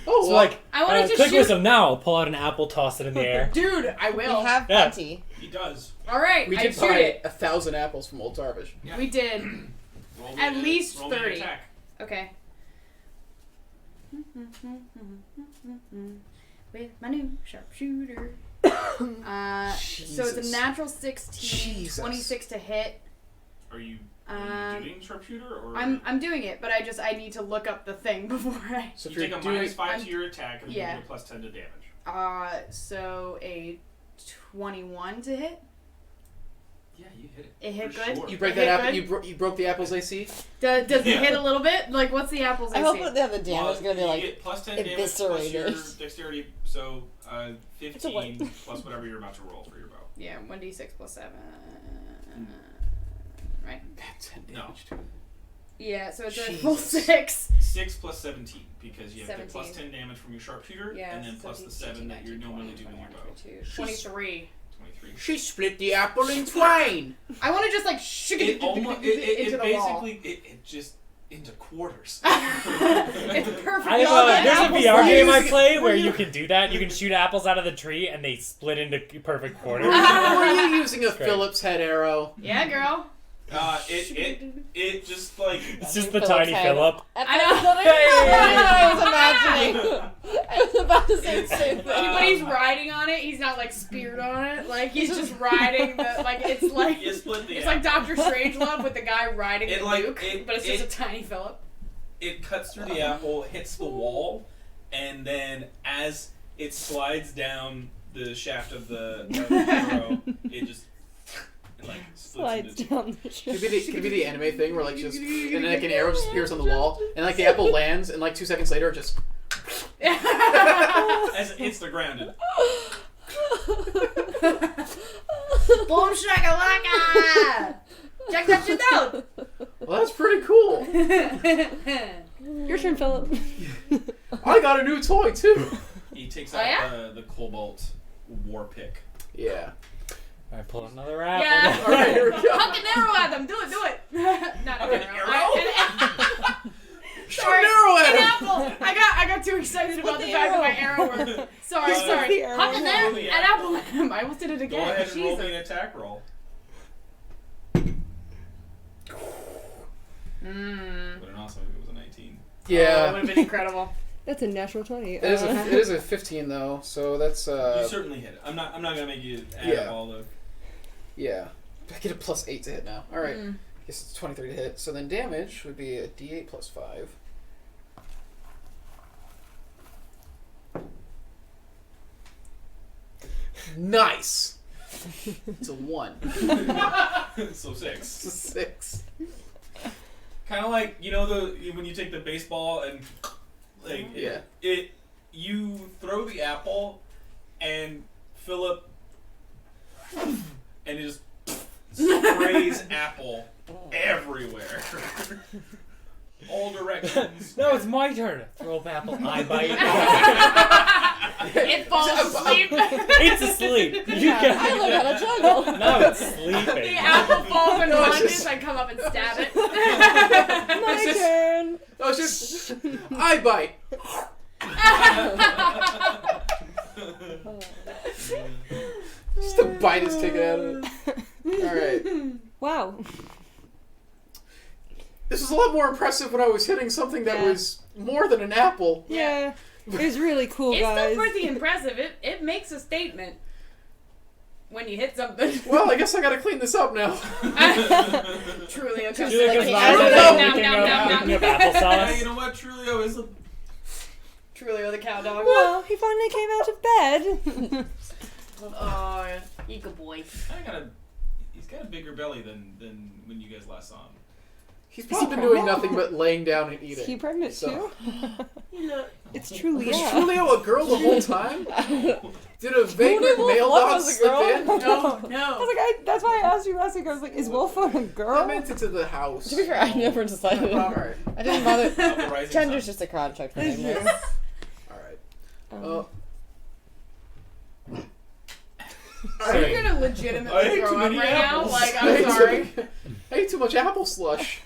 E: So like,
A: I wanted to
E: click
A: shoot-
E: wisdom now. Pull out an apple, toss it in the air.
A: dude, I
F: We
A: will.
F: have
E: Yeah.
F: plenty.
C: He does.
A: All right,
B: we
A: I
B: did
A: shoot
B: buy
A: it.
B: 1,000 apples from Old Tarvish.
C: Yeah.
A: We did.
C: Roll me
A: At
C: an-
A: least
C: roll me an
A: 30.
C: attack.
A: Okay. With my new sharpshooter. So it's a
B: Jesus.
A: natural 16,
B: Jesus.
A: 26 to hit.
C: Are you
A: Um,
C: doing sharpshooter or?
A: I'm doing it, but I need to look up the thing before I.
B: So if
C: You
B: you're
C: take a
B: doing
C: -5 to your attack and
A: yeah.
C: you get a +10 to damage.
A: So a 21 to hit.
C: Yeah, you hit it.
A: It hit
C: For
A: good?
C: sure.
B: you break
A: Hit
B: that apple,
A: good?
B: you broke the apple's AC.
A: Does it
C: Yeah.
A: hit a little bit? Like, what's the apples
F: I
A: I
F: hope
A: see?
F: that the damage
C: Well,
F: is gonna be
C: you
F: like
C: get +10 damage plus your
F: eviscerated.
C: dexterity, so
F: a
C: 15 plus whatever you're about to roll for your bow.
A: Yeah, 1d6 plus 7. Right?
B: That's 10
C: No.
B: damage too.
A: Yeah, so it's a
B: Jesus.
A: full 6.
C: 6 plus 17 because you have the
A: 17.
C: +10 damage from your sharpshooter,
A: Yeah,
C: and then plus the 7 that you normally do with your bow.
A: 23.
C: 23.
B: She split the apple in twain.
A: I want to just like shoot
C: It almost it
A: into the wall.
C: basically it just into quarters.
A: It's perfect.
E: I
A: All the
E: there's a
A: apples
E: VR
A: slice.
E: game I play where you can do that. You can shoot apples out of the tree and they split into perfect quarters.
B: Were you using a
E: Great.
B: Phillips head arrow?
A: Yeah, girl.
C: It just like
E: It's just the
F: Phillips
E: tiny
F: head.
E: Phillip.
F: That's
A: I
F: what I was imagining. I was about to say the same thing.
A: When he's riding on it, he's not like speared on it. Like he's just riding the it's like
C: you split the
A: it's like
C: apple.
A: Doctor Strangelove with the guy riding
C: It
A: the
C: like-
A: Duke,
C: it-
A: but it's just
C: it-
A: a tiny Philip.
C: It cuts through the apple, hits the wall, and then as it slides down the shaft of the arrow, it just like splits
D: Slides
C: into
D: down the
B: Could it be the anime thing where like just and then like an arrow just appears on the wall and like the apple lands and like 2 seconds later it just
C: as it hits the ground. And
A: Boom shakalaka! Check that shit out.
B: well that's pretty cool.
D: Your turn, Philip.
B: I got a new toy too.
C: he takes
A: Oh,
C: out
A: yeah?
C: the cobalt war pick.
B: Yeah.
E: I pull another apple.
A: Yeah.
B: All right, here we go.
A: Huck an arrow at them. Do it. Not an
C: An
A: arrow.
C: arrow?
A: Sorry,
B: Shoot an arrow at
A: an
B: him.
A: apple. I got too excited about the fact that my arrow worked. Sorry.
D: the arrow.
A: Huck an
C: Roll the
A: apple at him. I almost did it
C: Go
A: again.
C: ahead and roll
A: Jesus.
C: me an attack roll.
A: Mm.
C: Would have been awesome if it was a 19.
A: That
B: Yeah.
A: would have been incredible.
D: That's a natural 20.
B: It is a 15 though, so that's
C: You certainly hit it. I'm not gonna make you add
B: Yeah.
C: up all the.
B: yeah. I get a +8 to hit now. All right.
A: Mm.
B: Guess it's 23 to hit. So then damage would be a D8 plus 5. Nice. It's a 1.
C: So 6.
B: It's a 6.
C: Kind of like when you take the baseball and Like
B: Yeah.
C: you throw the apple, and Philip, and it just sprays apple everywhere. All directions.
E: No, it's my turn. Throw up apple. I bite.
A: It falls asleep.
E: It's asleep. You
F: I
E: can.
F: learned how to juggle.
E: No, it's sleeping.
A: The apple falls
B: No, it's
A: unconscious.
B: just-
A: I come up and stab it.
D: My
B: It's just-
D: turn.
B: Oh, it's just I bite. Just the bite is taken out of it. All right.
D: Wow.
B: This was a lot more impressive when I was hitting something that
D: Yeah.
B: was more than an apple.
D: Yeah. It was really cool,
A: It's
D: guys.
A: still pretty impressive. It makes a statement when you hit something.
B: Well, I guess I gotta clean this up now.
A: Truly a
F: Just
E: Julia
F: like
E: goes
F: the
E: by
F: apple.
E: picking
A: Nom, nom,
E: up
A: nom, nom.
C: Yeah, you
E: applesauce.
C: know what, Trulio is.
A: Truly the cow dog.
D: Well, he finally came out of bed.
A: Oh, you good boy.
C: He's got a bigger belly than when you guys last saw him.
B: He's probably been doing nothing but laying down and
D: Is
B: eating.
D: he pregnant
B: So-
D: too? It's truly
B: Was
D: yeah.
B: Trulio a girl the whole time? Did a vagrant
F: Wolf
B: male
F: was
B: dog
F: a
B: slip
F: girl?
B: in?
A: No,
D: I was
A: no.
D: like, that's why I asked you last week. I was like, is Wolf a
B: I
D: girl?
B: meant into the house.
F: To be fair, I never decided.
B: Alright.
F: I didn't bother.
C: Of the rising
F: Gender's
C: sun.
F: just a contract for me.
B: Alright.
D: Um,
A: Are you gonna
C: I
A: legitimately
C: ate
A: throw
C: too
A: up
C: many
A: right now?
C: apples.
A: Like,
B: I
A: I'm
B: ate
A: sorry.
B: I ate too much apple slush.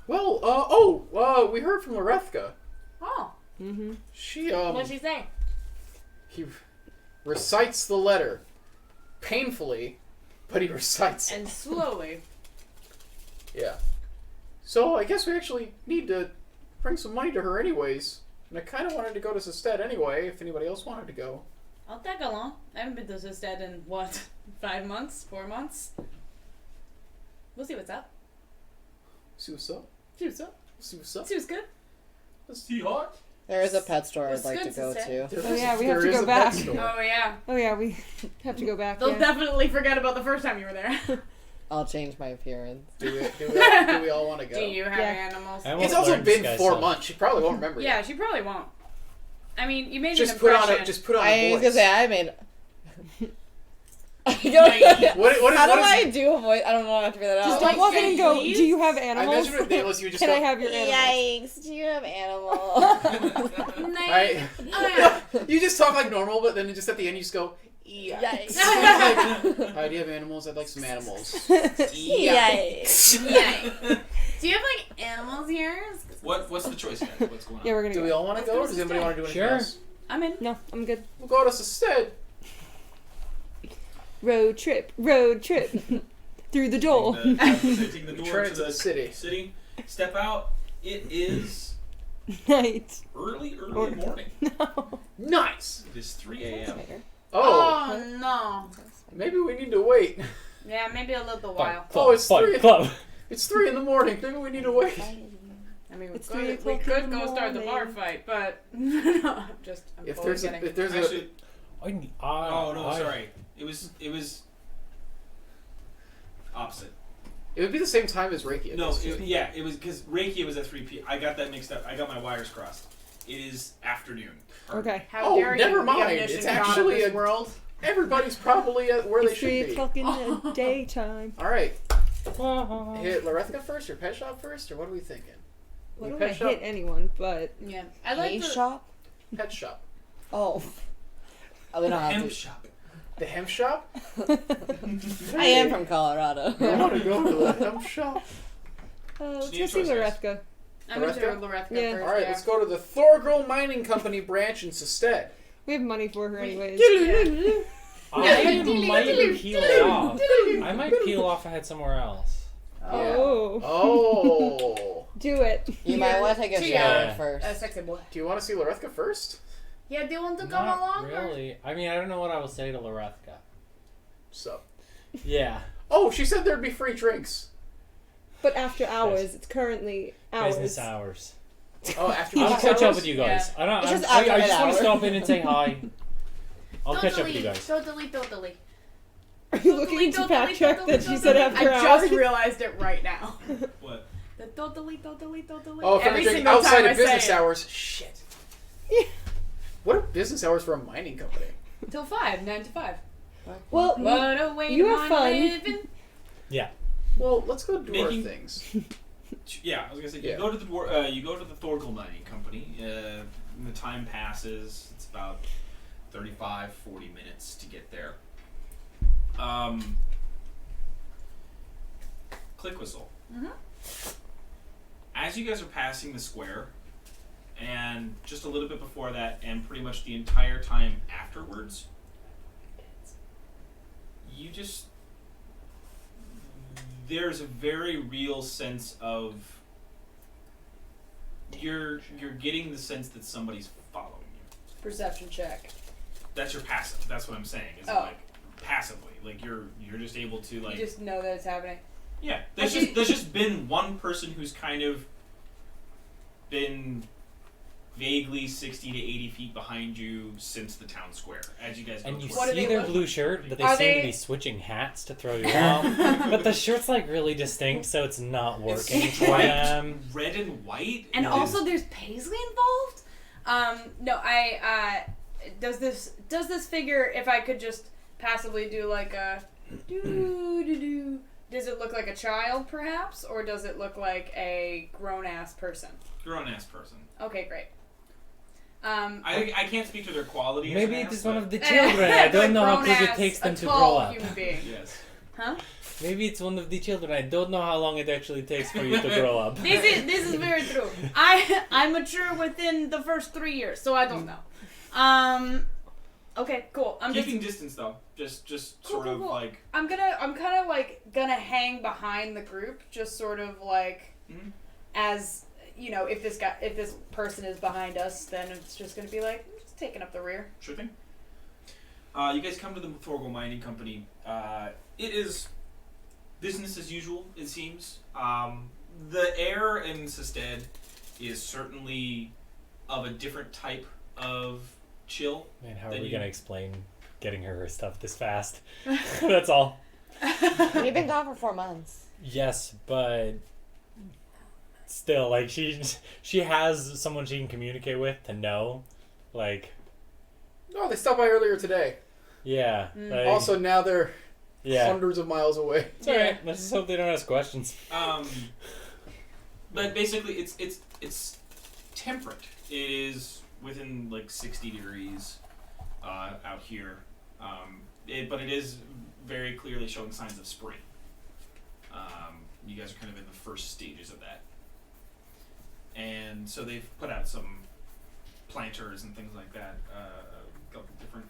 B: We heard from Lorethka.
A: Oh,
D: mm-hmm.
B: She,
A: what'd she say?
B: he recites the letter. Painfully, but he recites it.
A: And slowly.
B: Yeah. So I guess we actually need to bring some money to her anyways. And I kind of wanted to go to Sestet anyway, if anybody else wanted to go.
A: I'll tag along. I haven't been to Sestet in, what, 5 months? 4 months? We'll see what's up.
B: See what's up?
A: See what's up.
B: See what's up?
A: See what's good.
C: Seahawk?
F: There is a pet store I'd
A: It's
F: like to
A: good
F: go
A: to
F: to.
B: There
D: Oh,
B: is-
D: yeah, we have
B: there
D: to
B: is
D: go
B: a pet
D: back.
B: store.
A: Oh, yeah.
D: Oh yeah, we have to go back.
A: They'll
D: Yeah.
A: definitely forget about the first time you were there.
F: I'll change my appearance.
B: Do we all want to go?
A: Do you have
D: Yeah.
A: animals?
E: I almost
B: It's also
E: learned
B: been
E: disguise
B: 4
E: stuff.
B: months. She probably won't remember.
A: Yeah,
B: you.
A: she probably won't. I mean, you made
B: Just
A: an
B: put
A: impression.
B: on a
F: I was
B: voice.
F: gonna say I made.
B: What
F: How do
B: is-
F: I do a voice? I don't know how to figure that
D: Just
F: out.
D: don't walk in
A: say
D: and go.
A: please?
D: Do you have
B: I
D: animals?
B: imagine it unless you just
D: Can
B: go.
D: I have your animals?
F: Yikes! Do you have animals?
B: Right?
A: Oh,
B: You just talk like normal, but then just at the end you just go.
F: Yikes!
B: Hi, do you have animals? I'd like some animals.
F: Yikes!
A: yeah. Do you have like animals here?
C: What's the choice, guys? What's going on?
D: Yeah, we're gonna
B: Do
D: go.
B: we all want to
A: Let's
B: go,
A: go
B: or
A: to
B: does anybody
A: Sestet.
B: want to do anything
E: Sure.
B: else?
A: I'm in.
D: No, I'm good.
B: We'll go to Sestet.
D: Road trip. Through the door.
C: Take the door
B: Return
C: to
B: it to the city.
C: City. Step out. It is
D: Night.
C: early
D: Or-
C: morning.
D: No.
B: Nice.
C: It is 3 a.m.
B: Oh,
A: Oh no.
B: maybe we need to wait.
A: Yeah, maybe a little while.
E: Fight club.
B: Oh, it's
E: fight
B: three.
E: club.
B: It's 3 in the morning. Maybe we need to wait.
A: I mean,
D: It's
A: we
D: 3
A: could, we
D: o'clock
A: could
D: in the
A: go start the bar
D: morning.
A: fight, but no, I'm
B: If
A: fully
B: there's
A: kidding.
B: if there's a
C: Actually,
E: Oh
C: no, sorry. It was opposite.
B: it would be the same time as Reiki. I
C: No,
B: guess.
C: it was because Reiki was at 3 p.m. I got that mixed up. I got my wires crossed. It is afternoon.
D: Okay.
A: How
B: Oh,
A: dare
B: never
A: you,
B: mind.
A: the omniscient
B: It's
A: god of
B: actually
A: this
B: a-
A: world.
B: Everybody's probably at where they
D: It's 3
B: should be.
D: o'clock in the daytime.
B: All right.
E: Oh.
B: Hit Lorethka first or Pet Shop first, or what are we thinking?
D: What do
B: Pet
D: I
B: Shop?
D: hit anyone? But
A: Yeah, I like
F: Hay
A: the.
F: shop?
B: Pet Shop.
F: Oh. Oh, we don't have
C: Hemp
F: to.
C: shop.
B: The hemp shop?
F: I am from Colorado.
B: I want to go to the hemp shop.
D: let's
C: need
D: go
C: a
D: see
C: choice, guys.
D: Lorethka.
A: I'm into
B: Lorethka?
A: Lorethka
D: Yeah.
A: first.
B: All right,
A: yeah.
B: let's go to the Thorgirl Mining Company branch in Sestet.
D: We have money for her anyways.
E: I might peel off. I might peel off ahead somewhere else.
D: Oh.
B: Oh.
D: Do it.
F: You might want to take a
A: Cheer.
F: shower
E: Yeah.
F: first.
A: A sexy boy.
B: Do you want to see Lorethka first?
A: Yeah, do you want to come
E: Not
A: along? or-
E: really. I mean, I don't know what I will say to Lorethka.
B: So.
E: Yeah.
B: Oh, she said there'd be free drinks.
D: But after hours, it's currently hours.
E: Business hours.
B: Oh, after
E: I'll
B: business
E: catch up
B: hours?
E: with you guys. I don't.
F: It's just
E: I
F: after
E: just want
F: hours.
E: to stop in and say hi. I'll catch up with you guys.
A: Totally.
D: Are you looking to fact check that she said after
A: I
D: hours?
A: just realized it right now.
C: What?
A: The totally.
B: Oh, if I'm
A: Every
B: drinking
A: single
B: outside
A: time I
B: of
A: say
B: business
A: it.
B: hours, shit. What are business hours for a mining company?
A: Till 5, 9 to 5.
D: Well,
A: What a way
D: you
A: to
D: have
A: mine a
D: fun.
A: living.
B: Well, let's go do our
C: Making-
B: things.
C: Yeah, I was gonna say
B: Yeah.
C: you go to the Thorgal Mining Company. The time passes. It's about 35, 40 minutes to get there. Click whistle.
A: Mhm.
C: As you guys are passing the square, and just a little bit before that, and pretty much the entire time afterwards, you just there's a very real sense of you're getting the sense that somebody's following you.
A: Perception check.
C: That's your passive. That's what I'm saying. Is
A: Oh.
C: like passively, like you're just able to like
A: You just know that it's happening.
C: yeah. There's just been one person who's kind of been vaguely 60 to 80 feet behind you since the town square as you guys go
E: And you
C: towards
A: What do
E: see
A: they
E: their
A: look-
E: blue shirt, but they
A: Are
E: seem to
A: they-
E: be switching hats to throw you off. But the shirt's like really distinct, so it's not working
C: It's
E: for
C: white,
E: them.
C: red and white.
A: And
C: It
A: also
C: is-
A: there's Paisley involved. No, does this figure, if I could just passively do like a do, does it look like a child perhaps, or does it look like a grown ass person?
C: grown ass person.
A: Okay, great.
C: I can't speak to their quality.
E: Maybe
C: as an
E: it is
C: ass,
E: one
C: but-
E: of the children. I don't know how quick it
A: Grown-ass,
E: takes them
A: a
E: to
A: tall
E: grow up.
A: human being.
C: Yes.
A: Huh?
E: Maybe it's one of the children. I don't know how long it actually takes for you to grow up.
A: This is very true. I mature within the first 3 years, so I don't know. Okay, cool. I'm
C: Keeping distance though, just
A: Cool,
C: sort of
A: cool.
C: like
A: I'm kind of like gonna hang behind the group, just sort of like
C: Mhm.
A: as you know, if this person is behind us, then it's just gonna be like just taking up the rear.
C: sure thing. You guys come to the Thorgal Mining Company. It is business as usual, it seems. The air in Sested is certainly of a different type of chill.
E: Man, how are
C: Then
E: we
C: you-
E: gonna explain getting her stuff this fast? That's all.
F: We've been gone for 4 months.
E: Yes, but still, like she has someone she can communicate with to know, like
B: Oh, they stopped by earlier today.
E: yeah.
A: Mm.
E: Like,
B: Also, now they're
E: yeah.
B: hundreds of miles away.
E: It's alright. Let's just hope they don't ask questions.
C: But basically, it's temperate. It is within like 60 degrees out here, but it is very clearly showing signs of spring. You guys are kind of in the first stages of that, and so they've put out some planters and things like that. A couple different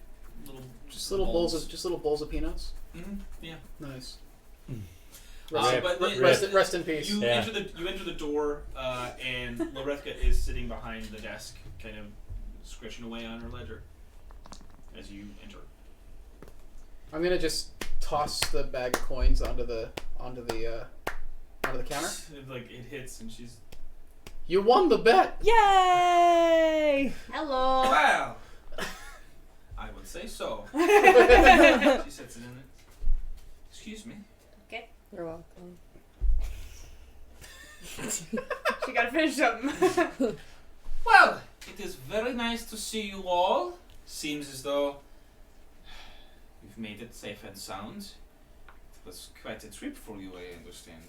C: little
B: Just little bowls of peanuts.
C: yeah.
B: Nice.
E: Rip.
C: But
B: Rest in peace.
C: You
E: Yeah.
C: enter the door, and Lorethka is sitting behind the desk, kind of scratching away on her ledger as you enter.
B: I'm gonna just toss the bag of coins onto the counter.
C: It hits, and she's
B: You won the bet.
D: Yay!
A: Hello.
C: wow. I would say so. She sets it in it. Excuse me.
F: You're welcome.
A: She gotta finish something.
C: Well, it is very nice to see you all. Seems as though you've made it safe and sound. It was quite a trip for you, I understand.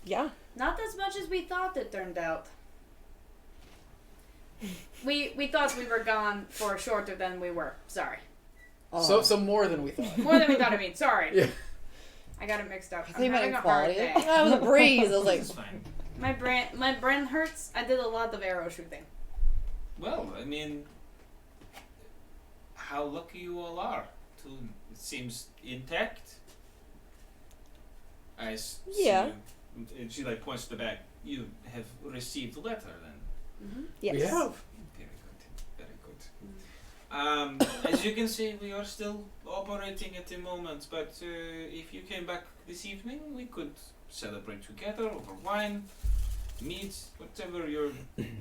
D: Yeah.
A: Not as much as we thought it turned out. We thought we were gone for shorter than we were. Sorry.
F: Oh.
B: So more than we thought.
A: More than we thought. I mean, sorry.
B: Yeah.
A: I got it mixed up.
F: I
A: I'm
F: think you meant
A: having a hard
F: quality.
A: day.
F: That was a breeze. I was like,
C: It's fine.
A: My brain hurts. I did a lot of arrow shooting.
C: Well, I mean, how lucky you all are. It seems intact.
D: Yeah.
C: And she points to the bag. You have received a letter then.
D: Yes.
B: We have.
C: Very good. Very good. As you can see, we are still operating at the moment. But if you came back this evening, we could celebrate together over wine, meat, whatever your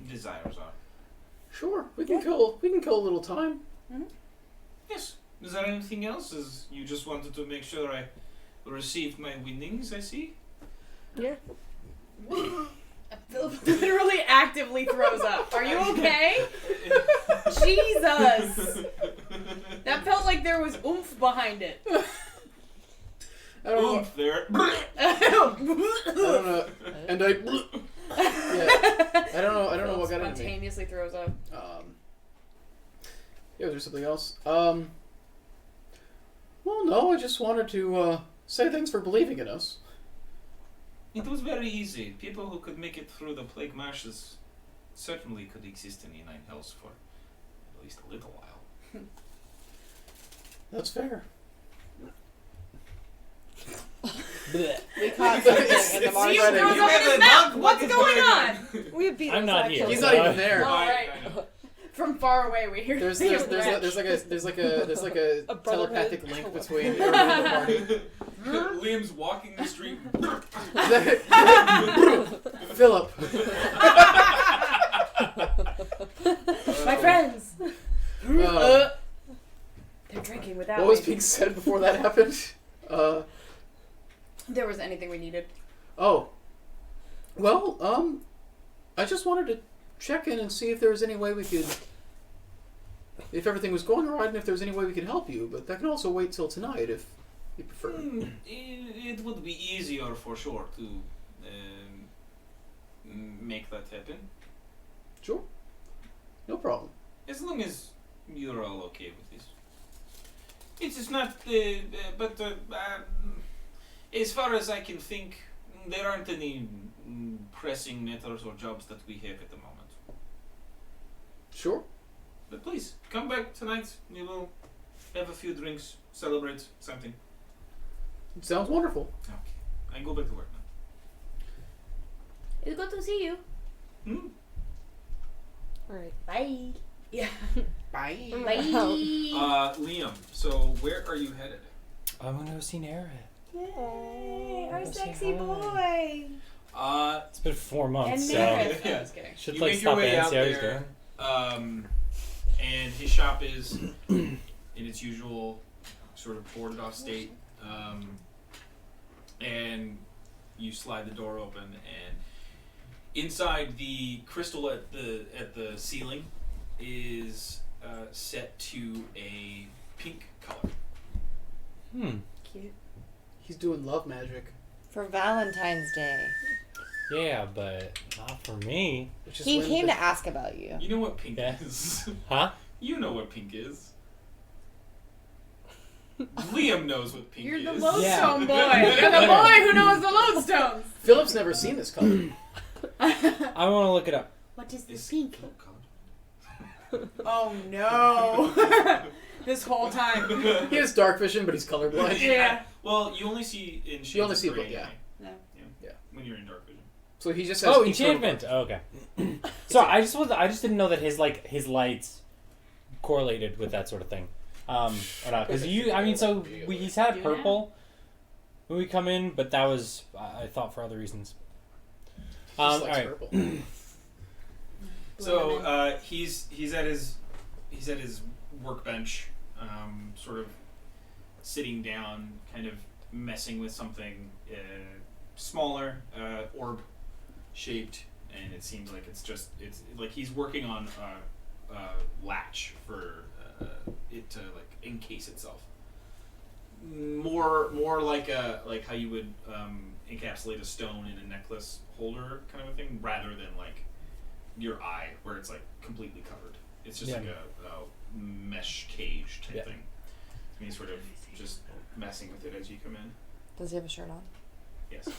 C: desires are.
B: Sure. We can kill a little time.
C: Yes. Is there anything else? As you just wanted to make sure I received my winnings, I see.
D: Yeah.
A: Philip literally actively throws up. Are you okay? Jesus. That felt like there was oomph behind it.
B: I don't know.
C: Oomph there.
B: I don't know. And I. Yeah. I don't know what got into me.
A: Spontaneously throws up.
B: Yeah, was there something else? Well, no, I just wanted to say thanks for believing in us.
C: It was very easy. People who could make it through the plague marshes certainly could exist in the Nine Hells for at least a little while.
B: That's fair.
F: We caught something in the marsh.
A: See,
B: Friday.
A: throws
B: You
A: up in
C: have
A: his
C: a
A: mouth.
C: dog
A: What's
C: like
A: going
C: it's
A: on?
D: We have Beatles.
E: I'm not here.
D: actually.
B: He's not even there.
A: Oh, right.
C: I know.
A: From far away, we hear.
B: There's like a
D: A brotherhood.
B: telepathic link between everyone in the party.
C: Liam's walking the street.
B: Philip.
A: My friends.
B: Uh,
A: They're drinking without
B: what was
A: me.
B: being said before that happened?
A: There was anything we needed.
B: Oh. Well, I just wanted to check in and see if there was any way we could... If everything was going alright and if there was any way we could help you, but that can also wait till tonight if you prefer.
C: It would be easier for sure to make that happen.
B: Sure. No problem.
C: As long as you're all okay with this. It is not, but as far as I can think, there aren't any pressing matters or jobs that we have at the moment.
B: Sure.
C: But please, come back tonight. We will have a few drinks, celebrate something.
B: It sounds wonderful.
C: I go back to work
A: It's good to see you.
C: now. Hmm?
D: Right.
A: Bye. Yeah.
B: Bye.
A: Bye.
C: Liam, so where are you headed?
E: I'm gonna go see Nara.
A: Yay,
E: our
A: our
E: sexy
A: sexy boy.
E: It's been 4 months,
A: And
E: so
A: Maris.
C: Yeah.
A: No, just kidding.
E: should
C: You
E: like
C: make your
E: stop
C: way
E: in and
C: out
E: see how he's
C: there.
E: doing.
C: And his shop is in its usual sort of boarded off state. And you slide the door open, and inside the crystal at the ceiling is set to a pink color.
A: Cute.
B: He's doing love magic.
F: For Valentine's Day.
E: Yeah, but not for me.
B: Which is
F: He
B: when
F: came
B: the-
F: to ask about you.
C: You know what pink
E: Yeah.
C: is.
E: Huh?
C: You know what pink is. Liam knows what pink
A: You're
C: is.
A: the lodestone
E: Yeah.
A: boy. You're the boy who knows the lodestones.
B: Philip's never seen this color.
E: I want to look it up.
A: What is this
C: It's
A: pink?
C: full color.
A: Oh no. This whole time.
B: He has dark vision, but he's colorblind.
A: Yeah.
C: Well, you only see in shades
B: You only
C: of
B: see,
C: gray
B: but yeah.
C: anyway.
A: No.
B: Yeah.
C: When you're in dark vision.
B: So he just has
E: Oh,
B: each one of
E: enchantment. Oh, okay. So I just didn't know that his lights correlated with that sort of thing. Or not, because he's had
A: Do
E: purple when we come in, but that was I thought for other reasons.
B: Just
E: All
B: likes
E: right.
B: purple.
C: So he's at his workbench, sort of sitting down, kind of messing with something smaller, orb shaped, and it seems like it's like he's working on a latch for it to like encase itself. More like how you would encapsulate a stone in a necklace holder kind of a thing, rather than like your eye where it's like completely covered. It's just
E: Yeah.
C: like a mesh cage type
E: Yeah.
C: thing. And he's sort of just messing with it as you come in.
F: Does he have a shirt on?
C: Yes.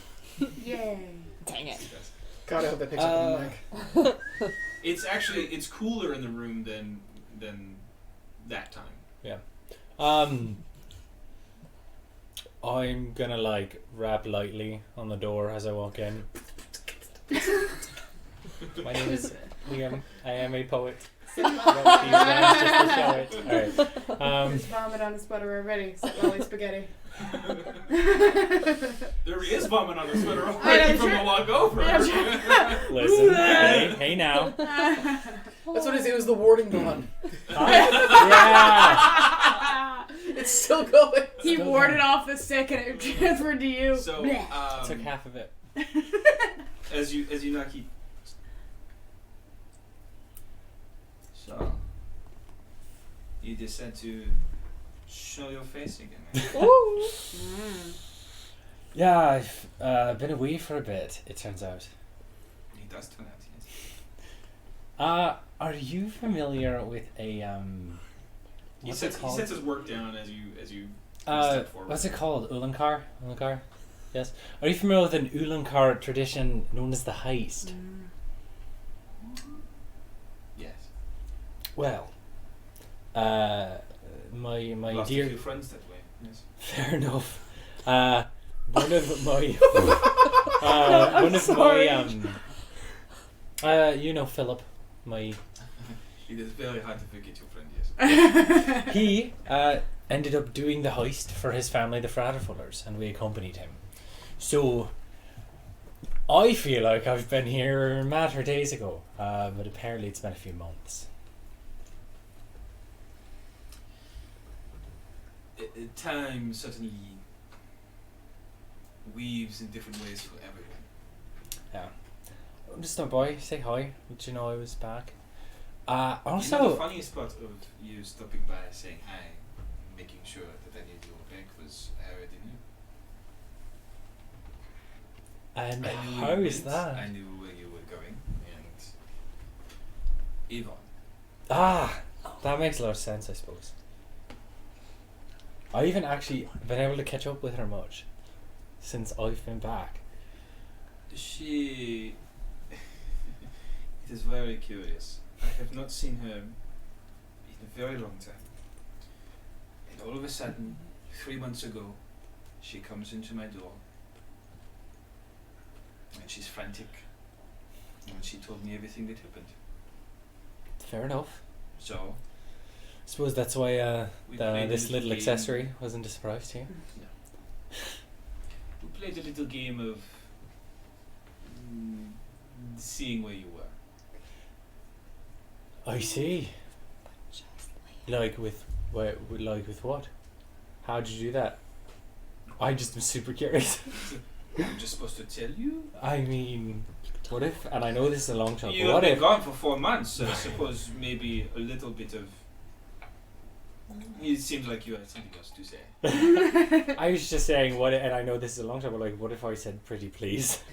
A: Yay.
F: Dang it.
C: He does.
B: God, I hope that picks up on the mic.
C: It's cooler in the room than that time.
E: I'm gonna like rap lightly on the door as I walk in. My name is Liam. I am a poet. Wrote these rhymes just to show it. All right.
A: There's vomit on the sweater already. Lolly spaghetti.
C: There is vomit on the sweater
A: I
C: already
A: know,
C: from
A: sure.
C: the walk over.
E: Listen. Hey now.
B: That's what it was, the warding gun.
E: Yeah.
B: It's still going.
A: He warded off the sick and it transferred to you.
C: So
E: Took half of it.
C: as you not keep. So you decide to show your face again.
E: Yeah, I've been away for a bit, it turns out.
C: He does turn out, yes.
E: Are you familiar with a
C: He
E: what's
C: sets
E: it called?
C: his work down as you step forward.
E: What's it called? Ulankar? Ulankar? Yes. Are you familiar with an Ulankar tradition known as the heist?
C: Yes.
E: Well, my
C: Lost
E: dear
C: a few friends that way. Yes.
E: fair enough. One of my
D: Sorry.
E: you know Philip, my
C: It is very hard to forget your friend. Yes.
E: he ended up doing the heist for his family, the Fratterfullers, and we accompanied him. So I feel like I've been here a matter of days ago, but apparently it's been a few months.
C: Time certainly weaves in different ways for everyone.
E: Yeah. Just no boy, say hi. Did you know I was back?
C: You know the
E: Also,
C: funniest part of you stopping by saying hi, making sure that I knew you were back was I already knew.
E: and
C: I knew
E: how
C: where you
E: is
C: went,
E: that?
C: I knew where you were going, and Yvonne.
E: That makes a lot of sense, I suppose. I even actually been able to catch up with her much since I've been back.
C: She. It is very curious. I have not seen her in a very long time. And all of a sudden, 3 months ago, she comes into my door. And she's frantic. And she told me everything that happened.
E: Fair enough.
C: So,
E: I suppose that's why
C: we played
E: this
C: a
E: little
C: game.
E: accessory wasn't a surprise to you.
C: We played a little game of seeing where you were.
E: I see. Like with what? How did you do that? I just am super curious.
C: I'm just supposed to tell you?
E: I mean, what if? And I know this is a long shot,
C: You
E: but
C: have
E: what
C: been
E: if?
C: gone for 4 months, so I suppose maybe a little bit of. It seems like you had something else to say.
E: I was just saying what, and I know this is a long shot, but like, what if I said pretty please?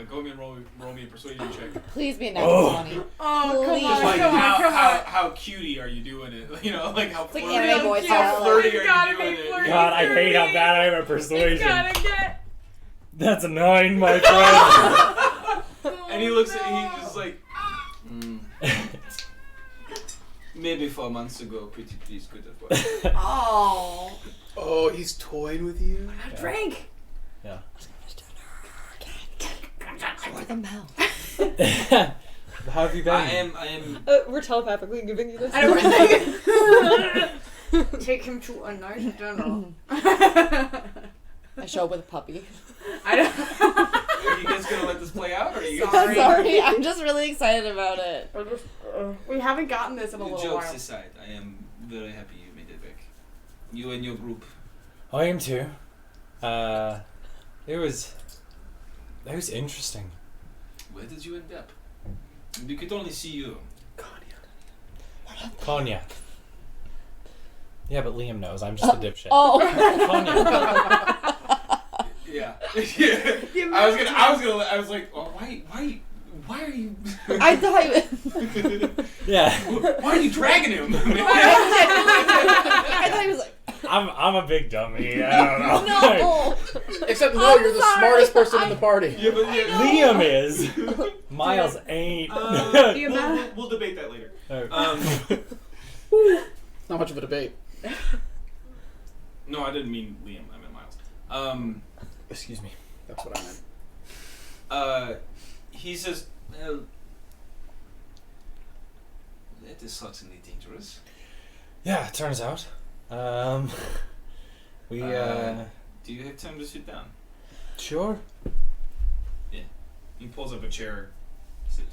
C: Go me and roll me a persuasion check.
F: Please be a natural 20.
A: Oh,
F: Please.
A: come on,
C: Like
A: come on, come on.
C: how cutie are you doing it? You know, like how
F: It's like
C: flirty,
F: anime boy
C: how
F: style.
C: flirty
A: It's
C: are
A: gotta
C: you
A: be
C: doing it?
A: flirty.
E: God, I hate how bad I am at
A: It's
E: persuasion.
A: gotta get.
E: That's a 9, my friend.
C: And he looks at he's just like, maybe 4 months ago, pretty please could have worked.
A: Oh,
B: Oh, he's toying with you?
A: I drank.
E: Yeah.
F: For the mouth.
E: How have you been?
C: I am.
D: We're telepathically giving you this.
A: I don't take him to a nice dinner.
F: I show up with a puppy.
A: I don't.
C: Are you guys gonna let this play out, or are you?
A: Sorry.
F: Sorry, I'm just really excited about it.
A: We haven't gotten this in a
C: The
A: little
C: jokes
A: while.
C: aside, I am very happy you made it back. You and your group.
E: I am too. It was interesting.
C: Where did you end up? We could only see you.
E: Cognac. Yeah, but Liam knows. I'm just a dipshit.
F: Oh,
E: Cognac.
C: Yeah. Yeah. I was like, oh, why are you?
F: I thought you.
E: Yeah.
C: Why are you dragging him?
F: I thought he was like,
E: I'm a big dummy. I don't know.
F: no.
B: Except no,
F: I'm
B: you're the
F: sorry.
B: smartest person in the party.
C: Yeah, but
E: Liam is. Miles ain't.
C: We'll debate that later.
B: Not much of a debate.
C: No, I didn't mean Liam. I meant Miles.
E: Excuse me.
B: That's what I meant.
C: He says, well, that is certainly dangerous.
E: Yeah, it turns out. We
C: Do you have time to sit down?
E: sure.
C: He pulls up a chair, sit,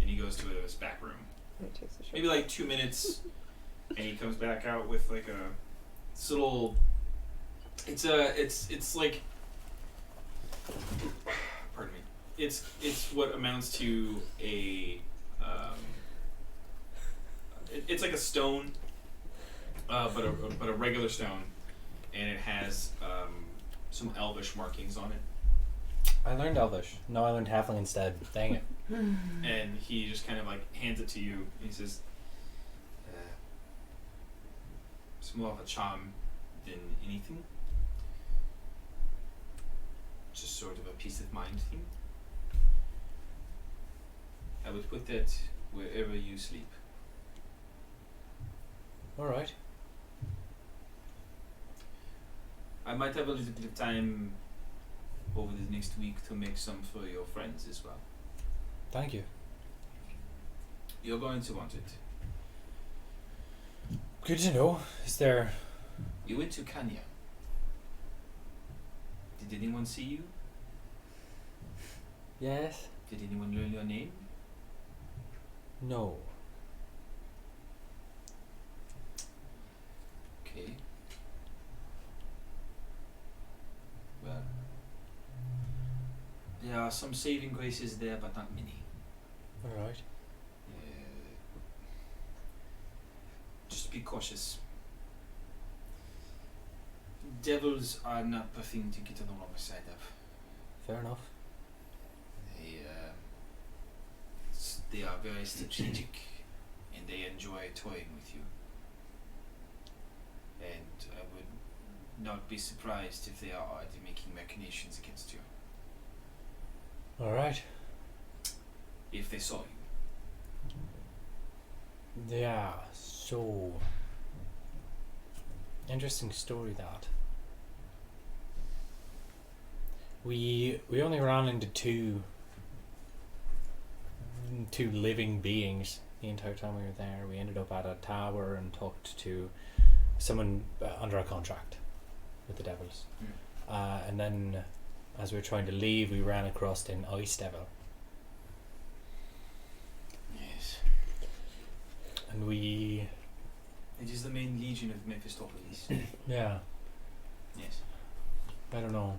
C: and he goes to his back room. Maybe like 2 minutes, and he comes back out with like a this little. It's like pardon me. It's what amounts to a it's like a stone, but a regular stone, and it has some elvish markings on it.
E: I learned Elvish. No, I learned Halfling instead. Dang it.
C: And he just kind of like hands it to you. He says, "It's more of a charm than anything. Just sort of a peace of mind thing. I would put that wherever you sleep."
E: Alright.
C: I might have a little bit of time over the next week to make some for your friends as well.
E: Thank you.
C: You're going to want it.
E: Good to know. Is there...
C: You went to Kenya. Did anyone see you?
E: Yes?
C: Did anyone learn your name?
E: No.
C: Okay. Well, there are some saving graces there, but not many.
E: Alright.
C: Just be cautious. Devils are not the thing to get on the wrong side of.
E: Fair enough.
C: They are very strategic, and they enjoy toying with you. And I would not be surprised if they are already making machinations against you.
E: Alright.
C: If they saw you.
E: Yeah, so... Interesting story, that. We only ran into two living beings the entire time we were there. We ended up at a tower and talked to someone under a contract with the Devils. And then as we were trying to leave, we ran across an Ice Devil.
C: Yes.
E: And we...
C: It is the main legion of Mephistopheles.
E: Yeah,
C: Yes.
E: I don't know.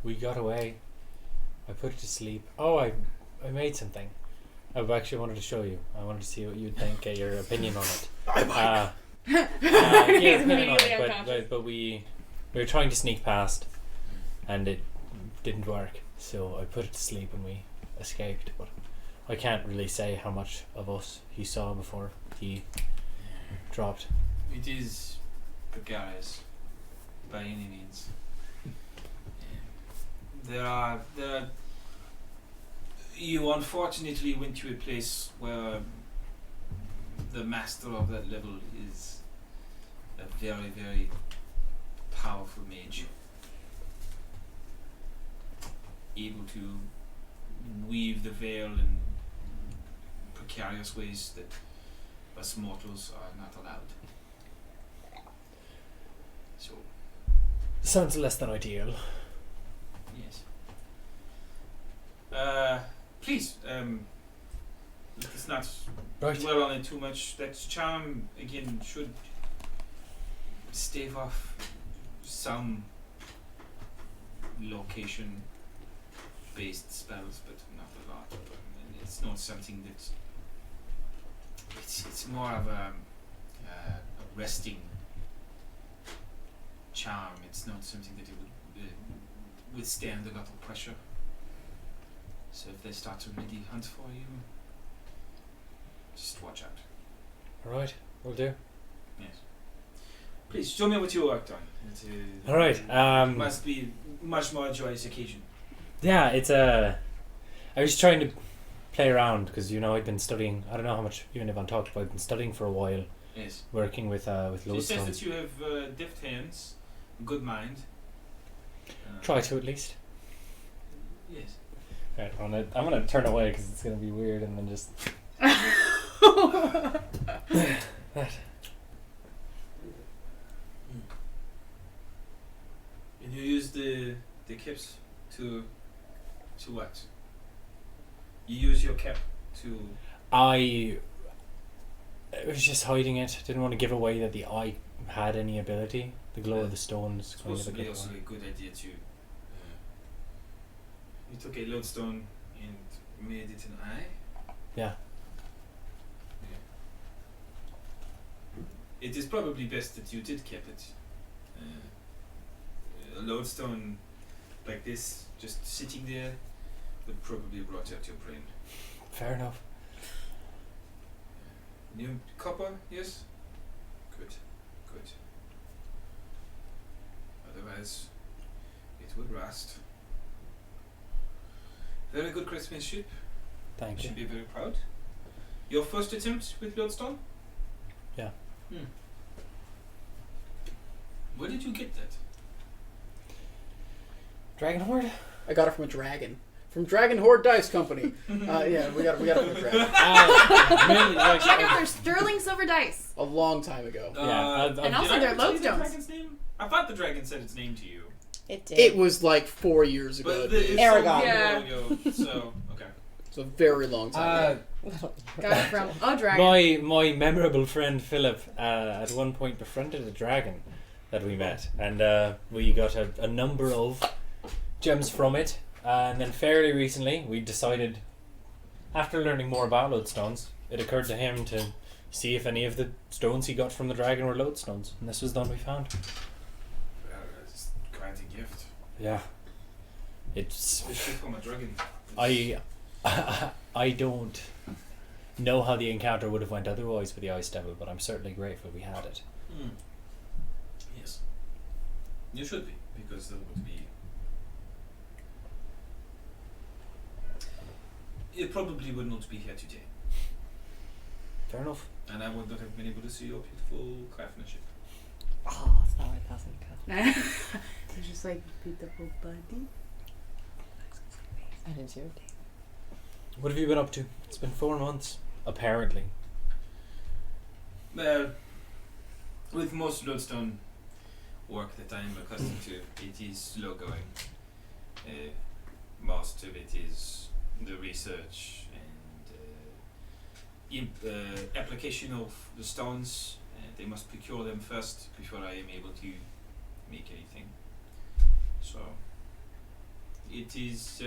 E: We got away. I put it to sleep. Oh, I made something. I actually wanted to show you. I wanted to see what you'd think, get your opinion on it. Yeah, opinion on
A: immediately
E: it,
A: unconscious.
E: but we were trying to sneak past, and it didn't work. So I put it to sleep and we escaped. But I can't really say how much of us he saw before he dropped.
C: It is precarious by any means. There are you unfortunately went to a place where the master of that level is a very, very powerful mage, able to weave the veil in precarious ways that us mortals are not allowed. So,
E: Sounds less than ideal.
C: yes. Please, let's not
E: Right.
C: dwell on it too much. That charm, again, should stave off some location-based spells, but not a lot. And it's not something that... It's more of a resting charm. It's not something that it would withstand a lot of pressure. So if they start to really hunt for you, just watch out.
E: Alright, will do.
C: Yes. Please show me what you worked on.
E: Alright,
C: It must be much more joyous occasion.
E: yeah, it's I was trying to play around because I'd been studying. I don't know how much you and Yvonne talked, but I've been studying for a while,
C: Yes.
E: working with
C: She says
E: lodestone.
C: that you have deft hands, good mind.
E: Try to at least.
C: Yes.
E: Right, I'm gonna turn away because it's gonna be weird, and then just.
C: And you use the caps to what? You use your cap to...
E: I was just hiding it. Didn't want to give away that the eye had any ability. The glow of the stones.
C: It's
E: kind of a
C: supposed to be
E: good
C: also
E: one.
C: a good idea to You took a lodestone and made it an eye?
E: Yeah.
C: It is probably best that you did keep it. A lodestone like this, just sitting there, would probably rot out your brain.
E: Fair enough.
C: New copper, yes? Good, good. Otherwise, it would rust. Very good craftsmanship.
E: Thank
C: You
E: you.
C: should be very proud. Your first attempt with lodestone?
E: Yeah.
C: Where did you get that?
E: Dragon Horde?
B: I got it from a dragon. From Dragon Horde Dice Company. Yeah, we got it from a dragon.
E: Really, like,
A: Check out their sterling silver dice.
B: A long time ago.
A: And also
C: did
A: their
C: I ever tell you the
A: lodestones.
C: dragon's name? I thought the dragon said its name to you.
F: It did.
B: It was like 4 years ago.
C: But it's
B: dude.
F: Aragon.
C: so
A: Yeah.
C: long ago, so, okay.
B: It's a very long time ago.
A: Got it from a dragon.
E: my memorable friend Philip at one point befriended a dragon that we met, and we got a number of gems from it. And then fairly recently, we decided, after learning more about lodestones, it occurred to him to see if any of the stones he got from the dragon were lodestones, and this was the one we found.
C: Well, it's quite a gift.
E: Yeah, it's
C: Especially from a dragon.
E: I don't know how the encounter would have went otherwise with the Ice Devil, but I'm certainly grateful we had it.
C: Yes. You should be, because there would be... It probably would not be here today,
E: Fair enough.
C: and I would not have been able to see your beautiful craftsmanship.
F: Oh, it's not 1,000.
A: It's just like beautiful buddy.
F: I did too.
E: What have you been up to? It's been 4 months, apparently.
C: Well, with most lodestone work that I am accustomed to, it is slow going. Most of it is the research and application of the stones. They must procure them first before I am able to make anything. So it is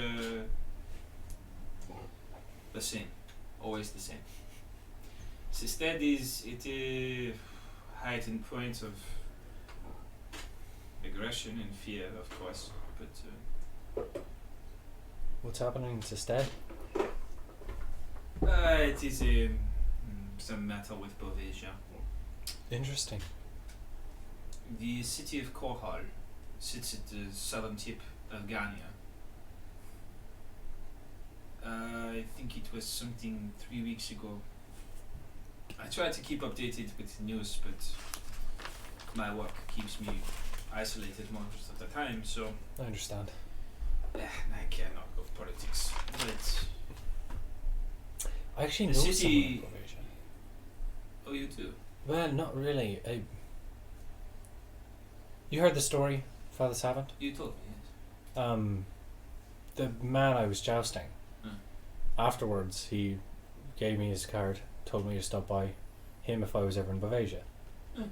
C: the same, always the same. Instead is it a heightened point of aggression and fear, of course, but
E: What's happening to Stead?
C: it is some matter with Bovasia.
E: Interesting.
C: The city of Korhal sits at the southern tip of Gania. I think it was something 3 weeks ago. I try to keep updated with the news, but my work keeps me isolated most of the time, so
E: I understand.
C: I care not of politics. But
E: I actually
C: The
E: know
C: city-
E: someone in Croatia.
C: oh, you do?
E: Well, not really. You heard the story, Father Savant?
C: You told me, yes.
E: The man I was jousting.
C: Hmm.
E: Afterwards, he gave me his card, told me to stop by him if I was ever in Bavaria.
C: Hmm.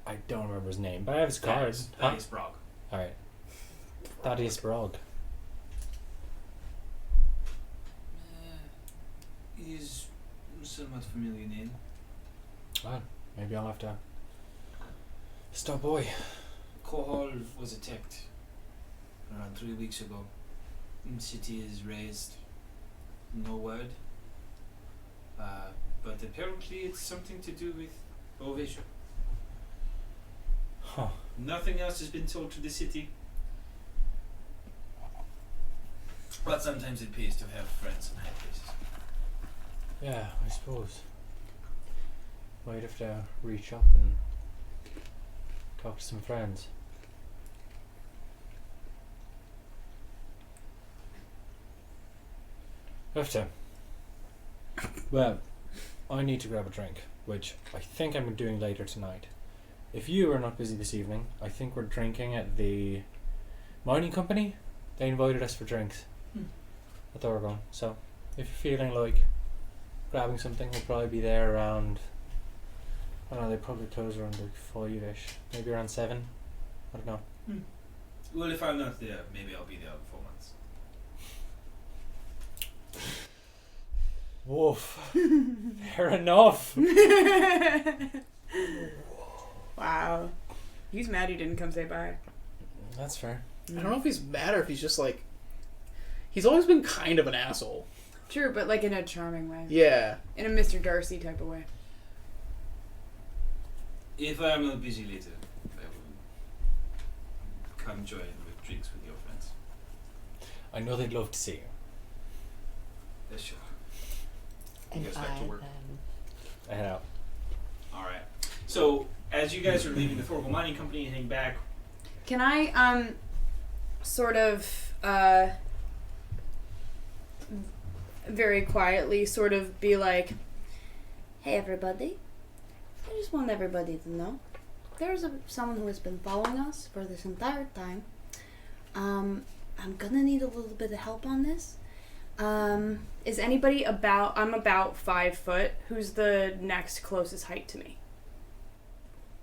E: I don't remember his name, but I have his card.
C: That is Prague.
E: Alright. Thaddeus Brog.
C: Is a somewhat familiar name.
E: Well, maybe I'll have to stop by.
C: Korhal was attacked around 3 weeks ago. The city is razed. No word. But apparently it's something to do with Bovasia.
E: Huh.
C: Nothing else has been told to the city. But sometimes it pays to have friends in high places.
E: Yeah, I suppose. Might have to reach up and talk to some friends. Have to. Well, I need to grab a drink, which I think I'm doing later tonight. If you are not busy this evening, I think we're drinking at the mining company. They invited us for drinks at Thorgon. So, if you're feeling like grabbing something, we'll probably be there around. I don't know. They probably close around like 5ish, maybe around 7. I don't know.
C: Well, if I'm not there, maybe I'll be there in 4 months.
E: Woof. Fair enough.
G: Wow. He's mad he didn't come say bye.
E: That's fair.
B: I don't know if he's mad or if he's just like... He's always been kind of an asshole.
G: True, but like in a charming way.
B: Yeah.
G: In a Mr. Darcy type of way.
C: If I'm not busy later, I will come join with drinks with your friends.
E: I know they'd love to see you.
C: Yes, sure.
F: And
C: guys back to work.
E: I head out.
C: All right. So as you guys are leaving the Thorgal Mining Company and heading back,
G: Can I, sort of, very quietly sort of be like,
A: Hey everybody, I just want everybody to know there's someone who has been following us for this entire time. I'm gonna need a little bit of help on this.
G: is anybody about, I'm about 5 foot. Who's the next closest height to me?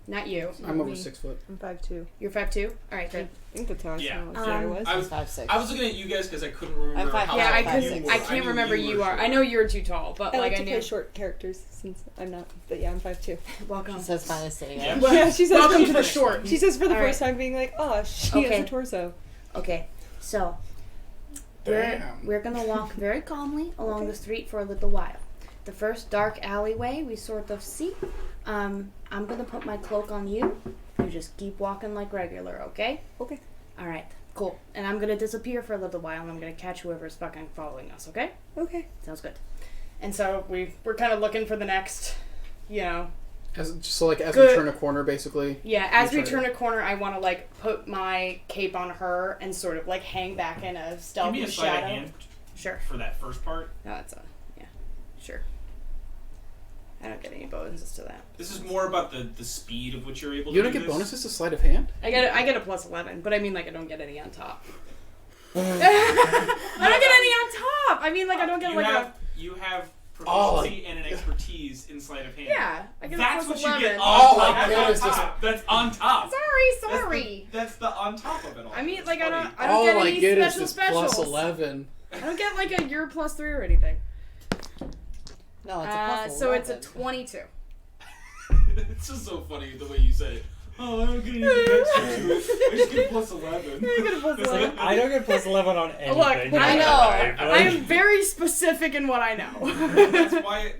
G: Not you.
B: I'm over 6 foot.
D: I'm 5'2".
G: You're 5'2"? Alright, good.
D: I think that's how
C: Yeah.
D: I said I was.
C: I was
F: 5'6".
C: I was looking at you guys because I couldn't remember.
F: I'm 5'5".
C: how
G: Yeah,
C: tall
G: I
C: you
G: couldn't,
C: were.
G: I can't
C: knew
G: remember you
C: were
G: are.
C: short.
G: I know you're too tall, but
D: I
G: like
D: like
G: I
D: to
G: knew.
D: play short characters since I'm not, but yeah, I'm 5'2".
G: Welcome.
F: She says finally sitting
C: Yeah.
F: up.
G: Well,
D: Yeah, she says
G: welcome
D: for
G: to
D: the
G: the short.
D: She says for the
G: All
D: first time being like, oh, she
A: Okay.
D: has a torso.
A: Okay, so we're gonna walk very calmly along the street for a little while. The first dark alleyway we sort of see. I'm gonna put my cloak on you. You just keep walking like regular, okay?
D: Okay.
A: All right, cool. And I'm gonna disappear for a little while, and I'm gonna catch whoever's fucking following us, okay?
D: Okay.
A: Sounds good.
G: And so we're kind of looking for the next, you know.
B: As we
G: Good.
B: turn a corner, basically.
G: Yeah, as
B: You
G: we
B: try
G: turn a corner, I want to like put my cape on her and sort of like hang back in a
C: Give
G: stealthy
C: me a sleight of
G: shadow.
C: hand
G: Sure.
C: for that first part.
G: No, that's yeah, sure. I don't get any bonuses to that.
C: This is more about the speed of which you're able
B: You
C: to
B: don't
C: do
B: get
C: this.
B: bonuses to sleight of hand?
G: I get a plus 11, but I mean like I don't get any on top. I don't get any on top. I mean like I don't get
C: you
G: like
C: have, You have
B: Oh,
C: proficiency and an expertise in sleight of hand.
G: yeah. I get
C: That's
G: a
C: what
G: plus
C: you
G: 11.
C: get on
B: Oh
C: top.
B: my
C: That's
B: goodness,
C: on
B: this-
C: top. That's on top.
G: Sorry.
C: That's the on top of it all.
G: I mean
C: It's
G: like
C: funny.
G: I don't get
B: my
G: any
B: goodness,
G: special
B: it's plus
G: specials.
B: 11.
G: I don't get like a year plus 3 or anything.
F: No, it's a plus
G: So it's a
F: 11.
G: 22.
C: It's just so funny the way you say it. Oh, I don't get anything extra to it. I just get plus 11.
E: It's like, I don't get plus 11 on anything.
G: Look,
E: in
G: I
E: my
F: know.
E: life.
G: I am very specific in what I know.
C: That's why.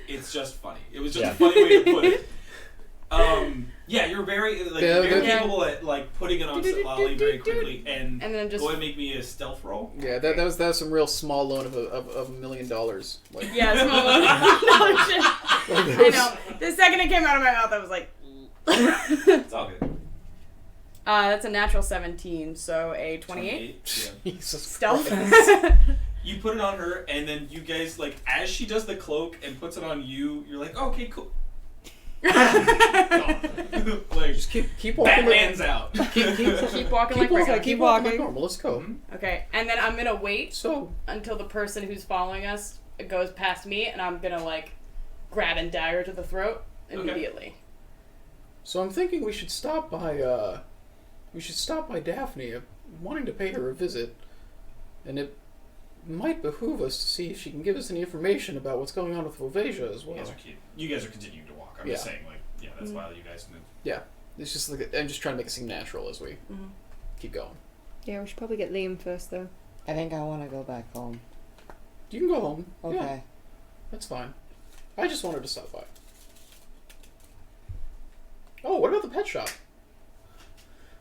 C: It's just funny. It was just
E: Yeah.
C: a funny way to put it. Yeah, you're very
B: Yeah,
C: very
B: yeah.
C: capable at like putting it on Ollie very quickly and
G: And then just
C: go ahead and make me a stealth roll.
B: Yeah, that was some real small loan of $1 million. Like,
G: yeah, small no shit. I know. The second it came out of my mouth, I was like,
C: It's all good.
G: that's a natural 17, so a 28.
C: Yeah.
B: Jesus
G: Stealth.
B: Christ.
C: You put it on her, and then you guys like as she does the cloak and puts it on you, you're like, okay, cool. Like,
B: Just keep walking.
C: Batman's out.
G: Keep walking like
B: walking.
G: regular.
B: Keep walking like
D: walking.
B: normal. Let's go.
G: Okay, and then I'm gonna wait
B: So,
G: until the person who's following us goes past me, and I'm gonna like grab and dagger to the throat immediately.
B: so I'm thinking we should stop by. We should stop by Daphne. I'm wanting to pay her a visit, and it might behoove us to see if she can give us any information about what's going on with Volvasia as well.
C: You guys are continuing to walk. I'm just saying, like, yeah, that's why you guys move.
B: It's just like I'm just trying to make it seem natural as we keep going.
D: Yeah, we should probably get Liam first, though.
F: I think I want to go back home.
B: You can go home.
F: Okay.
B: Yeah, that's fine. I just wanted to stop by. Oh, what about the pet shop?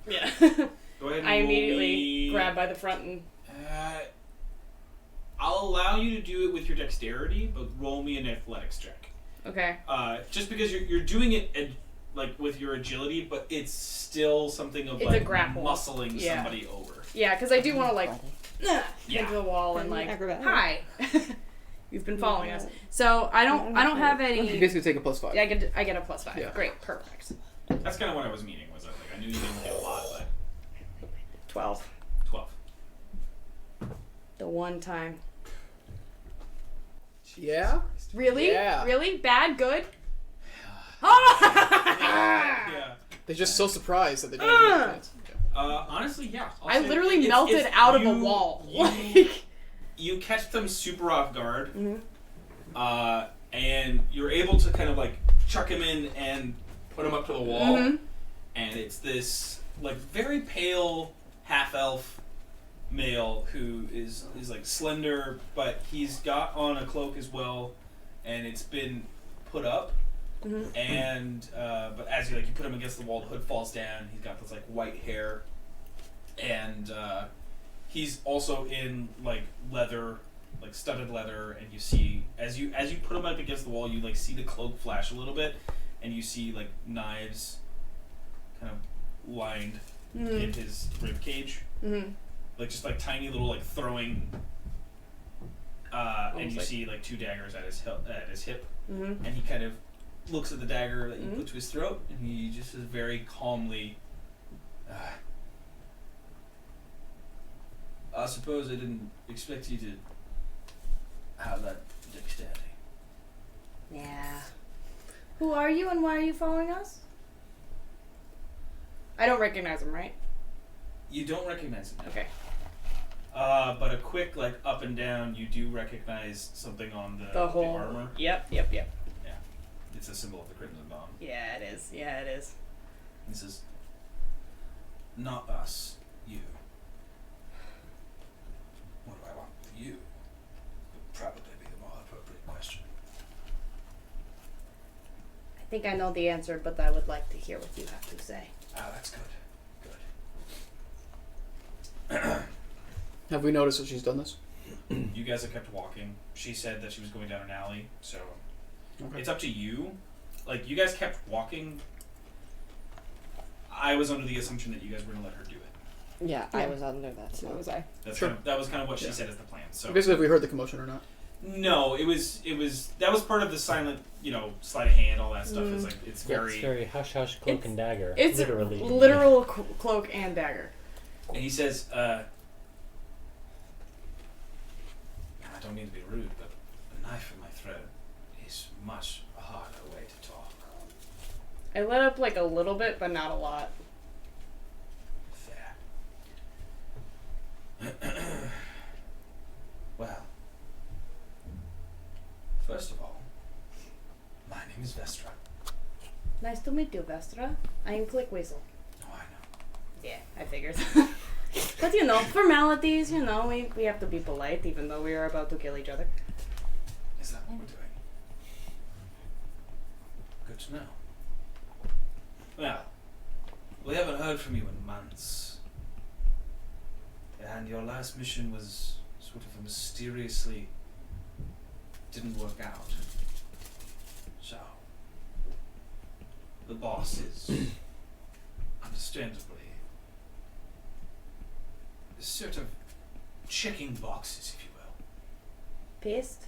G: Yeah.
C: Go ahead and
G: I
C: roll
G: immediately
C: me-
G: grab by the front and
C: I'll allow you to do it with your dexterity, but roll me an athletics check.
G: okay.
C: Just because you're doing it like with your agility, but it's still something of
G: It's
C: like
G: a grapple.
C: muscling
G: Yeah.
C: somebody over.
G: Yeah, because I do want to like
C: Yeah.
G: into the wall and like
D: Acrobat.
G: hi. You've been following us, so I don't have
B: You
G: any.
B: basically take a +5.
G: Yeah, I get a +5.
B: Yeah.
G: Great, perfect.
C: That's kind of what I was meaning. Was that like I knew you didn't get a lot, but
G: 12.
C: 12.
G: The one time.
B: Yeah.
G: Really?
B: Yeah.
G: Really? Bad? Good? Oh!
C: Yeah.
B: They're just so surprised that they don't have a chance.
C: Honestly, yeah. I'll
G: I
C: say
G: literally
C: it's
G: melted out of a
C: you-
G: wall.
C: you-
G: Like,
C: you catch them super off guard,
G: Mm-hmm.
C: and you're able to kind of like chuck him in and put him up to the wall,
G: Mm-hmm.
C: and it's this like very pale half elf male who is like slender, but he's got on a cloak as well, and it's been put up.
G: Mm-hmm.
C: And but as you put him against the wall, the hood falls down. He's got this like white hair, and he's also in like leather, like studded leather. And you see as you put him up against the wall, you like see the cloak flash a little bit, and you see like knives, kind of lined in his rib cage,
G: Mm-hmm.
C: like just like tiny little like throwing. And you
G: like-
C: see like 2 daggers at his hip,
G: Mm-hmm.
C: and he kind of looks at the dagger that you
G: Mhm.
C: put to his throat, and he just is very calmly. I suppose I didn't expect you to have that dexterity.
A: Yeah.
G: Who are you and why are you following us? I don't recognize him, right?
C: You don't recognize him.
G: Okay.
C: But a quick like up and down, you do recognize something on the
G: whole
C: armor.
G: Yep.
C: It's a symbol of the Crimson Dawn.
G: Yeah, it is. Yeah, it is.
C: He says, "Not us, you. What do I want with you? Would probably be the more appropriate question."
A: I think I know the answer, but I would like to hear what you have to say.
C: Ah, that's good. Good.
B: Have we noticed that she's done this?
C: You guys have kept walking. She said that she was going down an alley, so
B: Okay.
C: it's up to you. Like, you guys kept walking. I was under the assumption that you guys were going to let her do it.
F: Yeah,
D: Yeah.
F: I was under that.
D: So
F: So.
D: was I.
B: Sure.
C: That was kind of what she
B: Yeah.
C: said as the plan. So
B: Basically, have we heard the commotion or not?
C: no, it was that was part of the silent, sleight of hand, all that stuff. It's like it's
E: Yeah,
C: very.
E: it's very hush hush cloak
G: It's-
E: and dagger.
G: It's
E: literally.
G: literal cloak and dagger.
C: And he says, I don't mean to be rude, but a knife in my throat is much harder way to talk.
G: I let up like a little bit, but not a lot.
C: Fair. Well, first of all, my name is Vestra.
A: Nice to meet you, Vestra. I am Click Weasel.
C: Oh, I know.
A: Yeah, I figured. But formalities, we have to be polite even though we are about to kill each other.
C: Is that what we're doing? Good to know. Well, we haven't heard from you in months. And your last mission was sort of mysteriously didn't work out. So, the boss is, understandably, sort of checking boxes, if you will.
A: Pissed?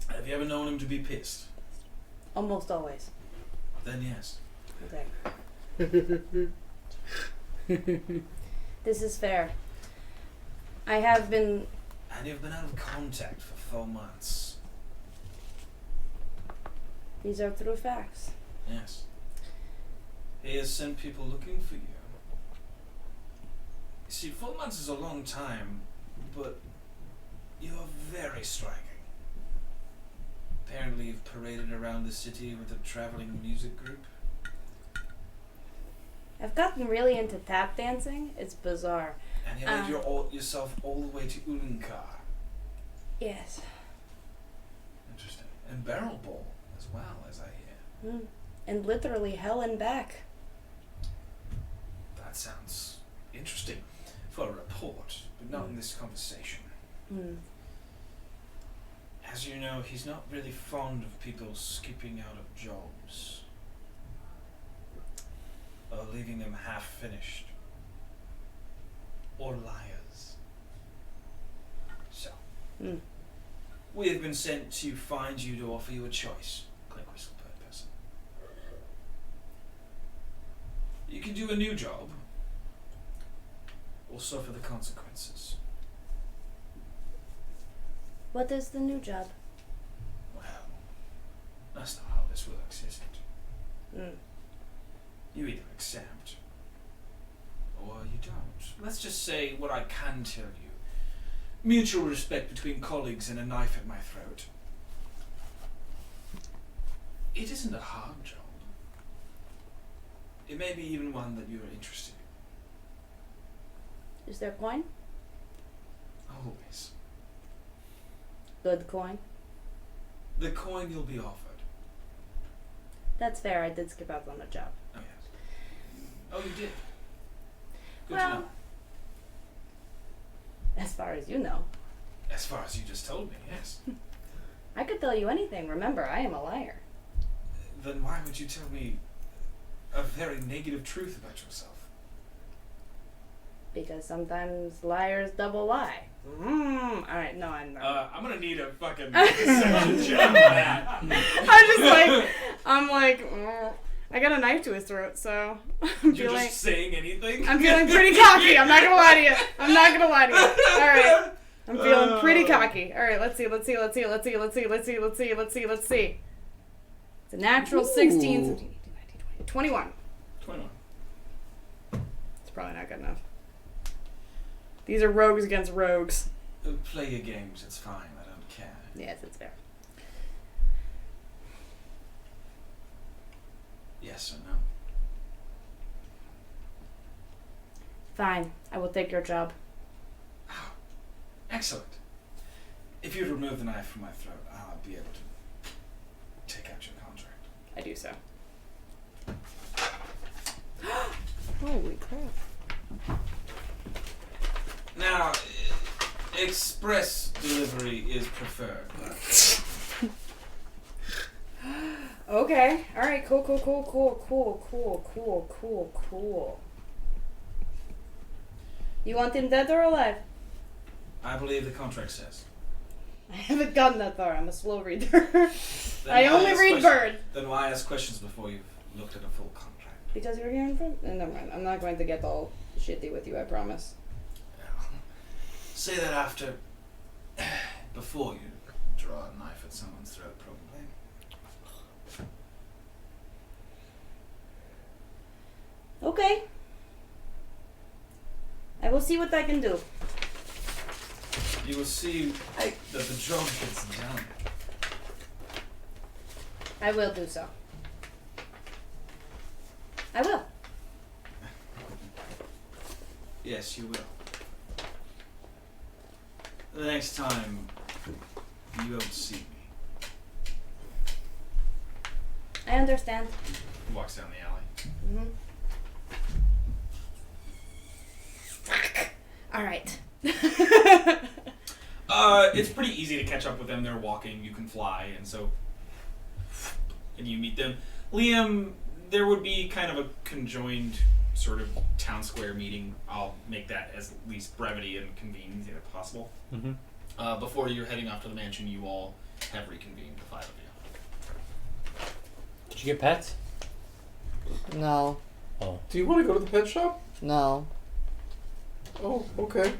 C: Have you ever known him to be pissed?
A: Almost always.
C: Then yes.
A: Okay. This is fair. I have been.
C: And you've been out of contact for 4 months.
A: These are true facts.
C: Yes. He has sent people looking for you. You see, 4 months is a long time, but you're very striking. Apparently you've paraded around the city with a traveling music group.
A: I've gotten really into tap dancing. It's bizarre.
C: And you led yourself all the way to Ulunkar.
A: Yes.
C: Interesting. And Barrel Bowl as well, as I hear.
A: And literally hell and back.
C: That sounds interesting for a report, but not in this conversation. As you know, he's not really fond of people skipping out of jobs. Or leaving them half finished. Or liars. So, we have been sent to find you to offer you a choice, Click Whistle Bird person. You can do a new job, or suffer the consequences.
A: What is the new job?
C: Well, that's not how this works, is it? You either accept, or you don't. Let's just say what I can tell you mutual respect between colleagues and a knife at my throat. It isn't a hard job. It may be even one that you're interested
A: Is there coin?
C: in. Always.
A: Good coin.
C: The coin you'll be offered.
A: That's fair. I did skip out on a job.
C: Oh, yes. Oh, you did? Good to
A: Well,
C: know.
A: as far as you know,
C: As far as you just told me, yes.
A: I could tell you anything. Remember, I am a liar.
C: Then why would you tell me a very negative truth about yourself?
A: Because sometimes liars double lie. Alright, no, I'm not.
C: I'm gonna need a fucking deception check on that.
A: I'm like, I got a knife to his throat, so
C: You're just saying anything?
A: I'm feeling pretty cocky. I'm not gonna lie to you. Alright. I'm feeling pretty cocky. Alright, let's see. It's a natural 16, 17, 18, 19, 20, 21.
C: 21.
A: It's probably not good enough. These are rogues against rogues.
C: Play your games, it's fine, I don't care.
A: Yes, it's fair.
C: Yes or no?
A: Fine. I will take your job.
C: Oh, excellent. If you'd remove the knife from my throat, I'll be able to take out your contract.
A: I do so.
D: Holy crap.
C: Now, express delivery is preferred.
A: Okay. Alright, cool. You want him dead or alive?
C: I believe the contract says.
A: I haven't gotten that far. I'm a slow reader.
C: Then
A: I
C: why
A: only
C: ask
A: read
C: questions-
A: Bird.
C: Then why ask questions before you've looked at a full contract?
A: Because you're here in front? Never mind. I'm not going to get all shitty with you, I promise.
C: Say that after, before you draw a knife at someone's throat, probably.
A: Okay. I will see what I can do.
C: You will see that the job gets done.
A: I will do so. I will.
C: Yes, you will. The next time, you won't see me.
A: I understand.
C: He walks down the alley.
A: All right.
C: It's pretty easy to catch up with them. They're walking. You can fly, and you meet them. Liam, there would be kind of a conjoined sort of town square meeting. I'll make that as least brevity and convenient as possible.
E: Mm-hmm.
C: Before you're heading off to the mansion, you all have reconvened, the five of you.
E: Did you get pets?
F: No.
E: Oh.
B: Do you want to go to the pet shop?
F: No.
B: Oh, okay.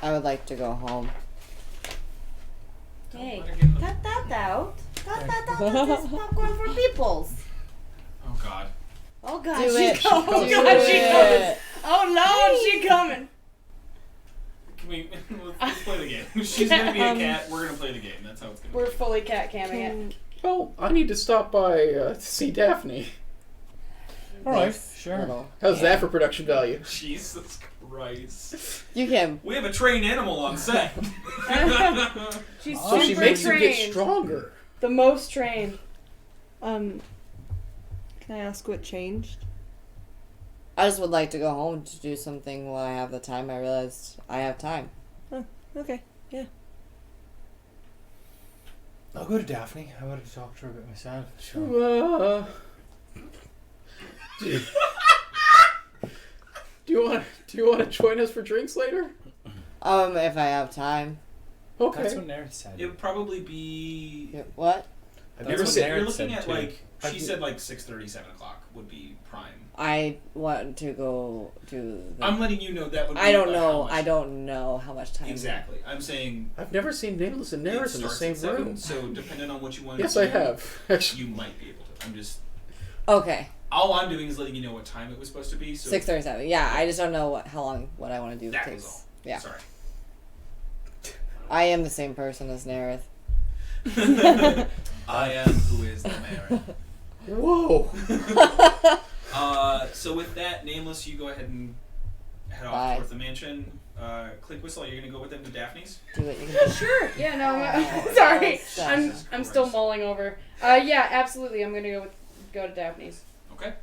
F: I would like to go home.
A: Hey,
C: Let her get in the-
A: cut that out. Cut that out. This is popcorn for peoples.
C: Oh God.
A: Oh God,
F: Do
A: she's
F: it.
A: coming. Oh
F: Do
A: God, she's coming.
F: it.
A: Oh Lord, she's coming.
C: Can we let's play the game? She's gonna be a cat. We're gonna play the game. That's how it's gonna
A: We're fully cat camming it.
B: Well, I need to stop by to see Daphne.
E: Alright,
F: This
E: sure.
F: little-
B: How's that for production value?
C: be. Jesus Christ.
F: You can.
C: We have a trained animal on set.
A: She's
B: So she
A: super
B: makes
A: trained.
B: him get stronger.
A: The most trained.
D: Can I ask what changed?
F: I just would like to go home to do something while I have the time. I realized I have time.
D: Okay.
E: I'll go to Daphne. I wanted to talk to her a bit myself. Sure.
B: Do you want to join us for drinks later?
F: If I have time.
B: Okay.
E: That's what Naren said.
C: It would probably be.
F: Yeah, what?
E: That's
B: never
E: what
B: said-
C: You're
E: Naren
C: looking
E: said
C: at
E: too.
C: like
B: Have
C: she
B: you-
C: said like 6:30, 7 o'clock would be prime.
F: I want to go to the...
C: I'm letting you know that would. Be
F: I don't
C: about
F: know.
C: how much-
F: I don't know how much time.
C: Exactly. I'm saying
B: I've never seen Nameless and
C: it
B: Naris in the
C: starts
B: same
C: at 7,
B: room.
C: so depending on what you want.
B: Yes,
C: to
B: I
C: do,
B: have. Actually,
C: You might be able to. I'm just.
F: Okay.
C: All I'm doing is letting you know what time it was supposed to be. So
F: 6:37. Yeah, I just don't know what I want to do.
C: That
F: takes.
C: was all.
F: Yeah.
C: Sorry.
F: I am the same person as Nerith.
C: I am who is the mayor.
B: Whoa.
C: So with that, Nameless, you go ahead and head off
F: Bye.
C: towards the mansion. Click Whistle, you're gonna go with them to Daphne's?
F: Do what you can do.
A: Sure. Yeah. No.
F: Oh,
A: Sorry.
F: that's
A: I'm still mulling over. Yeah. Absolutely. I'm gonna go to Daphne's.
C: Okay.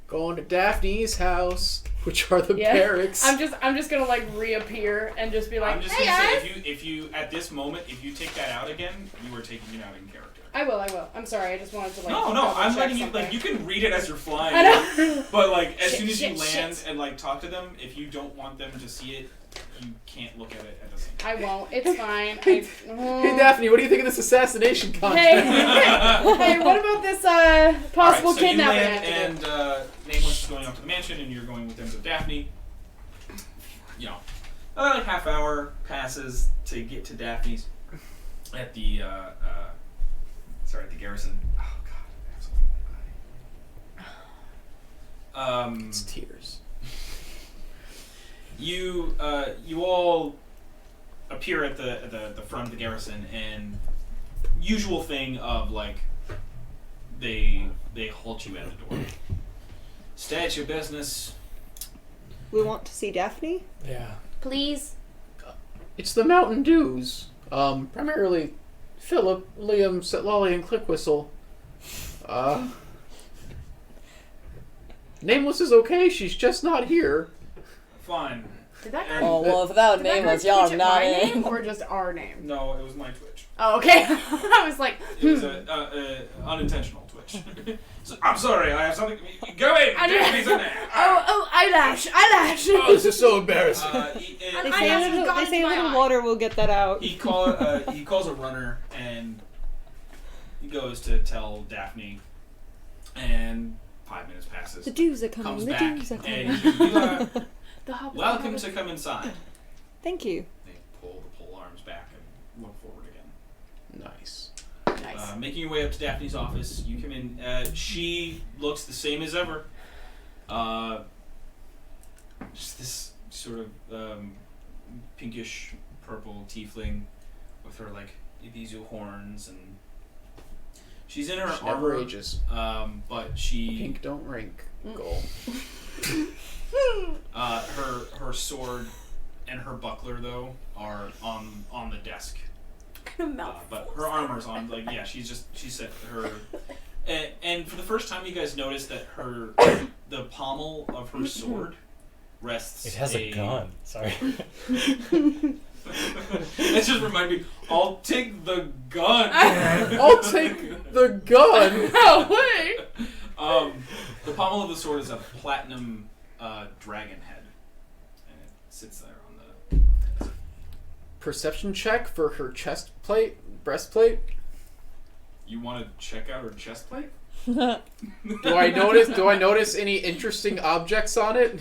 B: Going to Daphne's house, which are the
A: Yeah.
B: barracks.
A: I'm just gonna like reappear and just be like,
C: I'm just
A: hey
C: gonna
A: guys.
C: say if you at this moment, if you take that out again, you are taking it out in character.
A: I will. I'm sorry. I just wanted to like.
C: No, I'm
A: double-check
C: letting you
A: something.
C: like you can read it as you're flying.
A: I know.
C: But like as
A: Shit,
C: soon as you
A: shit,
C: land
A: shit.
C: and like talk to them, if you don't want them to see it, you can't look at it at the same
A: I
C: time.
A: won't. It's fine.
B: Hey, Daphne, what do you think of this assassination
A: Hey,
B: contract?
A: hey, what about this possible
C: Alright, so
A: kidnapping?
C: you
A: I have to
C: land,
A: do?
C: and Nameless is going off to the mansion, and you're going with them to Daphne. You know, about a half hour passes to get to Daphne's at the at the garrison. Oh God, absolutely.
B: It's tears.
C: You all appear at the front of the garrison, and usual thing of like they halt you at the door. State your business.
D: We want to see Daphne.
E: Yeah.
A: Please.
B: It's the Mountain Dews. Primarily Philip, Liam, Setlolly, and Clickwhistle. Nameless is okay, she's just not here.
C: Fine.
A: Did that
C: And-
F: Oh, well, without
A: did that
F: Nameless,
A: guy
F: y'all
A: twitch
F: are
A: at
F: not
A: my
F: in.
A: name or just our name?
C: No, it was my Twitch.
A: Oh, okay. I was like,
C: It was a unintentional Twitch. So, I'm sorry, I have something. Go in.
A: I didn't-
C: Daphne's in there.
A: oh, eyelash.
B: Oh, this is so embarrassing.
D: They
A: I
D: say a
A: haven't
D: little,
A: got
D: they
A: into
D: say a
A: my
D: little
A: eye.
D: water will get that out.
C: he calls a runner, and he goes to tell Daphne, and 5 minutes passes.
D: The dews are coming.
C: Comes
D: The
C: back,
D: dews are coming.
C: and you
A: the hub.
C: welcome to come inside.
D: Thank you.
C: They pull the pole arms back and look forward again.
B: Nice.
A: Nice.
C: Making your way up to Daphne's office, you come in. She looks the same as ever. Just this sort of pinkish purple tiefling with her like Ibizu horns, and she's in her
B: She never
C: armor.
B: ages.
C: But she
B: Pink don't rank. Goal.
C: her sword and her buckler though are on the desk. But her armor's on. Like yeah, she's set her. And for the first time, you guys notice that the pommel of her sword rests.
E: It has a gun. Sorry.
C: It just reminded me. I'll take the gun.
B: I'll take the gun!
A: Oh, wait.
C: The pommel of the sword is a platinum dragon head, and it sits there on the desk.
B: Perception check for her breastplate.
C: You want to check out her chest plate?
B: Do I notice any interesting objects on it?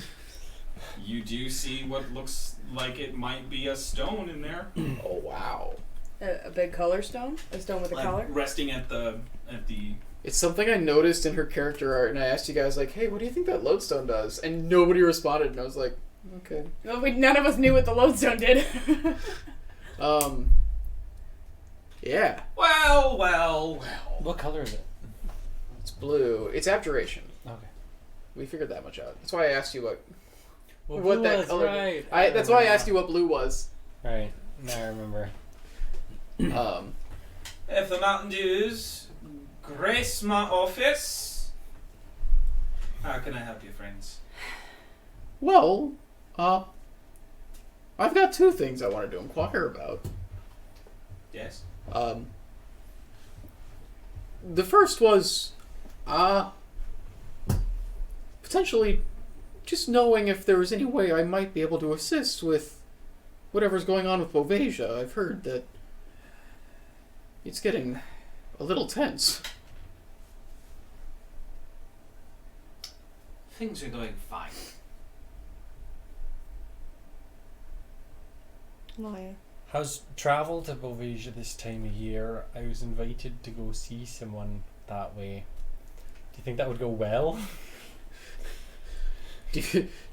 C: You do see what looks like it might be a stone in there,
B: Oh wow.
A: A big color stone? A stone with a
C: like
A: color?
C: resting at the.
B: It's something I noticed in her character art, and I asked you guys, like, hey, what do you think that lodestone does? And nobody responded, and I was like, okay.
A: Well, none of us knew what the lodestone did.
B: Yeah.
C: Well.
E: What color is it?
B: It's blue. It's abjuration.
E: Okay.
B: We figured that much out. That's why I asked you what
E: Well,
B: that
E: was
B: color.
E: right.
B: That's why I asked you what blue was.
E: Right. Now I remember.
C: If the Mountain Dews grace my office, how can I help you, friends?
B: Well, I've got two things I wanted to inquire about.
C: Yes.
B: The first was, potentially just knowing if there was any way I might be able to assist with whatever's going on with Bovasia. I've heard that it's getting a little tense.
C: Things are going fine.
D: Liar.
E: How's travel to Bovasia this time of year? I was invited to go see someone that way. Do you think that would go well?
B: Do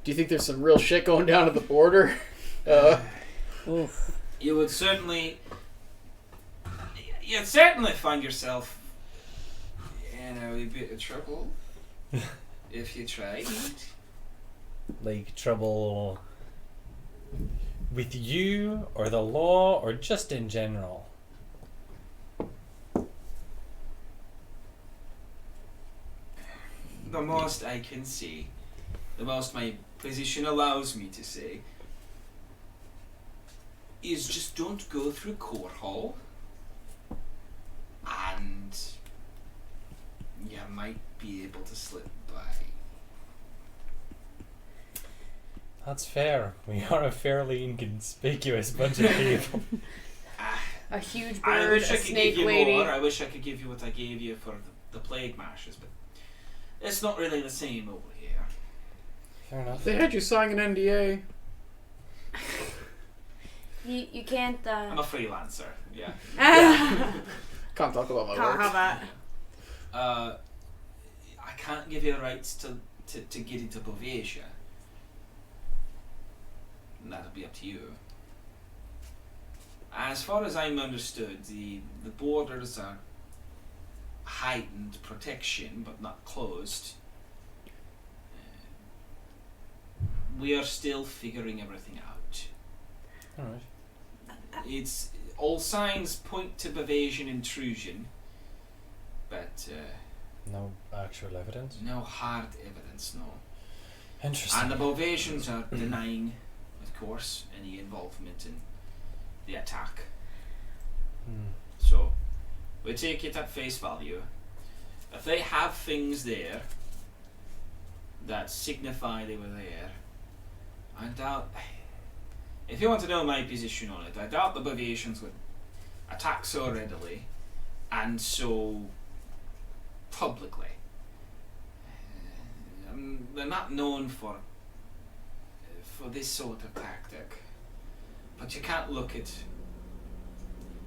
B: you think there's some real shit going down at the border?
F: Oof.
C: you would certainly find yourself in a wee bit of trouble if you tried.
E: Like trouble with you or the law or just in general?
C: The most I can say, the most my position allows me to say, is just don't go through court hall, and you might be able to slip by.
E: That's fair. We are a fairly inconspicuous bunch of people.
G: A huge
C: I
G: bird,
C: wish
G: a
C: I could
G: snake
C: give you
G: lady.
C: more. I wish I could give you what I gave you for the plague marshes, but it's not really the same over here.
E: Fair enough.
B: They had you sign an NDA.
A: You can't.
C: I'm a freelancer. Yeah.
B: Can't talk about my
G: How
B: work.
G: about
C: I can't give you the rights to get into Bovasia. And that'll be up to you. As far as I'm understood, the borders are heightened protection, but not closed. We are still figuring everything out.
E: Alright.
C: It's all signs point to Bavasian intrusion, but
E: No actual evidence?
C: no hard evidence, no.
E: Interesting.
C: And the Bavasians are denying, of course, any involvement in the attack.
E: Hmm.
C: So, we take it at face value. If they have things there that signify they were there, I doubt. If you want to know my position on it, I doubt the Bavasians would attack so readily and so publicly. They're not known for this sort of tactic, but you can't look at.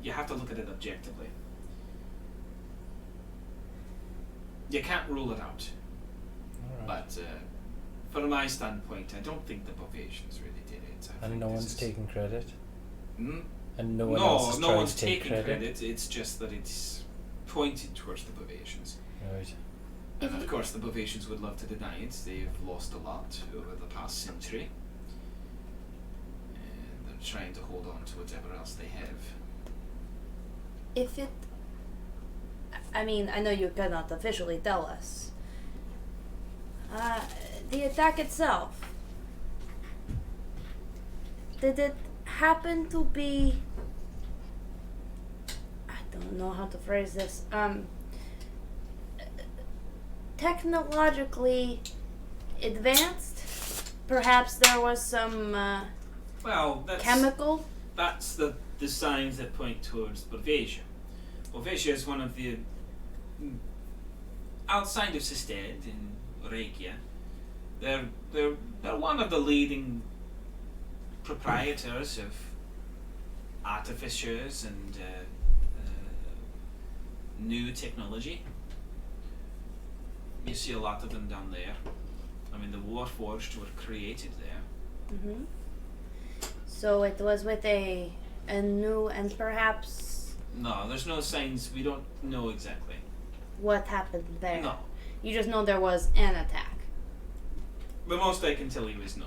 C: You have to look at it objectively. You can't rule it out.
E: Alright.
C: But from my standpoint, I don't think the Bavasians really did it. I
E: And
C: think
E: no
C: this
E: one's
C: is-
E: taking credit?
C: Hmm?
E: And no one else is
C: no
E: trying
C: one's
E: to take
C: taking
E: credit?
C: It's just that it's pointed towards the Bavasians.
E: Right.
C: And of course, the Bavasians would love to deny it. They've lost a lot over the past century. And they're trying to hold on to whatever else they have.
A: If it. I mean, I know you cannot officially tell us. The attack itself. Did it happen to be. I don't know how to phrase this. Technologically advanced? Perhaps there was some
C: Well,
A: chemical?
C: that's the signs that point towards Bavasia. Bavasia is one of the outside of Sisted in Regia. They're one of the leading proprietors of artificers and new technology. You see a lot of them down there. I mean, the Warforged were created there.
A: Mm-hmm. So it was with a new and perhaps
C: No, there's no signs. We don't know exactly.
A: what happened there.
C: No.
A: You just know there was an attack.
C: The most I can tell you is no.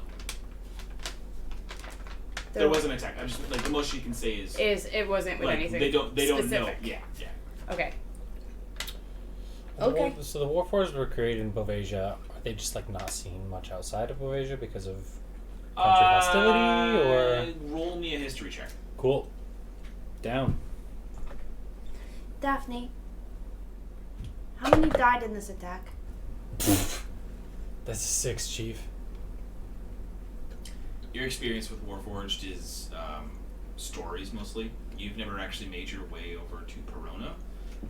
C: There was an attack. I'm just like the most you can say is
G: it wasn't with
C: like
G: anything
C: they don't know.
G: specific.
C: Yeah.
G: Okay.
A: Okay.
E: So the Warforged were created in Bovasia. Are they just like not seen much outside of Bovasia because of country hostility or?
C: Roll me a history check.
E: Cool. Down.
A: Daphne, how many died in this attack?
E: That's a 6, Chief.
C: Your experience with Warforged is stories mostly. You've never actually made your way over to Perona,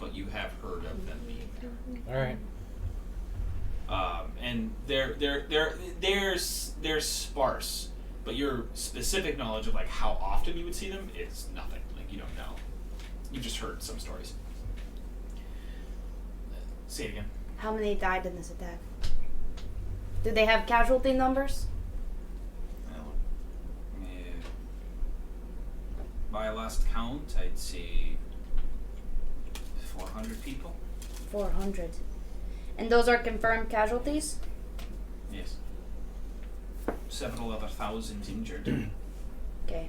C: but you have heard of them being there.
E: All right.
C: And they're sparse, but your specific knowledge of like how often you would see them is nothing. Like you don't know. You've just heard some stories. Say it again.
A: How many died in this attack? Do they have casualty numbers?
C: Well, by last count, I'd say 400 people.
A: 400. And those are confirmed casualties?
C: Yes. Several other thousands injured.
A: Okay.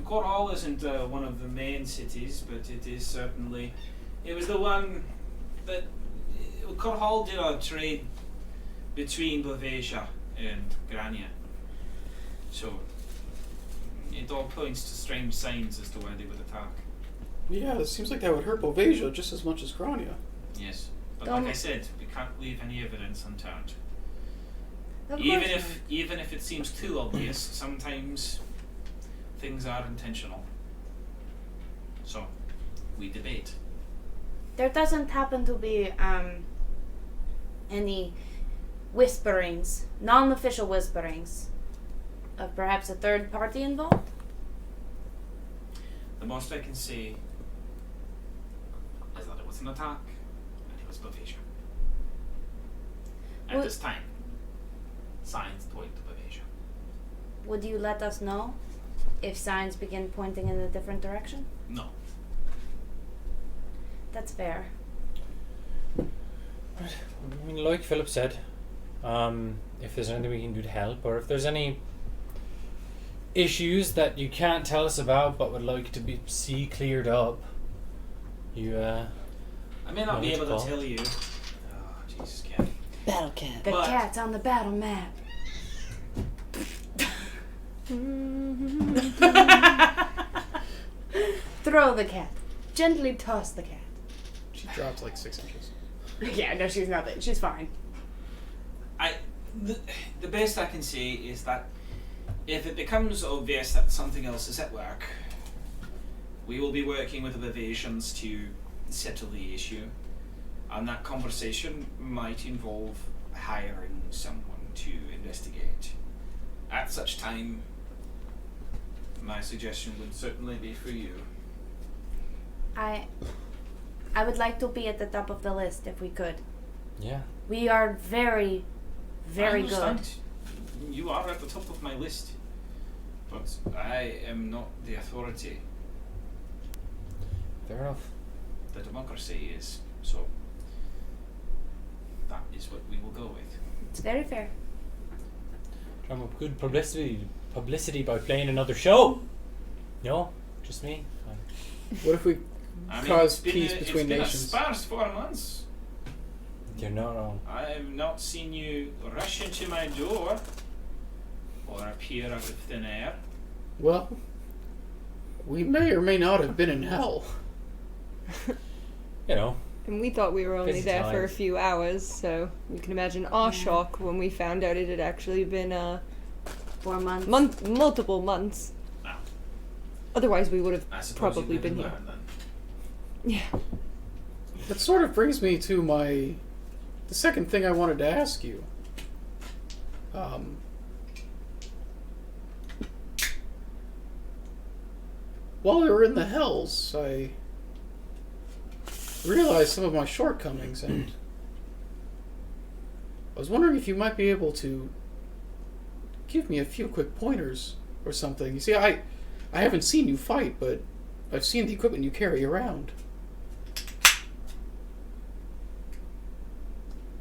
C: Court Hall isn't one of the main cities, but it is certainly. It was the one that Court Hall did a trade between Bovasia and Grania. So it all points to strange signs as to why they would attack.
B: Yeah, it seems like that would hurt Bovasia just as much as Grania.
C: Yes, but
A: Don't-
C: like I said, we can't leave any evidence unturned.
A: Of
C: Even
A: course
C: if it seems too obvious, sometimes things are intentional. So we debate.
A: there doesn't happen to be any whisperings, non-official whisperings, of perhaps a third party involved?
C: The most I can say is that it was an attack and it was Bovasia. At
A: Well-
C: this time, signs point to Bovasia.
A: Would you let us know if signs begin pointing in a different direction?
C: No.
A: That's fair.
E: I mean, like Philip said, if there's anything we can do to help, or if there's any issues that you can't tell us about but would like to see cleared up, you
C: I may not
E: No,
C: be
E: it's
C: able
E: called.
C: to tell you. Oh, Jesus, Cat.
F: Battle cat.
A: The
C: But-
A: cat's on the battle map. Throw the cat. Gently toss the cat.
B: She dropped like 6 inches.
G: Yeah, no, she's not. She's fine.
C: The best I can say is that if it becomes obvious that something else is at work, we will be working with the Bavasians to settle the issue. And that conversation might involve hiring someone to investigate. At such time, my suggestion would certainly be for you.
A: I would like to be at the top of the list if we could.
E: yeah.
A: We are very, very
C: I
A: good.
C: understand. You are at the top of my list. But I am not the authority.
E: Fair enough.
C: The democracy is. So that is what we will go with.
A: It's very fair.
E: Drum up good publicity by playing another show. No, just me. Fine.
B: What if we
C: I mean,
B: cause
C: it's been
B: peace
C: a,
B: between
C: it's been
B: nations?
C: a sparse 4 months.
E: You're not wrong.
C: I have not seen you rush into my door or appear out of thin air.
B: Well, we may or may not have been in hell.
E: You know,
D: And we thought we were only
E: Busy
D: there for a
E: times.
D: few hours, so you can imagine our shock when we found out it had actually been
A: 4 months.
D: multiple months.
C: Wow.
D: Otherwise, we would have
C: I suppose
D: probably
C: you live
D: been
C: and
D: here.
C: learn then.
D: Yeah.
B: That sort of brings me to the second thing I wanted to ask you. While we were in the hells, I realized some of my shortcomings, and I was wondering if you might be able to give me a few quick pointers or something. You see, I haven't seen you fight, but I've seen the equipment you carry around.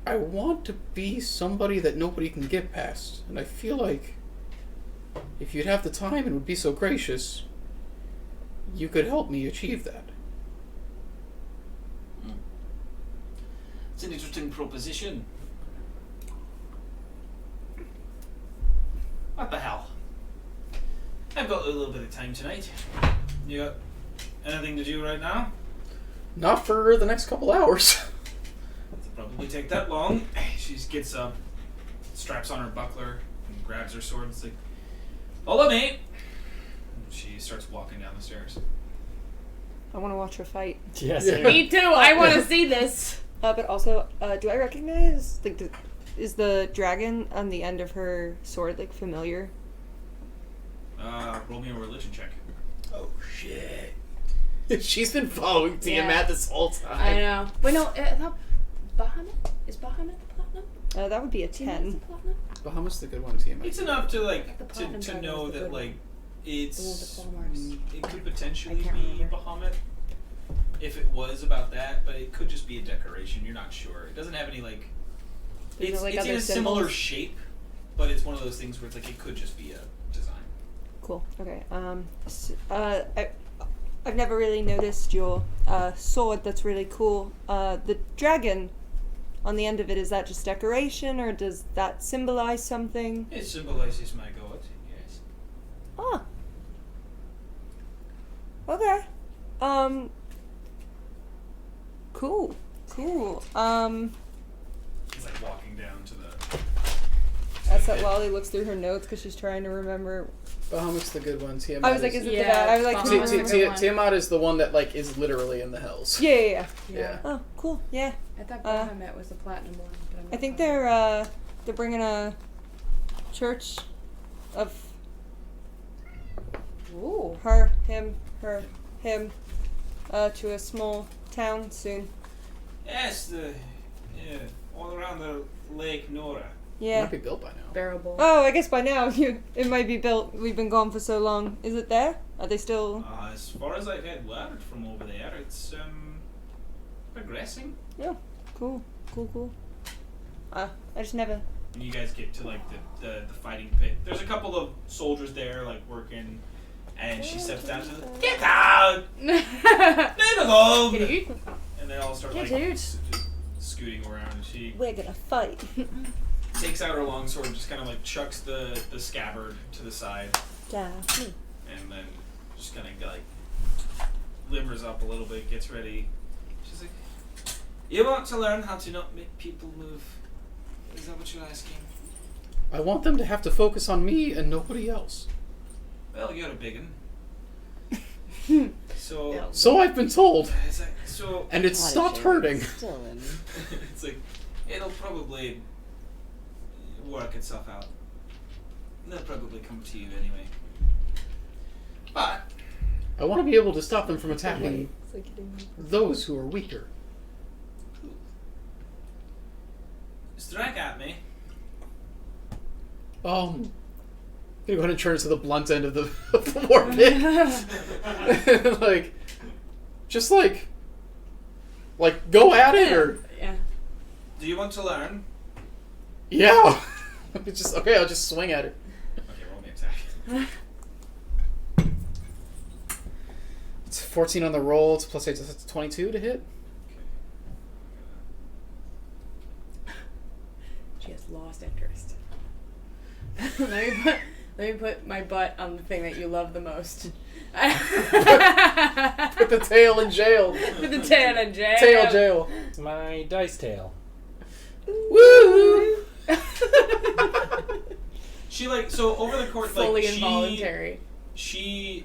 B: I want to be somebody that nobody can get past, and I feel like if you'd have the time and would be so gracious, you could help me achieve that.
C: It's an interesting proposition. What the hell? I've got a little bit of time tonight. You got anything to do right now?
B: Not for the next couple hours.
C: It'll probably take that long. She gets up, straps on her buckler, and grabs her sword. It's like, follow me. And she starts walking down the stairs.
D: I want to watch her fight.
E: yes.
B: Yeah.
G: Me too. I want to see this.
D: But also, do I recognize is the dragon on the end of her sword like familiar?
C: Roll me a religion check.
B: Oh shit. She's been following Tiamat
A: Yeah.
B: this whole
G: I
B: time.
G: know.
A: Wait, no, Bahamut? Is Bahamut the platinum?
D: That would be a
A: Tiamat's
D: 10.
A: the platinum?
B: Bahamut's the good one, Tiamat.
C: It's enough to
A: The
C: like
A: platinum
C: to
A: dragon
C: know
A: is the
C: that
A: good
C: like It's
G: The one with the claw marks.
C: it could potentially
G: I can't
C: be
G: remember.
C: Bahamut if it was about that, but it could just be a decoration. You're not sure. It doesn't have any like.
G: There's
C: It's,
G: no, like,
C: it's in
G: other
C: a similar
G: symbols?
C: shape, but it's one of those things where it's like it could just be a design.
D: Cool. Okay. I've never really noticed your sword. That's really cool. The dragon on the end of it, is that just decoration, or does that symbolize something?
C: It symbolizes my god. Yes.
D: Ah. Okay. Cool. Cool.
C: He's like walking down to the.
D: That's that Wally looks through her notes because she's trying to remember.
B: Bahamut's the good one. Tiamat
D: I was like,
B: is,
D: is it the
A: Yeah,
D: bad? I was like,
A: Bahamut.
D: couldn't
A: Ti-
D: remember.
A: Ti- one.
B: Tiamat is the one that like is literally in the hells.
D: Yeah.
B: Yeah.
D: Oh, cool. Yeah.
G: I thought
D: Uh,
G: Bahamut was the platinum one. But I'm
D: I
G: not
D: think
G: positive.
D: they're bringing a church of
G: Ooh.
D: him, to a small town soon.
C: Yes, all around the Lake Nora.
D: Yeah.
B: Might be built by now.
G: Bearable.
D: Oh, I guess by now it might be built. We've been gone for so long. Is it there? Are they still?
C: As far as I've had word from over there, it's progressing.
D: Cool. I just never.
C: When you guys get to like the fighting pit, there's a couple of soldiers there like working, and she steps down to the get out, leave it alone,
G: Dude.
C: and they all start
G: Yeah,
C: like
G: dude.
C: scooting around, and she
D: We're gonna fight.
C: takes out her longsword and just kind of like chucks the scabbard to the side,
D: Yeah.
C: and then just kind of like limbers up a little bit, gets ready. She's like, "You want to learn how to not make people move? Is that what you're asking?"
B: I want them to have to focus on me and nobody else.
C: Well, you're a big one. So,
G: Yeah.
B: So I've been told,
C: it's like, so
B: and it stopped hurting.
F: Still in.
C: it's like it'll probably work itself out. They'll probably come to you anyway. But
B: I want to be able to stop them from attacking
D: It's like getting-
B: those who are weaker.
C: strike at me.
B: I'm gonna go ahead and turn to the blunt end of the war pit. like, go at it, or
G: Yeah.
C: Do you want to learn?
B: yeah. I'll just swing at it.
C: Okay, roll me attack.
B: It's 14 on the roll. It's plus 8, so it's 22 to hit.
G: She has lost interest. let me put my butt on the thing that you love the most.
B: Put the tail in jail.
G: Put the tail in jail.
B: Tail jail.
E: It's my dice tail.
B: Woo!
C: She like so over the course
G: Fully
C: like
G: involuntary.
C: she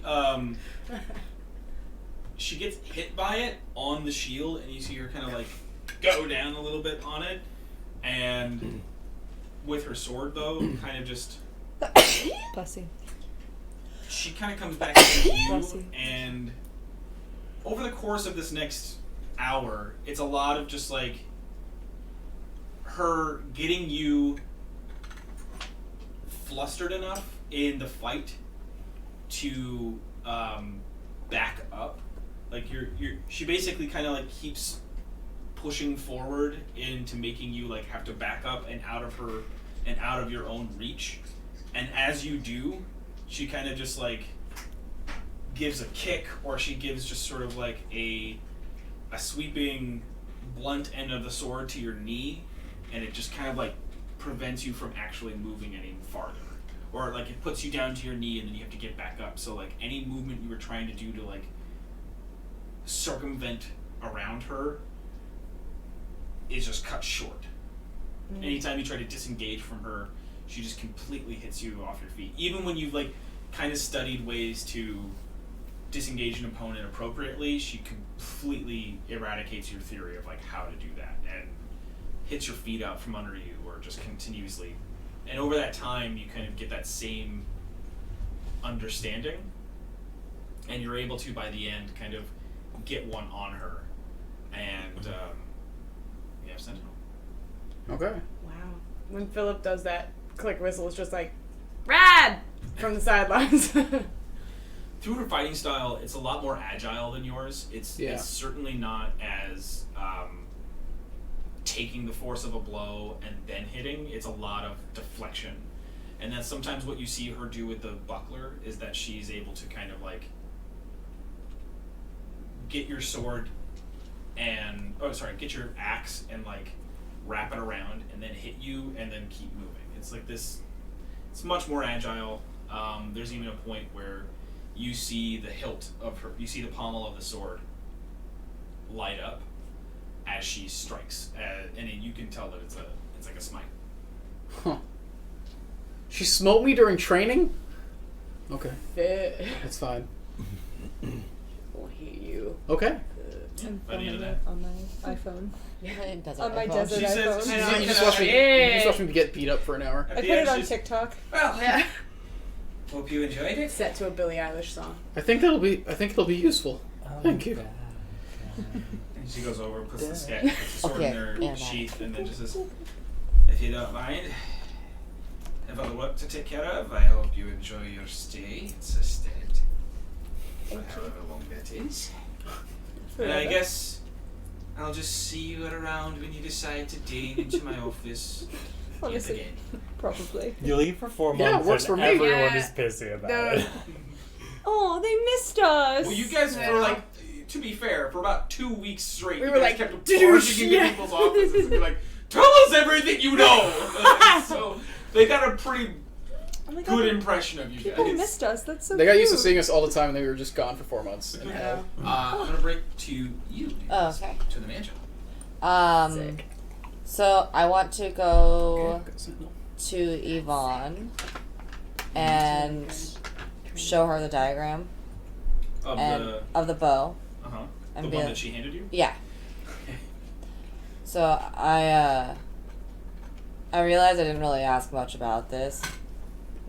C: gets hit by it on the shield, and you see her kind of like go down a little bit on it, and with her sword though, kind of just
D: Bless you.
C: she kind of comes back to
D: Bless
C: you,
D: you.
C: and over the course of this next hour, it's a lot of just like her getting you flustered enough in the fight to back up. Like she basically kind of like keeps pushing forward into making you like have to back up and out of your own reach. And as you do, she kind of just like gives a kick, or she gives just sort of like a sweeping blunt end of the sword to your knee, and it just kind of like prevents you from actually moving any farther. Or like it puts you down to your knee and then you have to get back up. So like any movement you were trying to do to like circumvent around her is just cut short. Anytime you try to disengage from her, she just completely hits you off your feet. Even when you've like kind of studied ways to disengage an opponent appropriately, she completely eradicates your theory of like how to do that and hits your feet out from under you, or just continuously. And over that time, you kind of get that same understanding, and you're able to, by the end, kind of get one on her. And you have Sentinel.
B: Okay.
G: Wow. When Philip does that, Click Whistle is just like, rad! From the sidelines.
C: through her fighting style, it's a lot more agile than yours. It's certainly not as taking the force of a blow and then hitting. It's a lot of deflection. And that's sometimes what you see her do with the buckler, is that she's able to kind of like get your sword and get your axe and like wrap it around and then hit you and then keep moving. It's like this. It's much more agile. There's even a point where you see the hilt of her, you see the pommel of the sword light up as she strikes, and you can tell that it's like a smite.
B: Huh. She smote me during training? Okay. That's fine.
G: I'll hit you.
B: Okay.
C: By the end of that.
D: On my iPhone.
F: It doesn't
D: On my
F: iPhone.
D: desert
C: She says-
D: iPhone.
B: You just watch me get beat up for an hour.
C: At
D: I
C: the
D: put
C: end,
D: it on
C: she's,
D: TikTok.
C: Well,
A: Yeah.
C: hope you enjoyed it.
G: Set to a Billie Eilish song.
B: I think it'll be useful. Thank you.
C: And she goes over, puts the sword in her
F: Okay,
C: sheath, and then just says, "If you don't mind, have other work to take care of. I hope you enjoy your stay in Sestead, for however long that is. And I guess I'll just see you around when you decide to deign into my office yet
D: Honestly,
C: again."
D: probably.
E: You leave for 4
B: Yeah, it
E: months
B: works
E: and
B: for me.
E: everyone
A: Yeah.
E: is pissy about
G: No.
E: it.
D: Oh, they missed us.
C: Well, you guys
A: Yeah.
C: for like, to be fair, for about 2 weeks straight,
G: We
C: you
G: were
C: guys
G: like,
C: kept
G: "Douche,"
C: barging into
G: yeah.
C: people's offices and be like, "Tell us everything you know." So they got a pretty
D: Oh my
C: good
D: God,
C: impression of you
D: people
C: guys.
D: missed us. That's so
B: They got used to
D: cute.
B: seeing us all the time, and they were just gone for 4 months. And
G: Yeah.
C: I'm gonna break to you.
F: Oh, okay.
C: To the mansion.
G: Sick.
F: So I want to go to Yvonne and show her the diagram
C: Of
F: and
C: the
F: of the bow.
C: the
F: And
C: one
F: be
C: that
F: like,
C: she handed you.
F: yeah. So I realized I didn't really ask much about this.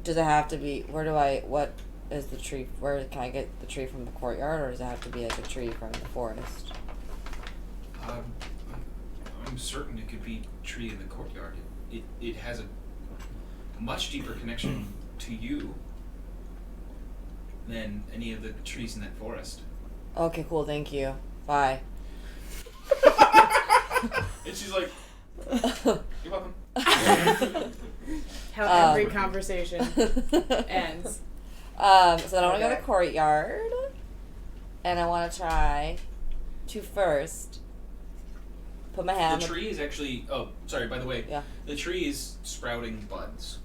F: Does it have to be? What is the tree? Where can I get the tree from the courtyard, or does it have to be like a tree from the forest?
C: I'm certain it could be a tree in the courtyard. It has a much deeper connection to you than any of the trees in that forest.
F: Okay, cool. Thank you. Bye.
C: And she's like, "You're welcome."
G: How every conversation ends.
F: So then I want to go to
G: Okay.
F: the courtyard, and I want to try to first put my hand.
C: The tree is actually. Oh, sorry. By the way,
F: Yeah.
C: the tree is sprouting buds.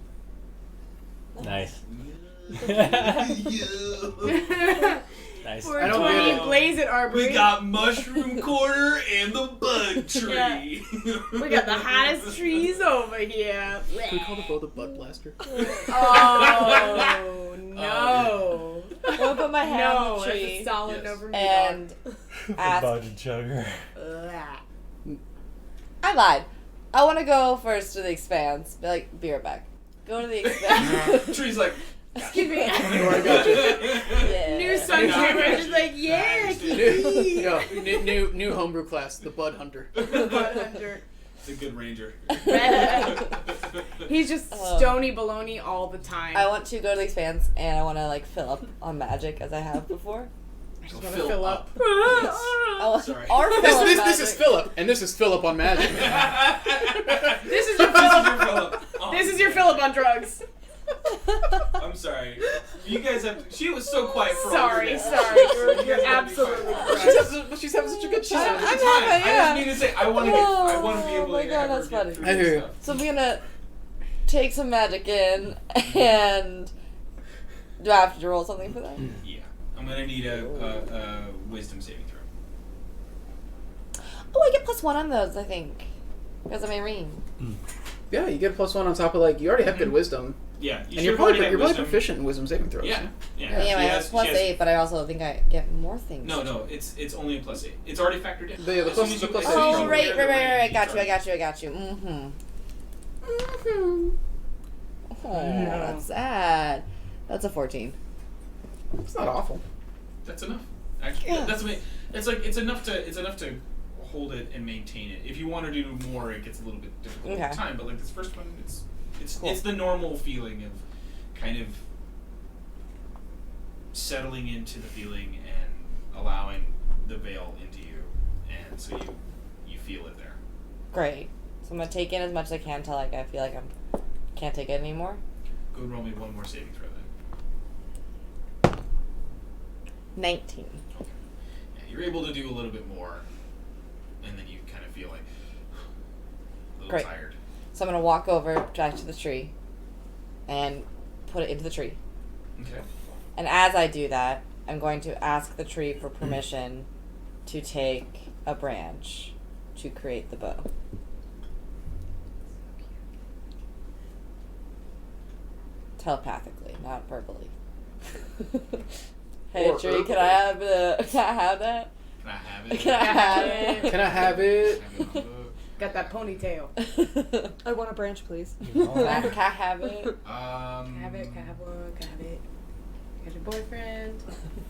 E: Nice. Nice.
B: I don't get it.
G: Blaze it, Arbery.
C: We got mushroom quarter and the bud tree.
G: Yeah. We got the hottest trees over here.
B: Can we call the bow the Bud Blaster?
G: Oh no!
F: I'm gonna put my hand on
G: No,
F: the
G: that's
F: tree
G: a solid
C: Yes.
G: no from me.
F: and
E: The
F: ask.
E: bud chugger.
G: Dog.
F: I lied. I want to go first to the expanse. Be right back. Go to the expanse.
C: Tree's like,
G: Excuse me.
B: I got you.
F: Yeah.
G: New sun camera just like, yeah, Kiki.
B: Yo, new homebrew class, the Bud Hunter.
G: Bud hunter.
C: it's a good ranger.
G: He's just stony baloney all the time.
F: I want to go to the expanse and I want to fill up on magic as I have before.
G: I just
C: So
G: want to fill up.
C: Sorry.
F: Or fill up
B: This
F: magic.
B: is Philip, and this is Philip on magic.
G: This is your
C: This is
G: Philip.
C: your Philip. Oh,
G: This is your Philip on drugs.
C: I'm sorry. You guys have. She was so quiet for all
G: Sorry.
C: your days.
G: You're absolutely correct.
B: She's having such a good
C: She's
B: time.
C: having a
F: I'm
C: good time.
F: having-
C: I
F: yeah.
C: just need to say I want to get. I want to be able
F: Oh my
C: to
F: God,
C: have her
F: that's
C: get
F: funny.
C: through
B: I hear
C: this
B: you.
C: stuff.
F: So I'm gonna take some magic in, and do I have to roll something for that?
C: Yeah, I'm gonna need a wisdom saving throw.
F: Oh, I get +1 on those, I think, because of my ring.
B: Yeah, you get +1 on top of you already have good wisdom,
C: Yeah, you
B: and
C: should
B: you're
C: already
B: probably
C: have
B: you're probably
C: wisdom.
B: proficient in wisdom saving throws.
C: Yeah,
F: Yeah,
C: yeah.
F: I have
C: She has-
F: +8, but I also think I get more things.
C: No, it's only a +8. It's already factored in.
B: The
C: As soon
B: plus-
C: as
B: the
C: you-
B: plus
C: as
B: eight
C: soon as
B: is
F: Oh,
C: you
F: right.
C: clear the range,
F: I got you. Oh, that's sad. That's a 14.
B: It's not awful.
C: That's enough. Actually,
F: Yeah.
C: that's what it's enough to hold it and maintain it. If you want to do more, it gets a little bit difficult
F: Okay.
C: with time. But this first one, it's
F: Cool.
C: it's the normal feeling of kind of settling into the feeling and allowing the veil into you, and so you feel it there.
F: Great. So I'm gonna take in as much as I can until like I feel like I can't take it anymore.
C: Go and roll me one more saving throw then.
F: 19.
C: Yeah, you're able to do a little bit more, and then you kind of feel like a little
F: Great.
C: tired.
F: So I'm gonna walk over back to the tree and put it into the tree.
C: Okay.
F: And as I do that, I'm going to ask the tree for permission to take a branch to create the bow. Telepathically, not verbally. Hey
B: Or
F: tree, can I have that?
C: Can I have it?
F: Can I have it?
B: Can I have it?
C: Have it on the book.
G: Got that ponytail.
D: I want a branch, please.
F: Can I have it?
G: Can I have it? Can I have one? Can I have it? Got your boyfriend.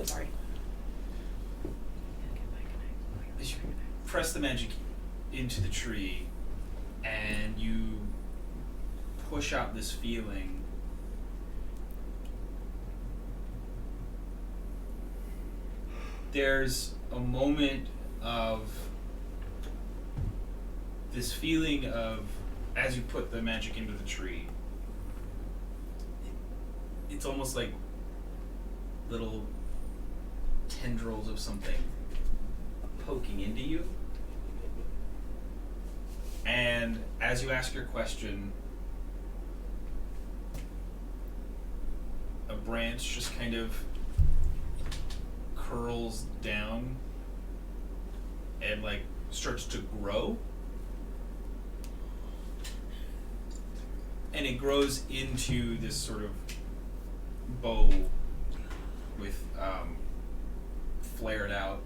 G: Sorry.
C: As you press the magic into the tree and you push out this feeling, there's a moment of this feeling of, as you put the magic into the tree, it's almost like little tendrils of something poking into you. And as you ask your question, a branch just kind of curls down and like starts to grow. And it grows into this sort of bow with flared out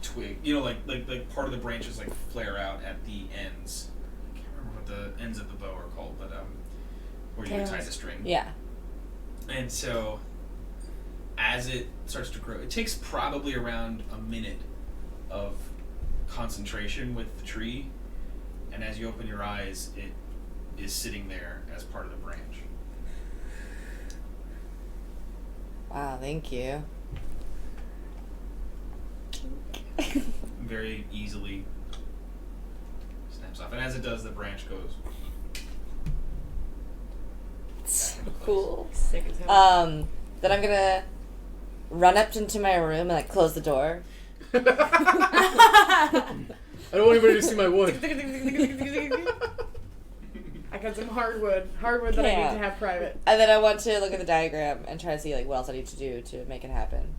C: twig. You know, like part of the branches like flare out at the ends. I can't remember what the ends of the bow are called, but where you would tie the string.
F: Yeah.
C: And so as it starts to grow, it takes probably around a minute of concentration with the tree, and as you open your eyes, it is sitting there as part of the branch.
F: Wow, thank you.
C: Very easily snaps off, and as it does, the branch goes back into place.
F: Cool.
G: Sick as hell.
F: Then I'm gonna run up into my room and like close the door.
B: I don't want anybody to see my wood.
G: I got some hardwood that I
F: Yeah.
G: need to have private.
F: And then I want to look at the diagram and try to see like what else I need to do to make it happen.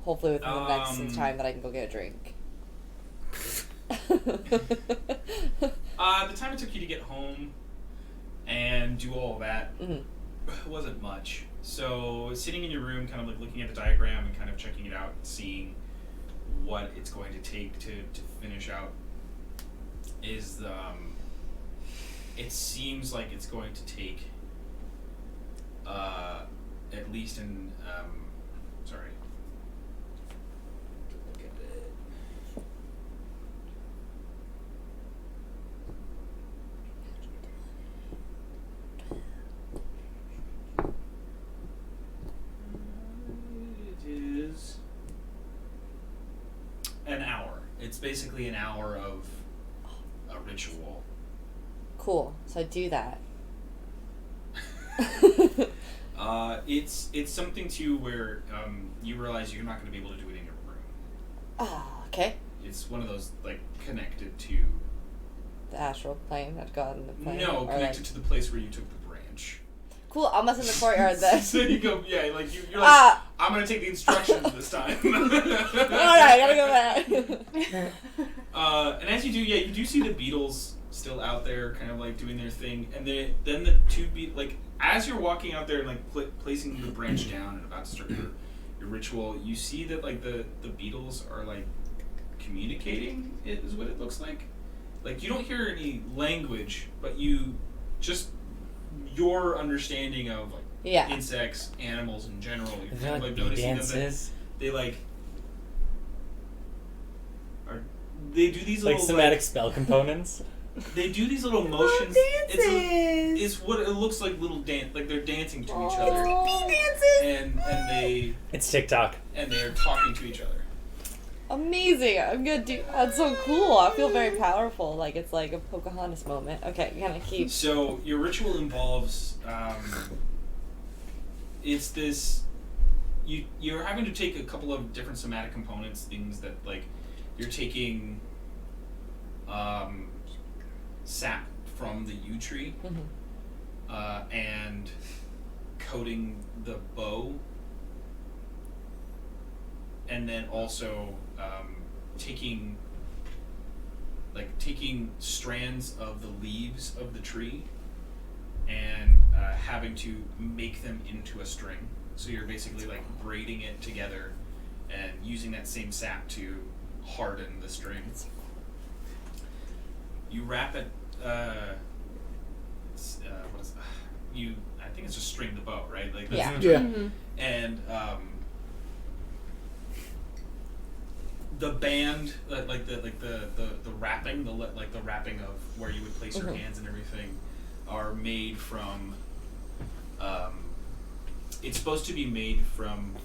F: Hopefully within the next time that I can go get a drink.
C: The time it took you to get home and do all of that
F: Mhm.
C: wasn't much. So sitting in your room, kind of like looking at the diagram and kind of checking it out and seeing what it's going to take to finish out is it seems like it's going to take at least in sorry. Look at it. It is an hour. It's basically an hour of a ritual.
F: Cool. So I do that.
C: It's something too where you realize you're not going to be able to do it in your room.
F: Ah, okay.
C: It's one of those like connected to
F: The astral plane that got in the plane.
C: no
F: Or,
C: connected
F: like-
C: to the place where you took the branch.
F: Cool. I'm in the courtyard then.
C: So you go, yeah, like you're like, I'm gonna take the instructions this time.
F: All right, I gotta go back.
C: And as you do, yeah, you do see the beetles still out there, kind of like doing their thing, and then the two like as you're walking out there and like placing the branch down and about to start your ritual, you see that like the beetles are like communicating. Is what it looks like. Like you don't hear any language, but you just your understanding of like
F: Yeah.
C: insects, animals in general. You're
E: Is
C: kind
E: that
C: of
E: like
C: like
E: bee
C: noticing them that
E: dances?
C: they like are they do these
E: Like
C: little
E: somatic spell components?
C: they do these little motions.
G: Dances.
C: It's what it looks like, little dance, like they're dancing to each other,
G: Dances.
C: and
E: It's TikTok.
C: they're talking to each other.
F: Amazing. I'm gonna do. That's so cool. I feel very powerful. Like it's like a Pocahontas moment. Okay, you gotta keep.
C: So your ritual involves it's this. You're having to take a couple of different somatic components, things that like you're taking sap from the yew tree and coating the bow, and then also taking strands of the leaves of the tree and having to make them into a string. So you're basically like braiding it together and using that same sap to harden the string. You wrap it. What is you? I think it's just string the bow, right? Like that's
F: Yeah.
C: the
B: Yeah.
G: Mm-hmm.
C: and the band, like the wrapping, the wrapping of where you would place your hands and everything, are made from. It's supposed to be made from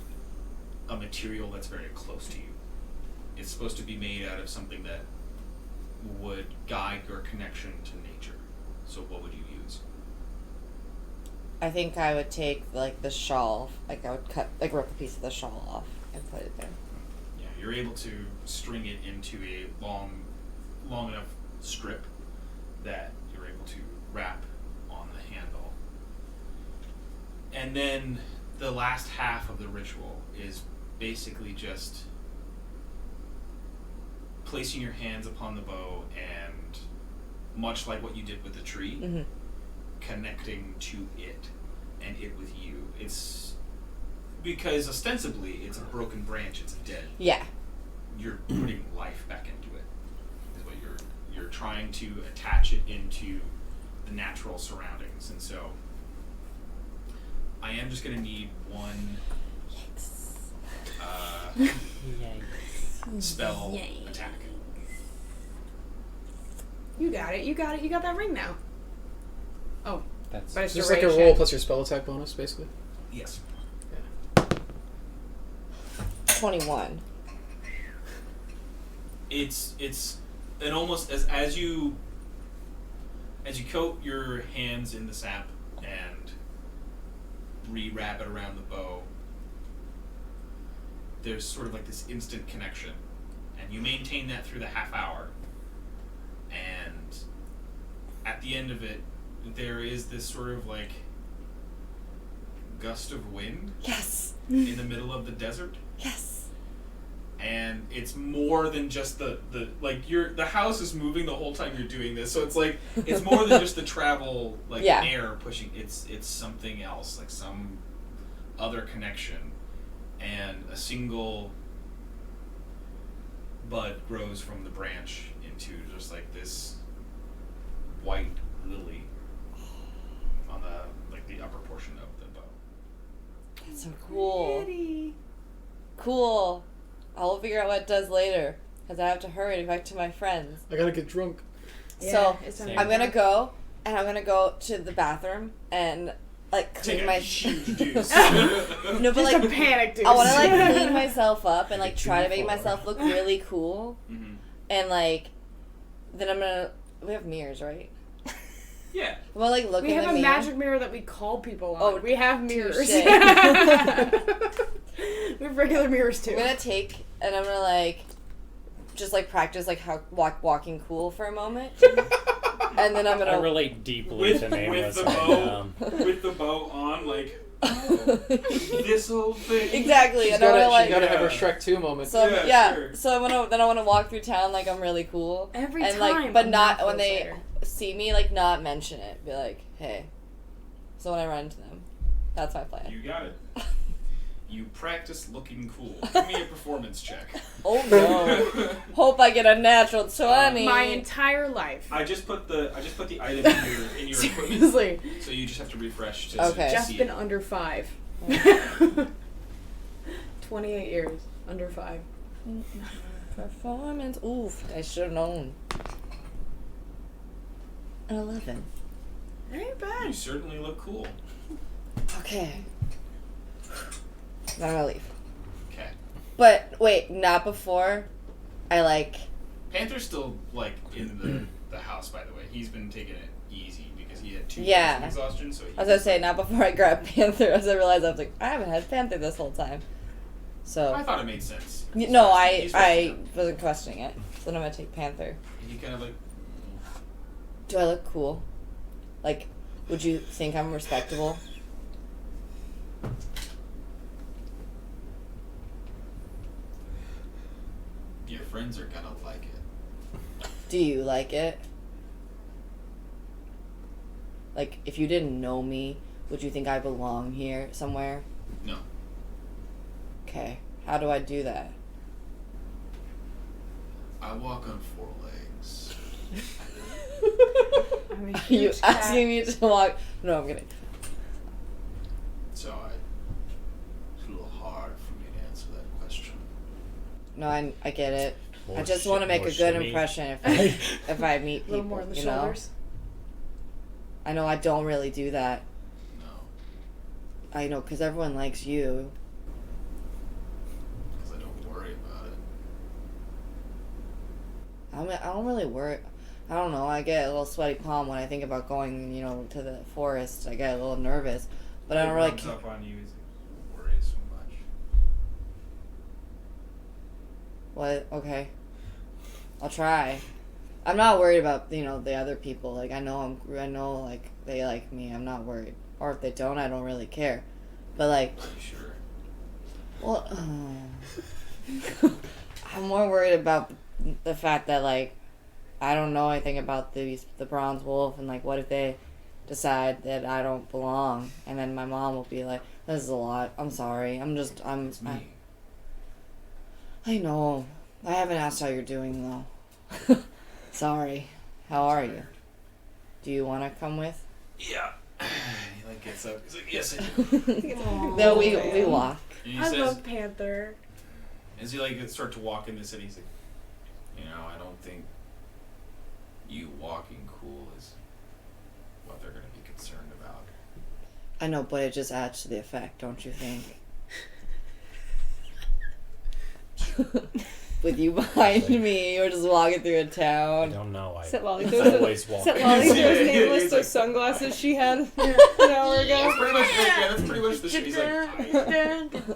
C: a material that's very close to you. It's supposed to be made out of something that would guide your connection to nature. So what would you use?
F: I think I would take like the shawl. Like I would rip a piece of the shawl off and put it there.
C: Yeah, you're able to string it into a long enough strip that you're able to wrap on the handle. And then the last half of the ritual is basically just placing your hands upon the bow and, much like what you did with the tree, connecting to it and it with you. It's because ostensibly it's a broken branch, it's dead.
F: Yeah.
C: You're putting life back into it. Is what you're trying to attach it into the natural surroundings. And so I am just gonna need one spell attack.
G: You got it. You got it. You got that ring now. Oh,
E: That's
G: but it's
B: Just like a
G: duration.
B: roll plus your spell attack bonus, basically.
C: Yes.
F: 21.
C: It's an almost as you coat your hands in the sap and re-wrap it around the bow, there's sort of like this instant connection, and you maintain that through the half hour, and at the end of it there is this sort of like gust of wind
F: Yes.
C: in the middle of the desert.
F: Yes.
C: And it's more than just the the house is moving the whole time you're doing this, so it's like it's more than just the travel air pushing. It's something else, like some other connection, and a single bud grows from the branch into just like this white lily on the upper portion of the bow.
F: That's so cool.
G: Pretty.
F: Cool. I'll figure out what it does later, because I have to hurry back to my friends.
B: I gotta get drunk.
F: So,
G: it's
E: Same.
F: I'm gonna go, and I'm gonna go to the bathroom and like
C: Take
F: clean
C: a
F: my
C: huge deuce.
F: No, but
G: Just
F: like
G: a panic, dude.
F: I want to like clean myself up and like try to make myself look really cool,
C: Mhm.
F: and like then I'm gonna. We have mirrors, right?
C: Yeah.
F: I'm gonna like look
G: We
F: in
G: have
F: the
G: a
F: mirror.
G: magic mirror that we call people on.
F: Oh,
G: we have mirrors.
F: touche.
G: We have regular mirrors too.
F: I'm gonna take and I'm gonna like just like practice like how walking cool for a moment, and then I'm
E: I
F: gonna.
E: relate deeply
C: With
E: to Nameless.
C: the bow, with the bow on, like this whole thing.
F: Exactly,
B: She's
F: and I'm
B: gotta,
F: gonna like.
B: she's gotta have her Shrek 2 moment.
F: So
C: Yeah,
F: yeah,
C: sure.
F: so I want to walk through town like I'm really cool.
G: Every
F: and
G: time,
F: like, but
G: a
F: not
G: month
F: when they
G: later.
F: see me, like not mention it. Be like, hey. So when I run into them, that's my plan.
C: You got it. You practice looking cool. Give me a performance check.
F: Oh no! Hope I get a natural 20.
G: My entire life.
C: I just put the item in your equipment,
G: Seriously.
C: so you just have to refresh to
F: Okay.
G: Just
C: see
G: been
C: it.
G: under 5. 28 years. Under 5.
F: Performance. Oof! I should have known. An 11.
G: Ain't
C: You
G: bad.
C: certainly look cool.
F: Okay. Now I'm gonna leave.
C: Okay.
F: But wait, not before I like.
C: Panther's still like in the house, by the way. He's been taking it easy because he had 2
F: Yeah.
C: days of exhaustion. So
F: I was gonna say, not before I grab Panther, as I realized I was like, I haven't had Panther this whole time. So.
C: I thought it made sense.
F: No,
C: He's
F: I wasn't questioning it. So then I'm gonna take Panther.
C: He kind of like.
F: Do I look cool? Like, would you think I'm respectable?
C: Your friends are gonna like it.
F: Do you like it? Like, if you didn't know me, would you think I belong here somewhere?
C: No.
F: Okay. How do I do that?
C: I walk on 4 legs.
G: I'm a
F: Are you
G: huge cat.
F: asking me to walk? No, I'm kidding.
C: So it's a little hard for me to answer that question.
F: No, I get it. I
E: More
F: just want to make
E: more
F: a good
E: shimmy.
F: impression if I meet
G: A
F: people.
G: little more on the
F: you know?
G: shoulders.
F: I know I don't really do that.
C: No.
F: I know, because everyone likes you.
C: Because I don't worry about it.
F: I don't really worry. I don't know. I get a little sweaty palm when I think about going, to the forest. I get a little nervous, but I don't really.
C: Runs up on you. He's like, worries so much.
F: What? Okay. I'll try. I'm not worried about the other people. Like I know like they like me. I'm not worried. Or if they don't, I don't really care. But like,
C: Sure.
F: well, I'm more worried about the fact that like I don't know anything about the bronze wolf, and like what if they decide that I don't belong, and then my mom will be like, "This is a lot. I'm sorry.
C: It's me.
F: I know. I haven't asked how you're doing though. Sorry. How are you? Do you want to come with?"
C: Yeah. He like gets up. He's like, yes, I do.
F: No, we walk.
C: And he
G: I
C: says,
G: love Panther.
C: as you like start to walk in the city, he's like, I don't think you walking cool is what they're going to be concerned about.
F: I know, but it just adds to the effect, don't you think? With you behind me, you're just walking through a
E: I
F: town.
E: don't know.
D: Set Lolly
E: I
D: those
E: always walk.
D: Set Lolly
C: Yeah,
D: those
C: yeah,
D: nameless
C: he's
D: those
C: like-
D: sunglasses she had an hour ago.
C: That's pretty much that's pretty much the shit. He's like,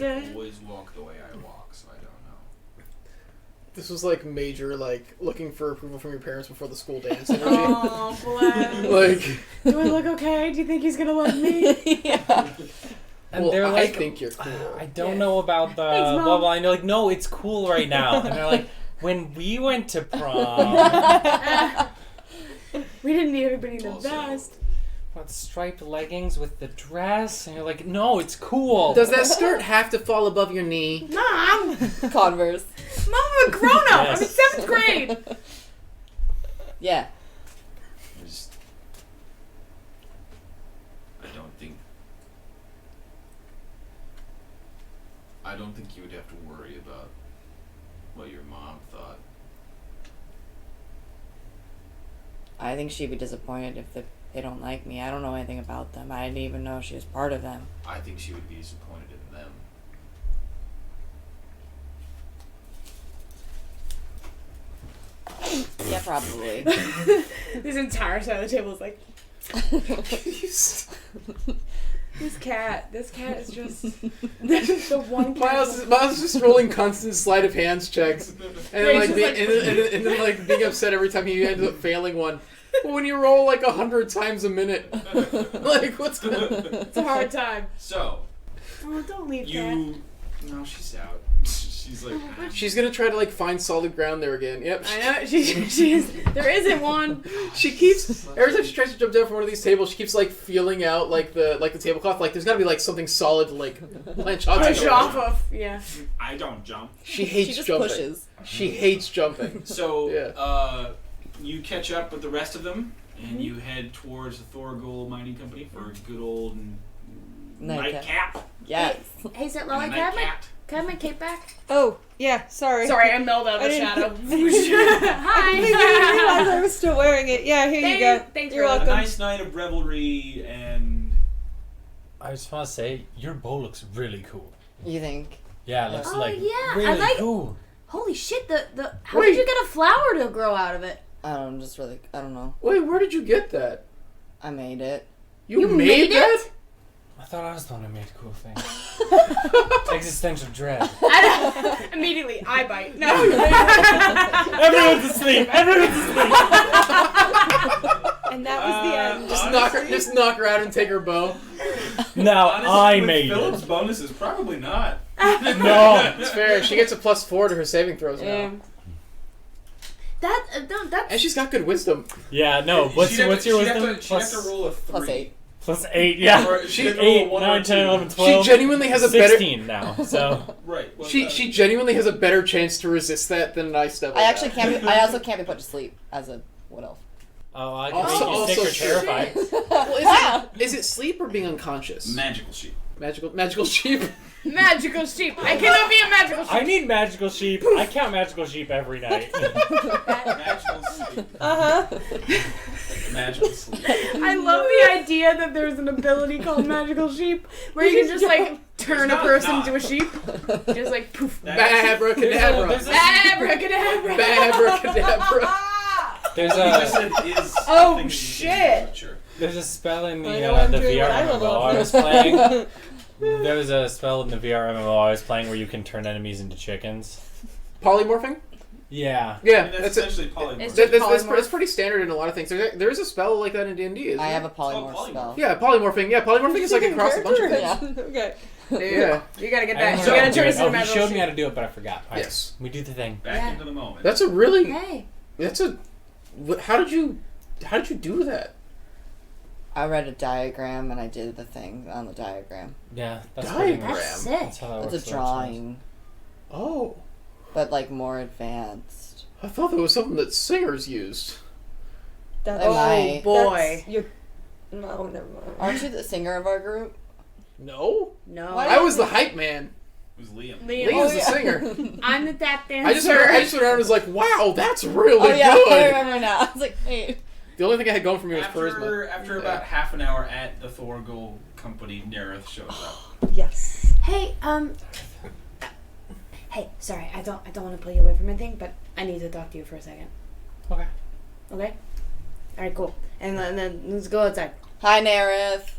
C: I always walk the way I walk, so I don't know.
B: This was like major, like looking for approval from your parents before the school dance energy.
G: Oh, bless.
B: Like,
G: Do I look okay? Do you think he's gonna love me?
F: Yeah.
E: And
B: well,
E: they're
B: I
E: like,
B: think you're cool.
E: I don't know about the
G: Thanks, Mom.
E: blah blah. And you're like, no, it's cool right now. And they're like, when we went to prom,
G: We didn't need everybody in the
C: Also-
G: vest.
E: what striped leggings with the dress, and you're like, no, it's cool.
B: Does that skirt have to fall above your knee?
G: Mom!
F: Converse.
G: Mom, I'm a grown up!
E: Yes.
G: I'm in 7th grade!
F: Yeah.
C: I don't think you would have to worry about what your mom thought.
F: I think she'd be disappointed if they don't like me. I don't know anything about them. I didn't even know she was part of them.
C: I think she would be disappointed in them.
F: Yeah, probably.
G: This entire side of the table is like, this cat is just the one cat.
B: Miles is just rolling constant sleight of hands checks, and then,
G: Yeah,
B: like,
G: he's
B: being,
G: just
B: and then like being upset every time he ends up failing one. But when you roll like 100 times a minute, like what's going on?
G: It's a hard time.
C: So,
G: Oh, don't leave cat.
C: no, she's out. She's like,
B: She's gonna try to like find solid ground there again. Yep.
G: I know, she is. There isn't one.
B: She keeps every time she tries to jump down from one of these tables, she keeps like feeling out like the tablecloth. Like there's gotta be like something solid to like latch onto.
G: Push off of, yeah.
C: I don't jump.
B: She hates
F: She just
B: jumping.
F: pushes.
B: She hates jumping.
C: So,
B: Yeah.
C: You catch up with the rest of them, and you head towards the Thorgul Mining Company for a good old
F: Nightcap.
C: nightcap.
F: Yes.
A: Hey, Set
C: And
A: Lolly,
C: a
A: can I have my
C: nightcat.
A: Can I have my cape back?
D: Oh, yeah, sorry.
G: Sorry, I melled out of
D: I
G: the shadow.
D: didn't- I didn't even realize I was still wearing it. Yeah, here you go.
A: Thanks
D: You're
A: for
C: A
D: welcome.
C: nice night of revelry and
E: I just want to say your bow looks really cool.
F: You think?
E: Yeah, it looks
A: Oh,
E: like
A: yeah,
E: really
A: I like-
E: cool.
A: Holy shit! The how
B: Wait.
A: did you get a flower to grow out of it?
F: I don't know, just really, I don't know.
B: Wait, where did you get that?
F: I made it.
B: You,
A: made
B: that?
A: it?
E: I thought I was the one who made cool things. Existential dread.
G: Immediately, I bite. No.
E: Everyone's asleep. Everyone's asleep.
D: And that was the end.
B: Just knock her out and take her bow.
E: Now
C: honestly,
E: I
C: with
E: made
C: Philip's
E: it.
C: bonuses, probably not.
E: No.
B: It's fair. She gets a +4 to her saving throws now.
D: Yeah.
A: That no, that's
B: And she's got good wisdom.
E: Yeah, no. What's
C: She'd have
E: your
C: to-
E: wisdom?
C: She'd have to roll a 3.
F: Plus 8.
E: Plus 8, yeah.
C: Or she'd have to
E: 8,
C: roll a 1 or
E: 9,
C: a
E: 10,
C: 2.
E: 11, 12.
B: She genuinely has a better
E: 16 now, so.
C: Right. Well,
B: she genuinely has a better chance to resist that than an ice devil.
F: I actually can't be, I also can't be put to sleep as a wood elf.
E: Oh, I
B: Also-
E: can make you sick or
B: also
E: terrified.
B: Well, is it sleep or being unconscious?
C: magical sheep.
B: Magical sheep.
G: Magical sheep. I cannot be a magical sheep.
E: I need magical sheep. I count magical sheep every night.
C: Magical sleep.
D: Uh-huh.
C: Magical sleep.
G: I love the idea that there's an ability called magical sheep where you can just like turn a
C: not
G: person
C: not.
G: into a sheep. Just like poof.
B: Abracadabra.
E: There's a-
G: Abracadabra.
B: Abracadabra.
E: There's
C: He just
E: a
C: said is.
G: Oh,
C: thing that you
G: shit.
C: can do, but sure.
E: there's a spell in
D: I
E: the
D: know I'm
E: the
D: doing
E: VR
D: what I
E: MMO
D: love.
E: I was playing. There was a spell in the VR MMO I was playing where you can turn enemies into chickens.
B: Polymorphing?
E: Yeah.
C: I
B: Yeah,
C: mean, that's
B: that's it.
C: essentially polymorph.
G: It's
B: That's pretty standard in a lot of things. There is a spell like that in D&D, isn't
F: I have
B: there?
F: a polymorph
C: polymorph.
F: spell.
B: Yeah, polymorphing. Yeah, polymorphing is like across a bunch of things.
F: Yeah.
D: Okay.
B: Yeah.
G: You gotta get
E: I
G: that.
E: remember
G: You gotta
E: how to do
G: turn
E: it.
G: us into
E: Oh, he
G: magical
E: showed me how
G: sheep.
E: to do it, but I forgot. Alright,
B: Yes.
E: we do the thing.
C: Back
A: Yeah.
C: into the moment.
B: That's a really.
A: hey.
B: That's a. How did you do that?
F: I read a diagram and I did the thing on the diagram.
E: Yeah, that's pretty
B: Diagram.
E: much.
A: That's sick.
E: That's how that works.
F: It's a drawing,
B: Oh,
F: but like more advanced.
B: I thought that was something that singers used.
D: That's,
F: Am I?
G: boy.
D: That's your... No, never mind.
F: Aren't you the singer of our group?
B: No,
G: No.
F: Why
B: I was the hype man.
C: It was Liam.
G: Liam.
B: Liam's the singer.
G: I'm the tap dancer.
B: I just went around and was like, wow, that's really
F: Oh yeah, I
B: good.
F: remember now. I was like, wait.
B: The only thing I had going for me was charisma.
C: After about half an hour at the Thorgal company, Nerith shows up.
D: Yes.
A: Hey, hey, sorry, I don't want to pull you away from anything, but I need to talk to you for a second.
E: Okay.
A: Okay. All right, cool. And then let's go outside.
F: Hi, Nerith.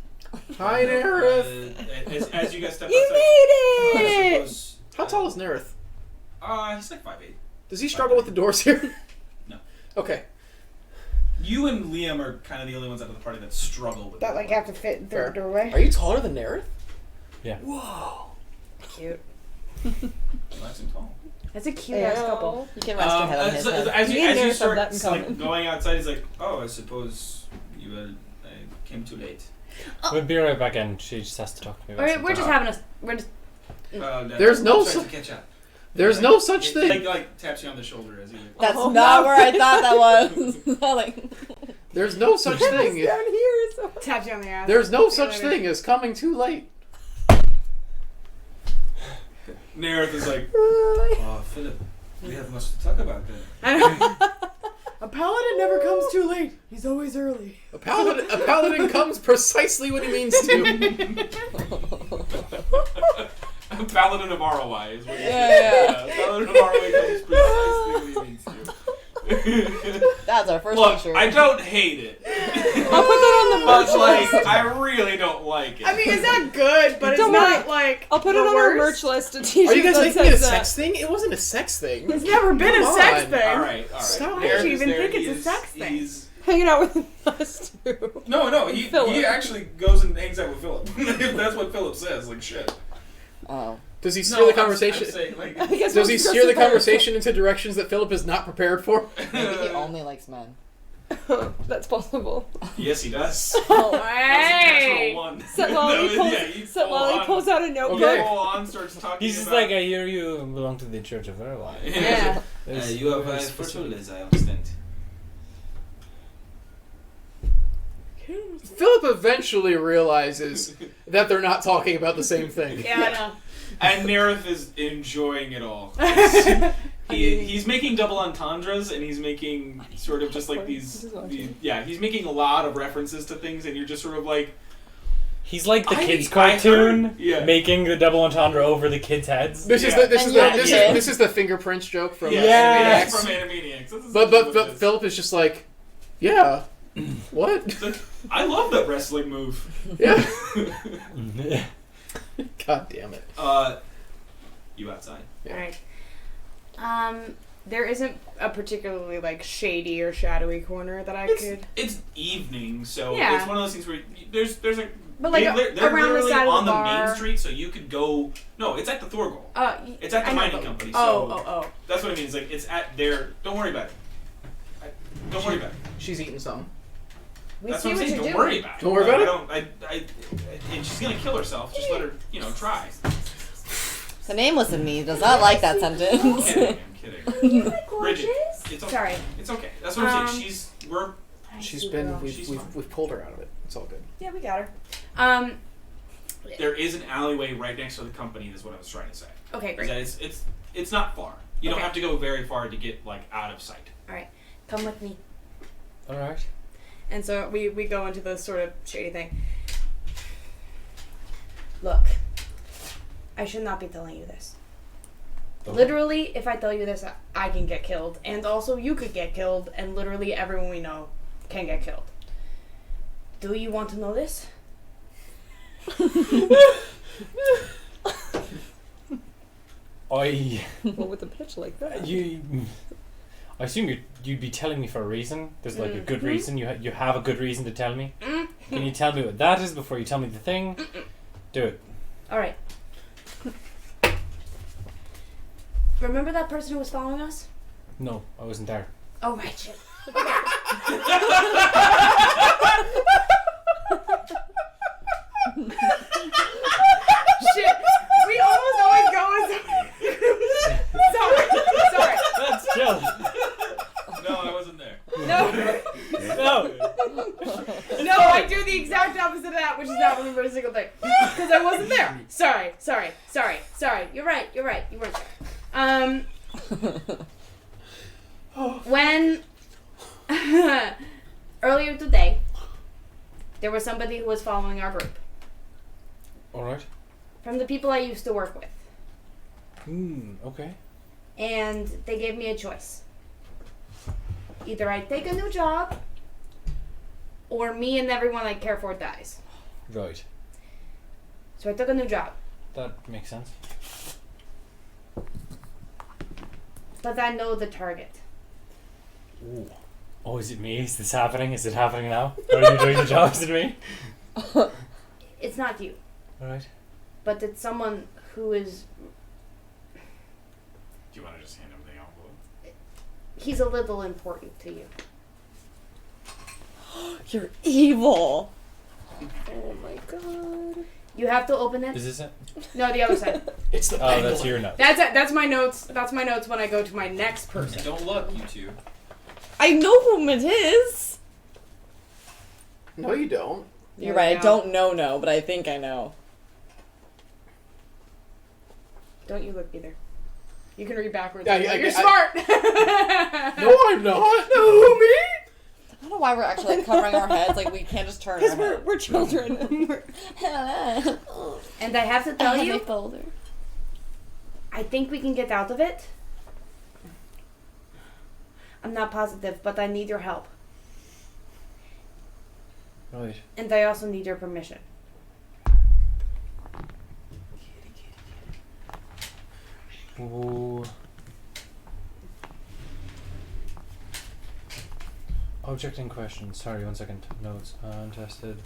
B: Hi, Nerith.
C: As you guys step
D: You
C: outside.
D: made
C: I
D: it!
C: suppose,
B: How tall is Nerith?
C: he's like 5'8".
B: Does he struggle with the doors here?
C: No.
B: Okay.
C: You and Liam are kind of the only ones out of the party that struggle with
G: That
C: it.
G: like have to fit through
B: Fair.
G: the doorway.
B: Are you taller than Nerith?
E: Yeah.
B: Whoa.
G: Cute.
C: Nice and tall.
G: That's a cute ass couple.
F: You can rest your head on his head.
C: As
D: Me
C: you,
D: and
C: as you
D: Nerith have
C: start
D: that in
C: like,
D: common.
C: going outside, he's like, "Oh, I suppose I came too late."
E: We'll be right back in. She just has to talk to me about
A: We're just
E: something.
A: having we're just.
B: There's no
C: trying
B: su-
C: to catch up.
B: There's no such
C: He,
B: thing.
C: like taps you on the shoulder as he.
F: That's
D: Oh,
F: not
D: no.
F: where I thought that was. like,
B: There's no such thing.
D: Down here, so...
G: Taps you on the ass.
B: There's no
G: See you
B: such
G: later.
B: thing as coming too late.
C: Nerith is like, "Oh, Philip, we have much to talk about then."
G: I know. A paladin never comes too late. He's always early.
B: A paladin comes precisely when he means to.
C: Paladin of ROI is what he
F: Yeah,
C: Paladin of ROI comes precisely when he means to.
F: that's our first
C: Look,
F: picture.
C: I don't hate it.
D: I'll put that on the
C: But
D: merch list.
C: like, I really don't like it.
G: I mean, it's not good, but it's
D: Don't
G: not
D: worry.
G: like.
D: I'll put
G: the
D: it on our
G: worst.
D: merch list. A t-shirt
B: Are you guys
D: that
B: making it a
D: says
B: sex thing? It wasn't a sex thing.
G: It's never been a
B: Come
G: sex
B: on.
G: thing.
C: all right.
B: Stop.
C: Nerith
G: Why do you
C: is
G: even
C: there.
G: think
C: He
G: it's a
C: is-
G: sex thing?
C: he's-
D: hanging out with us too.
C: No, he
D: Philip.
C: actually goes and hangs out with Philip. If that's what Philip says, like shit.
F: Oh.
B: Does he steer
C: No,
B: the
C: I'm
B: conversation?
C: saying, like,
D: I guess
B: Does
D: we're
B: he
D: supposed
B: steer
D: to
B: the
D: go-
B: conversation into directions that Philip is not prepared for?
F: Maybe he only likes men.
D: That's possible.
C: yes, he does.
D: Oh,
C: That's a
G: Hey!
C: natural one.
D: Except while he pulls,
C: Yeah,
D: except while he pulls out a notebook.
B: Okay.
C: Full on starts talking.
E: He's just
C: about,
E: like, I hear you belong to the Church of Erlai.
G: Yeah.
C: you have
E: very
C: a
E: specific.
C: fertility, I understand.
B: Philip eventually realizes that they're not talking about the same thing.
G: Yeah, I know.
C: And Nerith is enjoying it all. He's making double entendres, and he's making sort of just like these he's making a lot of references to things, and you're just sort of like,
E: He's like the kids'
C: I
E: cartoon,
C: heard- yeah.
E: making the double entendre over the kids' heads.
B: This
C: Yeah.
B: is the fingerprints joke from
E: Yeah.
C: From
B: Animaniacs.
C: Animaniacs. That's
B: But
C: essentially what it is.
B: Philip is just like, yeah, what?
C: It's like, I love that wrestling move.
B: Yeah. God damn it.
C: You outside.
G: Alright. There isn't a particularly like shady or shadowy corner that I could.
C: It's evening, so
G: Yeah.
C: it's one of those things where there's a.
G: But like
C: they're
G: around the
C: literally
G: side of
C: on
G: the
C: the
G: bar.
C: main street, so you could go. No, it's at the Thorgal. It's at the
G: I know,
C: mining
G: but-
C: company.
G: Oh,
C: So
G: oh, oh.
C: that's what I mean. It's like it's at their. Don't worry about it. Don't worry about it.
B: She's eating something.
G: We
C: That's
G: see
C: what I'm
G: what
C: saying.
G: you're
C: Don't
G: doing.
C: worry about it.
B: Don't worry about it?
C: And she's gonna kill herself. Just let her, try.
F: The nameless in me does not like that
C: I'm
F: sentence.
C: kidding. I'm kidding. Bridget, it's okay.
G: Sorry.
C: It's okay. That's what I'm saying. We're.
B: She's been.
C: She's
B: We've
C: fine.
B: we've pulled her out of it. It's all good.
G: Yeah, we got her.
C: There is an alleyway right next to the company. Is what I was trying to say.
G: Okay,
C: Is
G: great.
C: that it's not far. You don't
G: Okay.
C: have to go very far to get like out of sight.
G: Alright. Come with me.
E: Alright.
G: And so we go into this sort of shady thing. Look, I should not be telling you this.
E: Okay.
G: Literally, if I tell you this, I can get killed. And also, you could get killed, and literally everyone we know can get killed. Do you want to know this?
D: What with a pitch like that?
E: I assume you'd be telling me for a reason. There's like a good reason. You have a good reason to tell me. Can you tell me what that is before you tell me the thing? Do it.
G: Alright. Remember that person who was following us?
E: No, I wasn't there.
G: Oh, right, shit. Shit, we almost always go with Sorry.
E: That's chill.
C: No, I wasn't there.
G: No,
E: No.
G: no, I do the exact opposite of that, which is not remember a single thing. Because I wasn't there. Sorry. You're right. You weren't there. When earlier today, there was somebody who was following our group.
E: Alright.
G: From the people I used to work with.
E: Okay.
G: And they gave me a choice. Either I take a new job, or me and everyone I care for dies.
E: Right.
G: So I took a new job.
E: That makes sense.
G: But I know the target.
E: Ooh. Oh, is it me? Is this happening? Is it happening now? Are you doing the job? Is it me?
G: It's not you,
E: Alright.
G: but it's someone who is...
C: Do you want to just hand him the envelope?
G: He's a little important to you.
F: You're evil.
D: Oh my god.
G: You have to open it.
E: Is this it?
G: No, the other side.
B: It's the
E: Oh, that's your note.
G: That's my notes. That's my notes when I go to my next person.
C: Don't look, you two.
F: I know whom it is.
B: No, you don't.
F: You're
G: There we
F: right. I
G: go.
F: don't know, but I think I know.
G: Don't you look either. You can read backwards.
B: Yeah,
G: You're
B: I-
G: smart.
B: No, I'm not. No, me.
F: I don't know why we're actually like covering our heads. Like we can't just turn our
D: Because
F: heads.
D: we're children.
G: And I have to tell you,
F: folder.
G: I think we can get out of it. I'm not positive, but I need your help.
E: Right.
G: And I also need your permission.
E: Ooh. Object in question. Sorry, 1 second. Notes. Untested.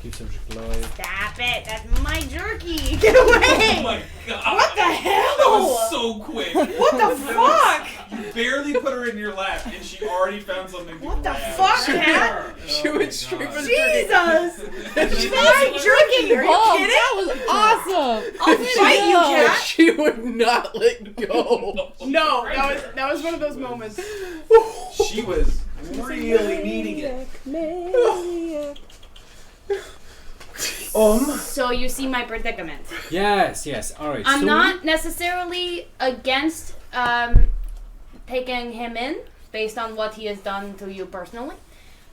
E: Keep subject alive.
G: Stop it! That's my jerky! Get away!
C: Oh my god!
G: What the hell?
C: That was so quick.
G: What the fuck?
C: You barely put her in your lap, and she already found something to
G: What the
C: grab.
G: fuck, cat?
B: She
C: Oh my
B: went straight
C: God.
B: for the
G: Jesus! My jerky! Are you
F: Oh,
G: kidding?
F: that was awesome. I'll
G: fight you, cat.
B: She would not let go.
G: No, that was one of those moments.
C: She was really needing it.
D: Maniac.
A: So you see my predicament.
E: Yes, yes. All right.
A: I'm
E: so
A: not necessarily against taking him in based on what he has done to you personally.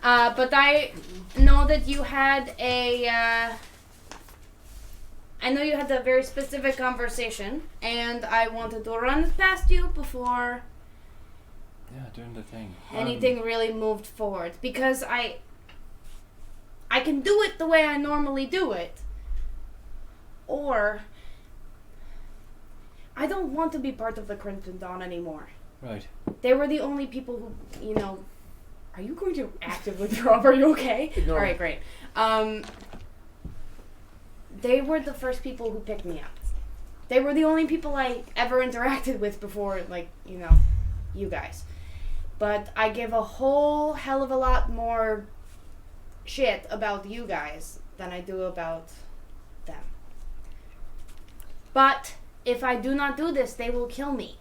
A: But I know that you had I know you had a very specific conversation, and I wanted to run it past you before
E: Yeah, doing the thing.
A: anything really moved forward. Because I can do it the way I normally do it. Or I don't want to be part of the Crimson Dawn anymore.
E: Right.
A: They were the only people who, you know... Are you going to actively throw up? Are you okay?
B: Ignore me.
A: Alright, great. They were the first people who picked me up. They were the only people I ever interacted with before, like, you know, you guys. But I give a whole hell of a lot more shit about you guys than I do about them. But if I do not do this, they will kill me.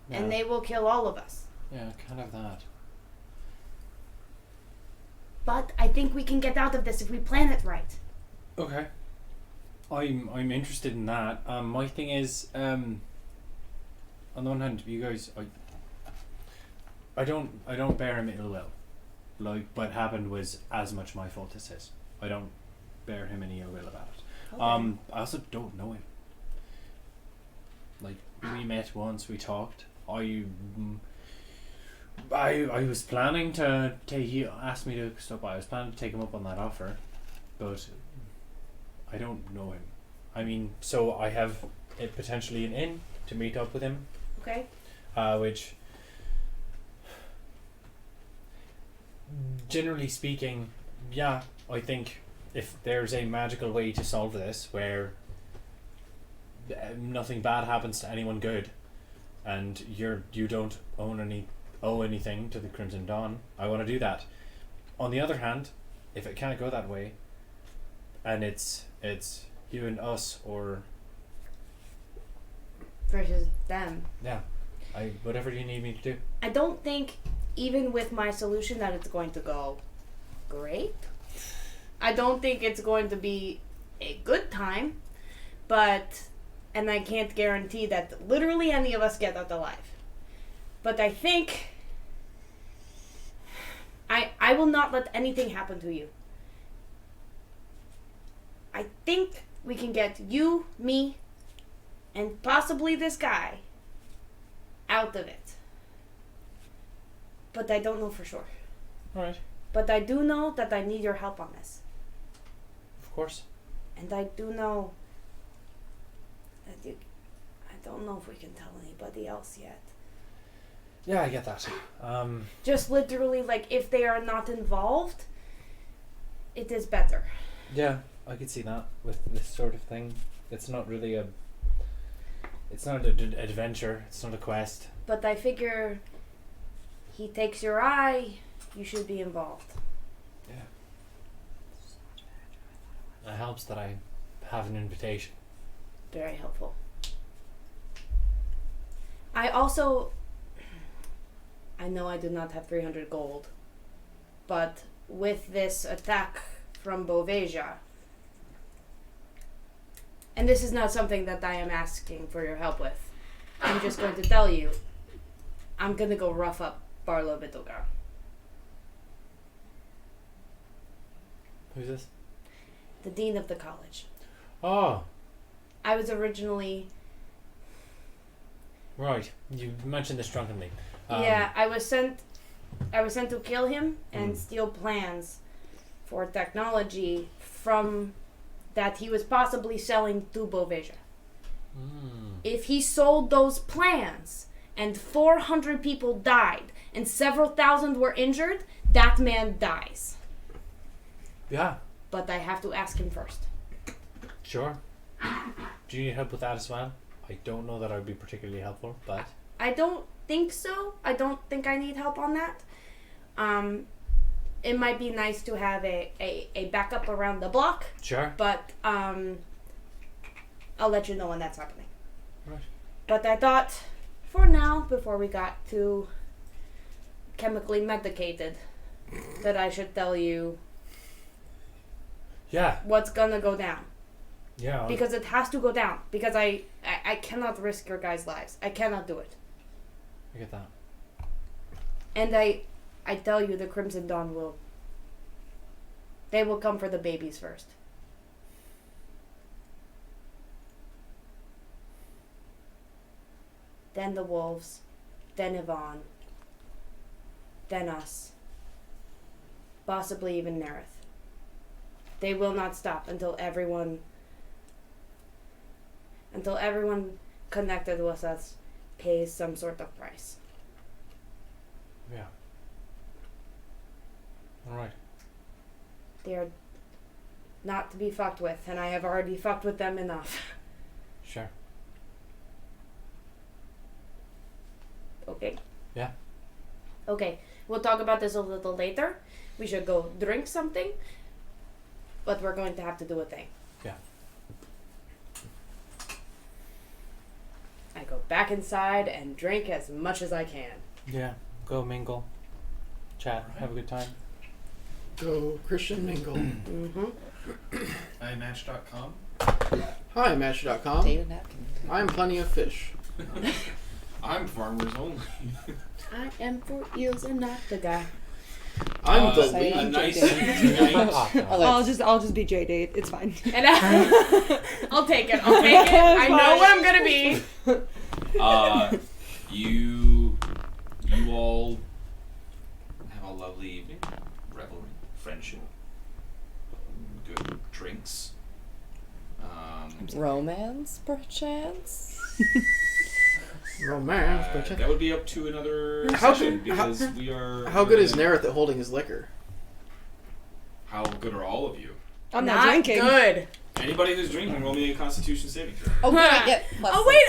E: Yeah.
A: And they will kill all of us.
E: Yeah, kind of that.
A: But I think we can get out of this if we plan it right.
E: Okay. I'm interested in that. My thing is, on the one hand, you guys, I don't bear him ill will. Like what happened was as much my fault as his. I don't bear him any ill will about it. I also don't know him. Like we met once, we talked. I was planning to take. He asked me to stop by. I was planning to take him up on that offer, but I don't know him. I mean, so I have potentially an in to meet up with him,
A: Okay?
E: which, generally speaking, yeah, I think if there's a magical way to solve this where nothing bad happens to anyone good, and you don't owe anything to the Crimson Dawn, I want to do that. On the other hand, if it can't go that way, and it's you and us, or
A: Versus them.
E: yeah, whatever you need me to do.
A: I don't think, even with my solution, that it's going to go great. I don't think it's going to be a good time, and I can't guarantee that literally any of us get out alive. But I think I will not let anything happen to you. I think we can get you, me, and possibly this guy out of it. But I don't know for sure.
E: Alright,
A: But I do know that I need your help on this.
E: of course.
A: And I do know that I don't know if we can tell anybody else yet.
E: Yeah, I get that.
A: Just literally, like, if they are not involved, it is better.
E: Yeah, I could see that with this sort of thing. It's not really it's not an adventure, it's not a quest.
A: But I figure he takes your eye, you should be involved.
E: Yeah. It helps that I have an invitation.
A: Very helpful. I know I do not have 300 gold, but with this attack from Boveja, and this is not something that I am asking for your help with, I'm just going to tell you, I'm going to go rough up Barlow Vittlegar.
E: Who's this?
A: The dean of the college.
E: Oh,
A: I was originally...
E: right. You mentioned this drunkenly.
A: yeah, I was sent to kill him and
E: Mm.
A: steal plans for technology from that he was possibly selling to Boveja. If he sold those plans and 400 people died and several thousand were injured, that man dies.
E: Yeah,
A: But I have to ask him first.
E: sure. Do you need help with that as well? I don't know that I would be particularly helpful, but
A: I don't think so. I don't think I need help on that. It might be nice to have a backup around the block,
E: sure.
A: but I'll let you know when that's happening.
E: Right.
A: But I thought, for now, before we got too chemically medicated, that I should tell you
E: Yeah.
A: what's gonna go down.
E: Yeah.
A: Because it has to go down. Because I cannot risk your guys' lives. I cannot do it.
E: I get that.
A: And I tell you, the Crimson Dawn will. They will come for the babies first. Then the wolves. Then Yvonne. Then us. Possibly even Nerith. They will not stop until everyone connected with us pays some sort of price.
E: Yeah. All right.
A: They are not to be fucked with, and I have already fucked with them enough.
E: Sure.
A: Okay?
E: Yeah.
A: Okay, we'll talk about this a little later. We should go drink something, but we're going to have to do a thing.
E: Yeah.
A: I go back inside and drink as much as I can.
E: Yeah. Go mingle. Chat. Have a good time.
B: Go Christian mingle.
A: Mm-hmm.
C: iMatch.com.
B: Hi, Match.com.
F: Data napkin.
B: I'm Plenty of Fish.
C: I'm Farmers Only.
A: I am for eels and not the guy.
B: I'm the
F: say
C: A
B: lead.
C: nice
D: I'll just be J-Date. It's fine.
A: And I'll take it. I'll take it. I know what I'm gonna be.
C: You all have a lovely evening, revelry, friendship, good drinks.
F: Romance, perchance?
B: Romance, but
C: That would be up to another
B: How
C: session
B: good- how-
C: because we are.
B: how good is Nerith at holding his liquor?
C: How good are all of you?
D: I'm not drinking.
A: Good.
C: Anybody who's drinking, roll me a Constitution saving throw.
F: Oh, can I get plus
A: Oh wait,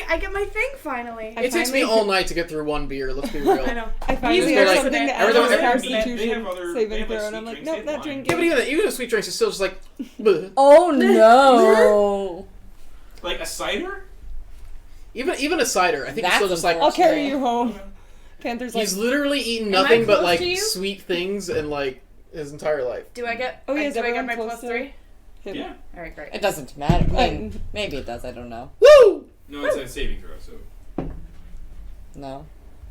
A: I get my thing finally.
D: I
B: It takes me
D: finally-
B: all night to get through one beer. Let's be real.
A: I know.
D: I finally
A: Easy
D: have
B: like-
D: something to add
B: everything-
D: to the
B: everything-
C: they
D: Constitution
C: have other- they
D: saving
C: have, like,
D: throw, and I'm
C: sweet
D: like,
C: drinks,
D: nope,
C: they
D: not
C: have wine.
D: drinking.
B: Yeah, but even the sweet drinks is still just like. bleh.
F: Oh no!
C: Like a cider?
B: Even a cider, I think it's
F: That's
B: still just like.
D: I'll carry you home. Panther's like,
B: He's literally eaten
A: Am I
B: nothing but
A: close
B: like
A: to you?
B: sweet things and like his entire life.
A: Do I get?
D: Oh, yeah, is
A: do I get
D: everyone
A: my
D: close
A: plus
D: to-
A: 3?
D: him.
C: Yeah.
A: All right, great.
F: It doesn't matter. I mean, maybe it does. I don't know.
B: Woo!
C: No, it's a saving throw, so
F: No.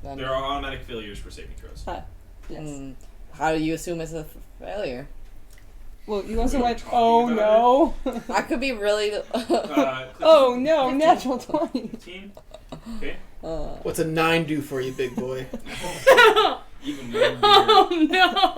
F: Then,
C: there are automatic failures for saving throws.
D: Yes.
F: How do you assume it's a failure?
D: Well, you also
C: We
D: went,
C: were
D: oh
C: talking
F: I could be really.
D: oh no, natural 20.
C: 15. Okay.
B: What's a 9 do for you, big boy?
C: Even though
A: Oh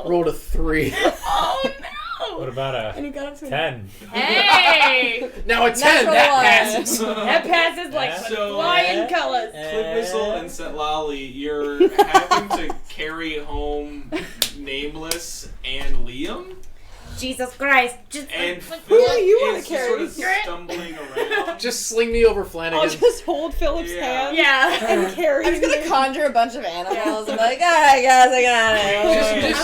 A: no!
B: Rolled a 3.
A: Oh no!
E: What about
A: And
E: a
A: you got up to
E: 10?
A: Hey!
B: Now a 10.
F: Natural
B: That
F: one.
B: passes.
A: That passes like
C: So-
A: flying colors.
C: Clip Whistle and Setlali, you're having to carry home Nameless and Liam,
A: Jesus Christ! Just
C: and
A: like,
D: Who do
C: Philip
D: you wanna
C: is
D: carry?
C: sort of stumbling around.
B: Just sling me over
D: I'll
B: Flanagan.
D: just hold Philip's
C: Yeah.
D: hand
A: yeah.
D: and carry
F: I'm just gonna
D: him.
F: conjure a bunch of animals and be like, I guess I got it.
C: I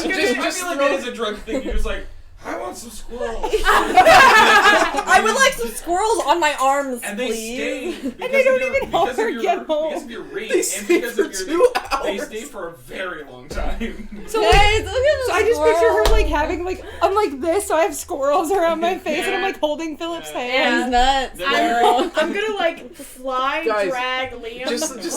C: feel like that is a drug thing. You're just like, I want some squirrels.
F: I would like some squirrels on my arms,
C: And they
F: please.
C: stay.
D: they don't even help her get home.
C: Because of your rate
B: They
C: and
B: stay
C: because
B: for
C: of your
B: 2
C: They
B: hours.
C: stay for a very long time.
D: So,
F: Guys, look at
D: So I just picture her like having like I'm like this, so I have squirrels around my face, and I'm like holding Philip's
C: Yeah.
D: hand.
F: He's nuts.
C: Yeah.
A: I'm gonna like fly
B: Guys,
A: drag Liam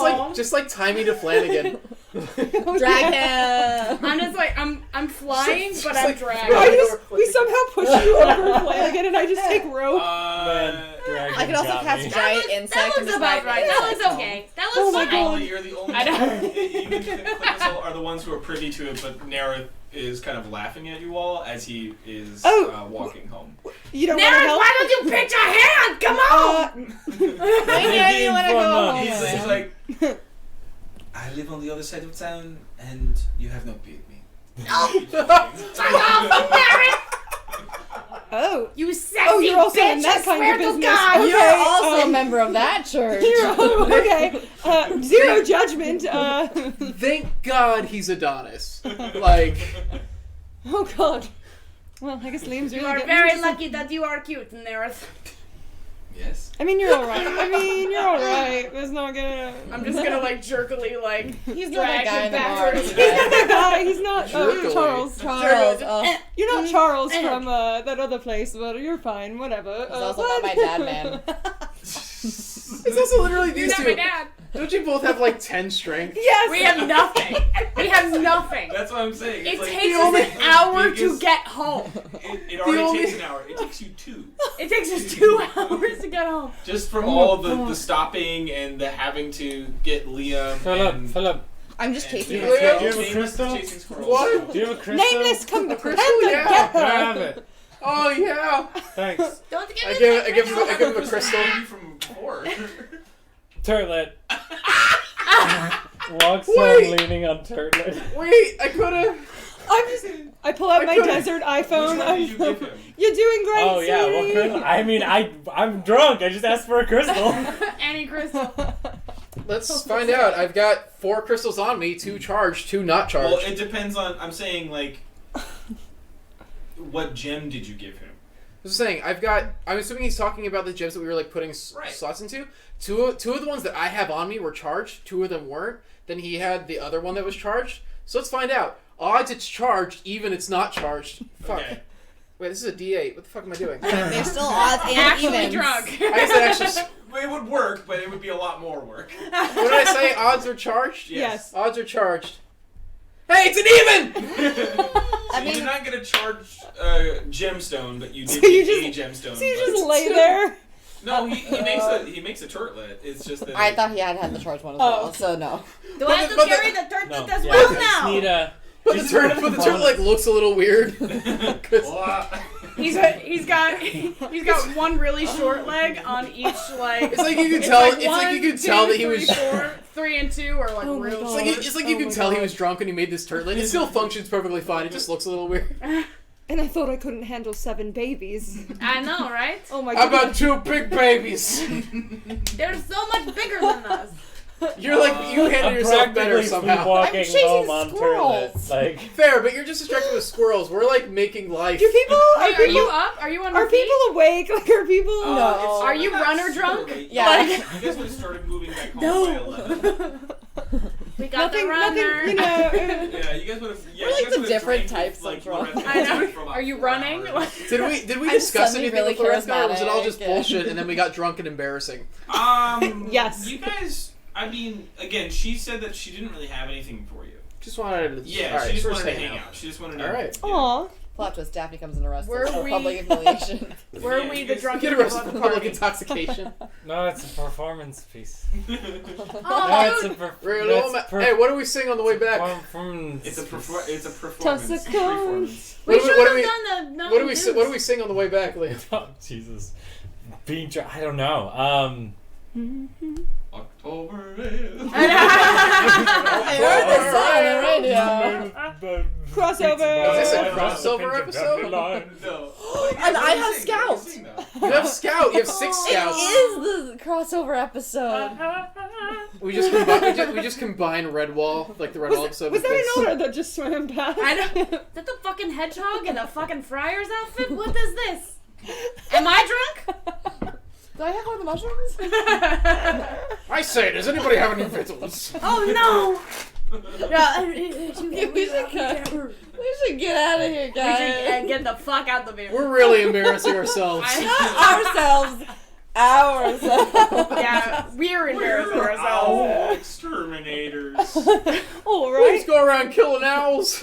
A: home.
B: just like tie me to Flanagan.
F: Drag him.
A: I'm just like I'm flying,
B: Just
A: but
B: like
A: I'm
B: throw
A: dragging.
D: We somehow push you over Flanagan, and I just take rope.
F: I could also cast
E: me.
F: giant insect.
A: That
F: and
A: looks
F: just
A: about
F: ride
A: right.
F: the
A: That looks
F: insect
A: okay. That
D: Oh
A: looks
D: my
A: fine.
D: God.
C: Ollie, you're the only
A: I know.
C: one. Even Clippisel are the ones who are privy to it, but Nareth is kind of laughing at you all as he is walking home.
D: You don't want to
A: Naren,
D: help?
A: why don't you pitch a hand? Come on!
F: Yeah, you wanna go home.
C: He's like, I live on the other side of town, and you have not beat me.
A: Fuck off, Naren!
D: Oh.
A: You sexy
D: Oh, you're also
A: bitch!
D: in that
A: I
D: kind
A: swear
D: of
A: to
D: business.
A: God!
D: Okay,
F: You're also a
D: um,
F: member of that church.
D: Okay. Zero judgment.
B: Thank God he's Adonis. Like,
D: Oh God. Well, I guess Liam's really
A: You are
D: getting
A: very
D: into some-
A: lucky that you are cute, Nerith.
C: Yes.
D: I mean, you're alright. It's not gonna.
G: I'm just gonna like jerkily like
F: He's not that
G: drag
F: guy
G: him
F: in the bar.
G: backwards.
F: He's
D: He's not that guy. He's not.
B: Jerkily.
D: Charles.
F: Charles. Oh,
D: You're not Charles from that other place, but you're fine. Whatever.
F: he's also not my dad, man.
B: It's also literally
G: You're
B: these
G: not
B: two.
G: my dad.
B: Don't you both have like 10 strength?
D: Yes.
G: We have nothing. We have nothing.
C: That's what I'm saying.
G: It
C: It's like
G: takes
B: the
G: us
B: only-
G: an hour to
C: biggest-
G: get home.
C: It already
B: only-
C: takes an hour. It takes you 2.
G: It takes us 2 hours to get home.
C: Just from all of the stopping and the having to get Liam. and-
E: Philip,
F: I'm just
C: and
F: chasing
C: James-
B: Liam?
E: Do you have a
C: James
E: crystal?
C: chasing squirrels.
B: What?
E: do you have a crystal?
D: Nameless come to
B: crystal,
D: Panda,
B: yeah.
D: get
E: Can I
D: her.
E: have it?
B: Oh yeah.
E: Thanks.
A: Don't give
B: I
A: me
B: give
A: that
B: him
C: I
B: a
C: was
B: crystal.
C: maybe from before.
E: Turlet. Walks
B: Wait.
E: on leaning on Turlet.
B: Wait, I could've.
D: I pull out
B: I
D: my
B: could've-
D: desert iPhone.
C: Which one did you give him?
D: You're doing great.
E: Oh yeah, what
D: sweetie.
E: crystal? I mean, I'm drunk. I just asked for a crystal.
A: Any crystal.
B: Let's find out. I've got 4 crystals on me, 2 charged, 2 not charged.
C: Well, it depends on. I'm saying like, what gem did you give him?
B: I was saying, I'm assuming he's talking about the gems that we were like putting
C: Right.
B: slots into. Two of the ones that I have on me were charged. 2 of them weren't. Then he had the other one that was charged. So let's find out. Odds it's charged, even it's not charged. Fuck.
C: Okay.
B: Wait, this is a D8. What the fuck am I doing?
F: There's still odds and
A: Actually
F: evens.
A: drunk.
B: I guess it actually.
C: It would work, but it would be a lot more work.
B: What did I say? Odds are charged.
D: Yes.
B: Odds are charged. Hey, it's an even.
C: So
F: mean-
C: you're not gonna charge gemstone, but you did
D: So you
C: get
D: just-
C: a gemstone.
D: So you
C: but-
D: just lay there.
C: No, he makes a turtlet. It's just that.
F: I thought he had the charged one as
D: Oh.
F: well, so no.
A: Do
B: But
A: I have
B: the-
A: to
B: but the-
A: carry the turtlet as
E: yeah,
A: well
E: I just
A: now?
E: need a.
B: But the turtle like looks a little weird. 'Cause
G: He's got one really short leg on each like.
B: it's like you could
G: It's
B: tell.
G: like
B: It's like you
G: 1,
B: could tell
G: 2,
B: that he
G: 3,
B: was.
G: 4, 3 and 2 are like
D: Oh my
G: real.
D: God.
G: short.
B: It's like you
D: Oh
B: can
D: my
B: tell he
D: God.
B: was drunk and he made this turtlet. It still functions perfectly fine. It just looks a little weird.
D: And I thought I couldn't handle 7 babies.
A: I know, right?
D: Oh my
B: How
D: god.
B: about 2 big babies?
A: They're so much bigger than us.
B: You're like you handle
E: I'm
B: yourself better
E: practically
B: somehow.
E: sleepwalking
F: I'm chasing
E: home on
F: squirrels.
E: Turlet. Like,
B: Fair, but you're just distracted with squirrels. We're like making life.
D: Do people
A: Are you up? Are you on
D: are
A: your feet?
D: people awake? Like are people
F: No.
G: Are you
C: Not
G: runner
C: super
G: drunk?
C: late.
F: Yeah.
C: You guys would have started moving back home by 11.
A: We got the
D: nothing
A: runner.
D: you know.
C: Yeah, you guys would have. Yeah,
F: We're
C: you
F: like
C: guys
F: the
C: would've
F: different
C: drank
F: types
C: with,
F: of
C: like,
F: drunk.
C: Loretto
G: I know.
C: for about
G: Are you
C: 4
G: running?
C: hours.
B: Did we
F: I'm
B: discuss
F: suddenly
B: anything
F: really
B: with Loresco, or was it all just
F: charismatic,
B: bullshit and then we got drunk and embarrassing?
D: Yes.
C: You guys. I mean, again, she said that she didn't really have anything for you.
B: Just wanted to.
C: Yeah,
B: all right,
C: she just
B: we're
C: wanted to
B: staying
C: hang out. She just wanted to.
B: All right.
C: Yeah.
D: Aw.
F: Plot twist, Daphne comes and arrests
G: Were
F: us for
G: we-
F: public humiliation.
G: Were
C: Yeah,
G: we
C: you
G: the
C: guys-
G: drunk
B: Get
G: people
B: arrested
G: at
B: for
G: the
B: public
G: party?
B: intoxication.
E: no, it's a performance piece. No,
A: Oh,
E: it's a
A: dude.
B: Hey, what do we sing on the way back?
E: performance.
C: It's a
E: piece.
C: performance.
D: Toss a
C: Performance.
A: We
B: What do
A: should
B: we-
A: have
B: what do we-
A: done the.
B: What do we sing on the way back, Liam?
E: Oh, Jesus. Being drunk. I don't know.
C: October.
F: I heard this song on the radio.
D: Crossover.
B: Is this a crossover episode?
C: No.
F: And I have Scout.
B: You have Scout. You have 6
F: It
B: Scouts.
F: is the crossover episode.
B: We just combine Redwall, like the Redwall episode.
D: Was
B: with
D: that
B: this.
D: an order that just swam past?
G: I know.
A: Is that the fucking hedgehog in the fucking friar's outfit? What is this? Am I drunk?
F: Do I have one of the mushrooms?
B: I say, does anybody have any victuals?
A: Oh no!
F: We should get out of here,
G: We
F: guys.
G: should get the fuck out the vehicle.
B: We're really embarrassing ourselves.
F: Ourselves.
G: Yeah, we're embarrassing
C: We're
G: ourselves.
C: owl exterminators.
D: All
B: Please
D: right.
B: go around killing owls.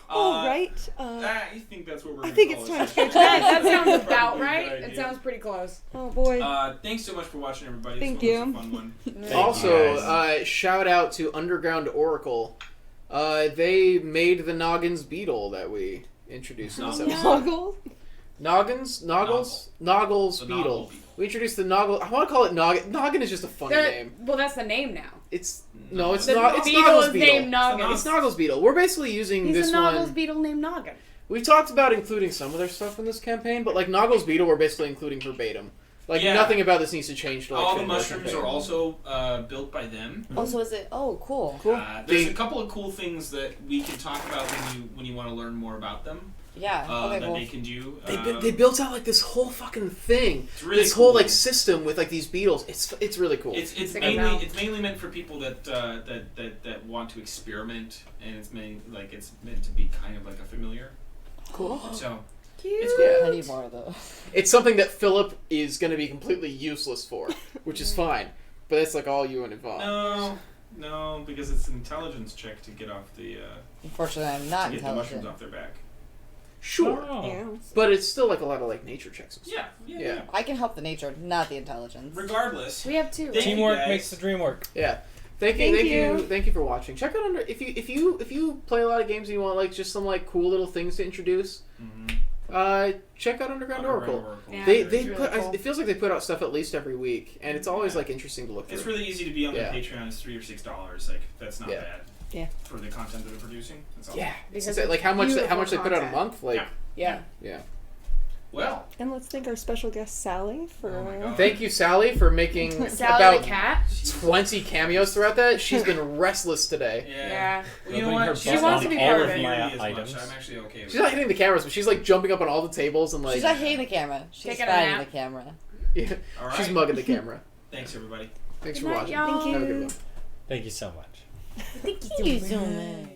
D: All right.
C: I think that's what we're.
D: I
C: gonna
D: think
C: call
D: it's
C: it.
D: time to go to
G: That
D: bed.
G: sounds about
C: Probably a
G: right.
C: good
G: It
C: idea.
G: sounds pretty close.
D: Oh boy.
C: Thanks so much for watching, everybody.
D: Thank
C: This one
D: you.
C: was a fun one.
E: Thank
B: Also,
E: you guys.
B: shout out to Underground Oracle. They made the Noggins Beetle that we introduced in this episode.
D: Noggle.
B: Noggins? Noggles?
C: The
B: Noggles
C: Noggle
B: Beetle.
C: Beetle.
B: We introduced the Noggle. I want to call it Noggin. Noggin is just a funny name.
G: Well, that's the name now.
B: It's no, it's
G: The
B: not. It's
G: beetle
B: Noggles
G: is
B: Beetle.
G: named Noggin.
B: It's Noggles Beetle. We're basically using
G: He's
B: this
G: a Noggles
B: one.
G: beetle named Noggin.
B: We talked about including some of their stuff in this campaign, but like Noggles Beetle, we're basically including verbatim. Like
C: Yeah.
B: nothing about this needs to change to like
C: All
B: fit
C: the
B: into our
C: mushrooms
B: campaign.
C: are also built by them.
F: Also, is it? Oh, cool.
B: Cool.
C: There's
B: They-
C: a couple of cool things that we can talk about when you want to learn more about them.
F: Yeah. Okay,
C: that
F: cool.
C: they can do.
B: They built out like this whole fucking thing.
C: It's really
B: this
C: cool.
B: whole like system with like these beetles. It's really cool.
C: It's
G: Check it out.
C: mainly meant for people that want to experiment, and it's meant to be kind of like a familiar.
B: cool.
C: So
G: Cute.
C: it's cool.
F: I need more of those.
B: It's something that Philip is going to be completely useless for, which is fine. But that's like all you and Yvonne.
C: No, because it's an intelligence check to get off the
F: Unfortunately, I'm
C: to
F: not
C: get the mushrooms
F: intelligent.
C: off their back.
B: Sure,
E: Oh.
D: Yeah.
B: but it's still like a lot of like nature checks. And stuff.
C: Yeah.
F: I can help the nature, not the intelligence.
C: Regardless,
G: We have 2.
C: Thank you,
E: Teamwork
C: guys.
E: makes the dream work.
B: Yeah. Thank you,
D: Thank
B: thank you for watching. Check out if you play a lot of games and you want like just some like cool little things to introduce. Check out Underground Oracle.
G: Yeah.
B: They
G: It's really
B: put
G: cool.
B: it feels like they put out stuff at least every week, and it's always like interesting to look through.
C: It's really easy to be on
B: Yeah.
C: their Patreon. It's $3 or $6. Like that's not
B: Yeah.
C: bad.
D: Yeah.
C: For the content that they're producing. That's all.
B: Yeah,
G: Because
B: it's like how much
G: beautiful
B: they put out a
G: content.
B: month. Like
C: Yeah.
G: Yeah.
C: Well,
D: And let's thank our special guest Sally for.
C: Oh my God.
B: thank you, Sally, for making
G: Sally
B: about
G: the cat.
B: 20 cameos throughout that. She's been restless today.
G: Yeah.
C: Well, you know
E: Rubbing her
C: what?
G: She
E: butt
G: wants
E: on
G: to be
E: all
G: part
E: of
G: of it.
E: my
C: Nearly as much.
E: items.
C: I'm actually okay with
B: She's not hitting the cameras, but she's like jumping up on all the tables and like
F: She's not hitting the camera. She's
G: Taking a
F: fighting
G: nap.
F: the camera.
B: yeah,
C: All right.
B: she's mugging the camera.
C: Thanks, everybody.
B: Thanks
G: Good
B: for
G: night,
B: watching.
G: y'all.
D: Thank
B: Have a good one.
E: Thank you so much.
F: Thank you so much.